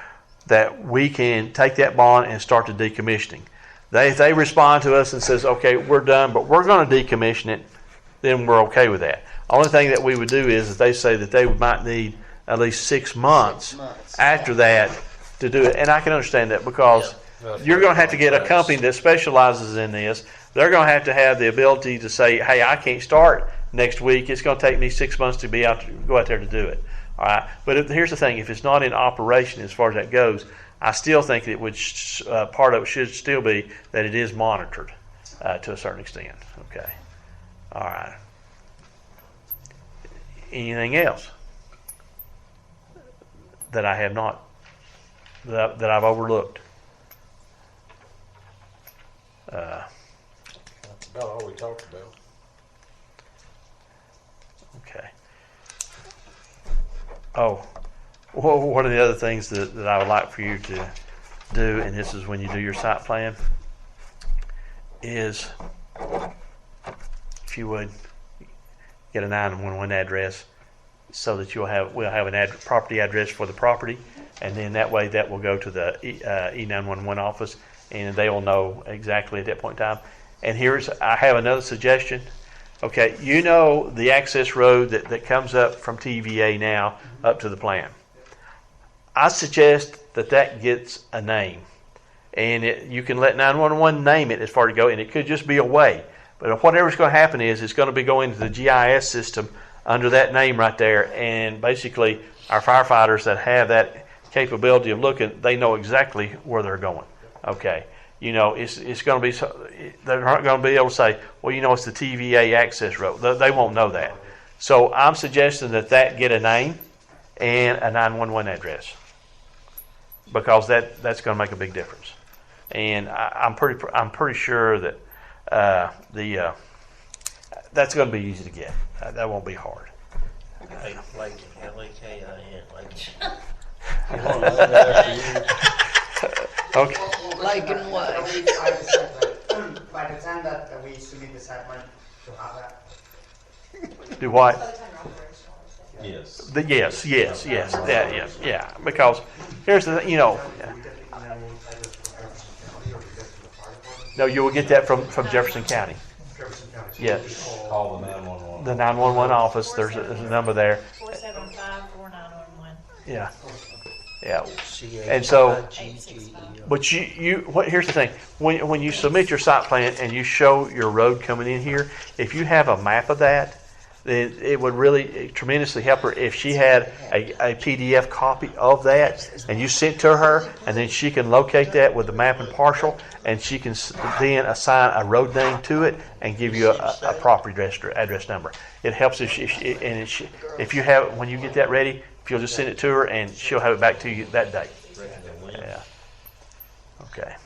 we can take that bond and start the decommissioning. If they respond to us and says, okay, we're done, but we're going to decommission it, then we're okay with that. Only thing that we would do is that they say that they might need at least 6 months after that to do it. And I can understand that, because you're going to have to get a company that specializes in this. They're going to have the ability to say, hey, I can't start next week. It's going to take me 6 months to go out there to do it. All right. But here's the thing. If it's not in operation as far as that goes, I still think that it would part of it should still be that it is monitored to a certain extent. Okay. All right. Anything else that I have not, that I've overlooked? That's about all we talked about. Okay. Oh, well, one of the other things that I would like for you to do, and this is when you do your site plan, is, if you would, get a 911 address so that we'll have an property address for the property, and then that way that will go to the E911 office, and they will know exactly at that point in time. And I have another suggestion. Okay, you know the access road that comes up from TVA now up to the plant. I suggest that gets a name, and you can let 911 name it as far to go, and it could just be a way. But whatever's going to happen is it's going to be going to the GIS system under that name right there, and basically our firefighters that have that capability of looking, they know exactly where they're going. Okay, you know it's going to be, they're not going to be able to say, well, you know, it's the TVA access road. They won't know that. So I'm suggesting that get a name and a 911 address, because that's going to make a big difference. And I'm pretty sure that that's going to be easy to get. That won't be hard. Hey, Lakin, L-A-K-I-N, Okay. Lakin what? By the time that we submit the segment to have that. Do what? Yes. Yeah. Because here's the thing, you know. No, you will get that from Jefferson County. Yeah. Call the 911. The 911 office. There's a number there. 475-4911. Yeah. And so, but here's the thing. When you submit your site plan and you show your road coming in here, if you have a map of that, then it would really tremendously help her if she had a PDF copy of that, and you sent to her, and then she can locate that with the map and partial, and she can then assign a road name to it and give you a property address number. It helps if you have, when you get that ready, if you'll just send it to her, and she'll have it back to you that day. Yeah. Okay.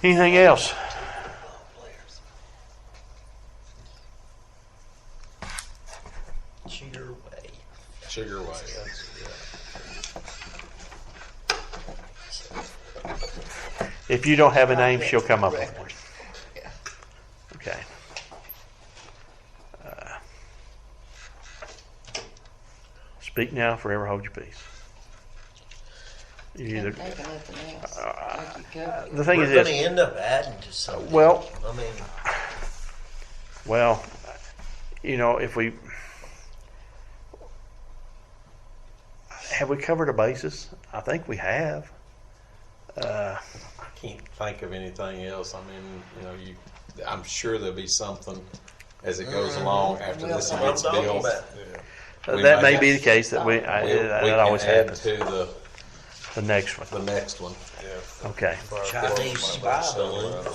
Anything else? Sugar way. If you don't have a name, she'll come up with one. Okay. Speak now, forever hold your peace. You either, the thing is We're this. going to end up adding to something. Well, I mean, you know, if we have we covered a basis? I think we have. I can't think of anything else. I mean, you know, I'm sure there'll be something as it goes along after this gets built. That may be the case that that always happens. To the next one. The next one. Yeah. Okay. Chinese spy balloon.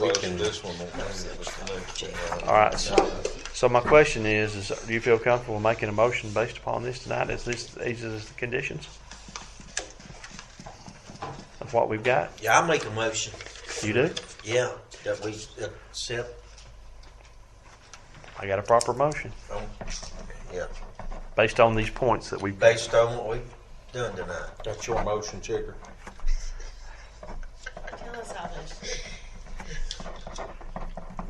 We can this one. All right. So my question is do you feel comfortable making a motion based upon this tonight? Is these are the conditions of what we've got? Yeah, I'll make a motion. You do? Yeah, that we accept. I got a proper motion. Yeah. Based on these points that we've Based on what we've done tonight. That's your motion, Chicker. Tell us how this.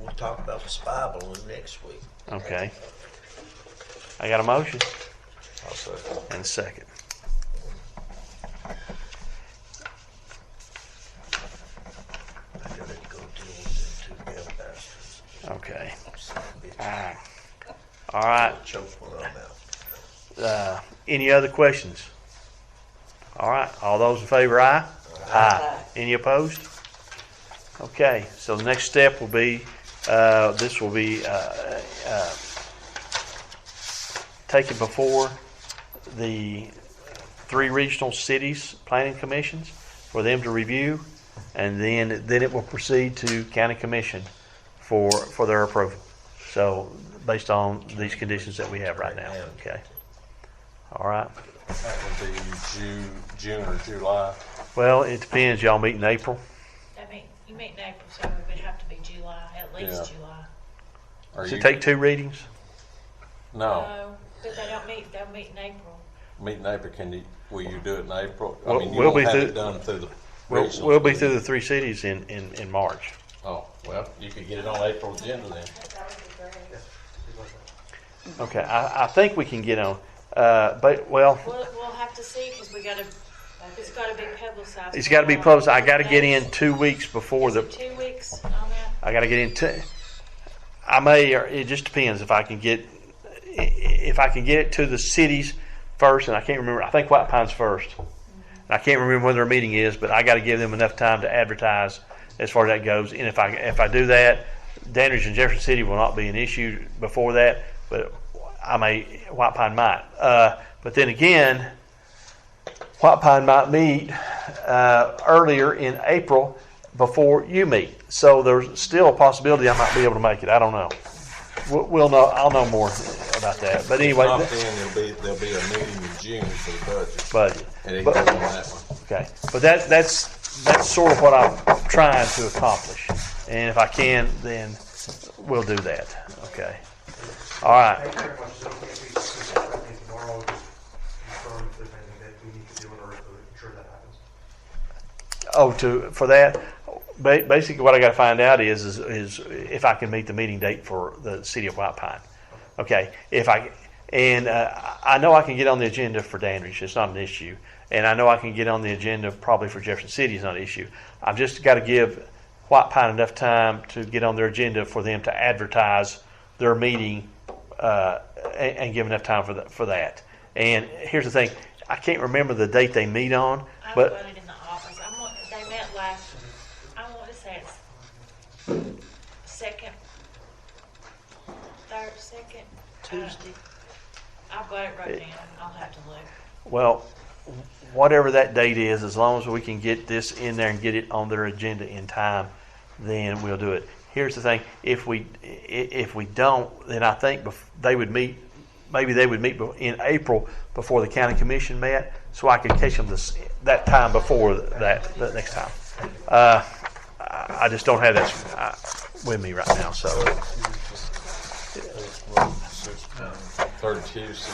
We'll talk about the spy balloon next week. Okay. I got a motion. I'll second. And a second. I gotta go deal with them two damn bastards. Okay. All right. Choke one of them out. Any other questions? All right. All those in favor, aye? Aye. Any opposed? Okay. So the next step will be, this will be taken before the 3 regional cities planning commissions for them to review, and then it will proceed to county commission for their approval. So based on these conditions that we have right now. Okay. All right. That would be June or July. Well, it depends. Y'all meet in April. You meet in April, so it would have to be July, at least July. Does it take 2 readings? No. But they don't meet, they'll meet in April. Meet in April. Will you do it in April? I Well, mean, you we'll won't be have through- it done through the We'll be through the 3 cities in March. Oh, well, you could get it on April's agenda then. Okay, I think we can get on, but, well, We'll have to see, because it's gotta be publicized. it's gotta be published. I gotta get in 2 weeks before the, 2 weeks on that? I gotta get in I may, or it just depends if I can get it to the cities first, and I can't remember, I think White Pine's first. And I can't remember when their meeting is, but I gotta give them enough time to advertise as far as that goes. And if I do that, Dandridge and Jefferson City will not be an issue before that, but White Pine might. But then again, White Pine might meet earlier in April before you meet. So there's still a possibility I might be able to make it. I don't know. We'll know. I'll know more about that. But anyway, If not, then there'll be a meeting in June for the budget. And it goes on that one. Okay, but that's sort of what I'm trying to accomplish. And if I can, then we'll do that. Okay. All right. Thank you very much. So if we see something tomorrow, just confirm if there's anything that we need to do in order to ensure that happens. For that, basically what I got to find out is if I can meet the meeting date for the city of White Pine. Okay, I know I can get on the agenda for Dandridge. It's not an issue, and I know I can get on the agenda probably for Jefferson City. It's not an issue. I've just got to give White Pine enough time to get on their agenda for them to advertise their meeting and give enough time for that. And here's the thing: I can't remember the date they meet on, but I voted in the office. They met last. I want to say it's second Tuesday. I've got it wrote down. I'll have to look. well, whatever that date is, as long as we can get this in there and get it on their agenda in time, then we'll do it. Here's the thing: if we don't, then I think they would meet. Maybe they would meet in April before the county commission met, so I could catch them that time before that next time. I just don't have that with me right now, so. Third Tuesday.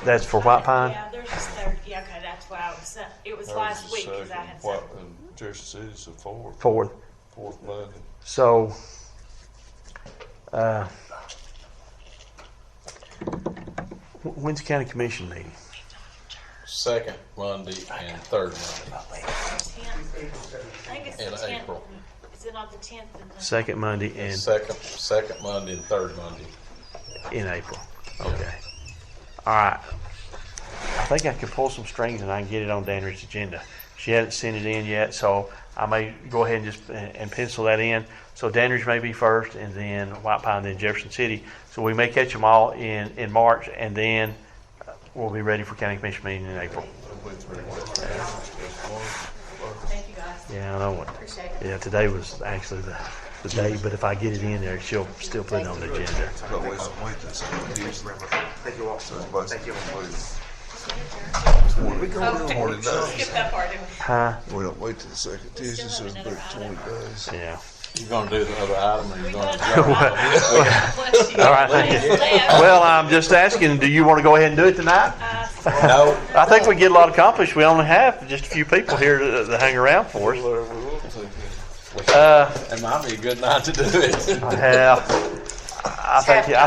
That's for White Pine? Yeah, there's just third. Yeah, okay, that's why I was. It was last week because I had. Jefferson City's the fourth. Fourth Monday. So, when's the county commission meeting? Second Monday and third Monday. 10th. I think it's the In 10th. April. Is it not the 10th? Second Monday and Second Monday and third Monday. in April. Okay. All right. I think I can pull some strings and I can get it on Dandridge's agenda. She hasn't sent it in yet, so I may go ahead and just and pencil that in. So Dandridge may be first, and then White Pine, then Jefferson City. So we may catch them all in March, and then we'll be ready for county commission meeting in April. Thank you, guys. Yeah, I know. Appreciate it. Yeah, today was actually the day, but if I get it in there, she'll still put it on the agenda. But wait this. Thank you all. Thank you. We go 20 days. Skip that part. Huh? We don't wait till the second Tuesday, so it's about 20 days. Yeah. You gonna do the other item, or you gonna? All right, thank you. Well, I'm just asking, do you want to go ahead and do it tonight? No. I think we get a lot accomplished. We only have just a few people here to hang around for us. It might be a good night to do it. Yeah. I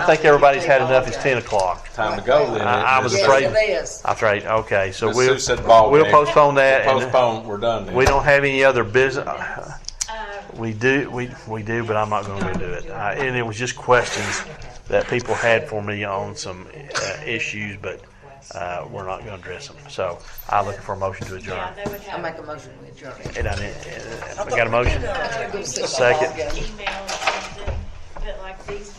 think everybody's had enough. It's 10 o'clock. Time to go then. I was afraid. Yes, it is. That's right. Okay, so Miss we'll Sue said ball we'll game. postpone that. We'll and postpone. We're done then. We don't have any other business. We do, but I'm not going to do it. And it was just questions that people had for me on some issues, but we're not going to address them. So I'm looking for a motion to adjourn. Yeah, they would I have. make a motion to adjourn. And I got a motion? Second. Email or something, but like these.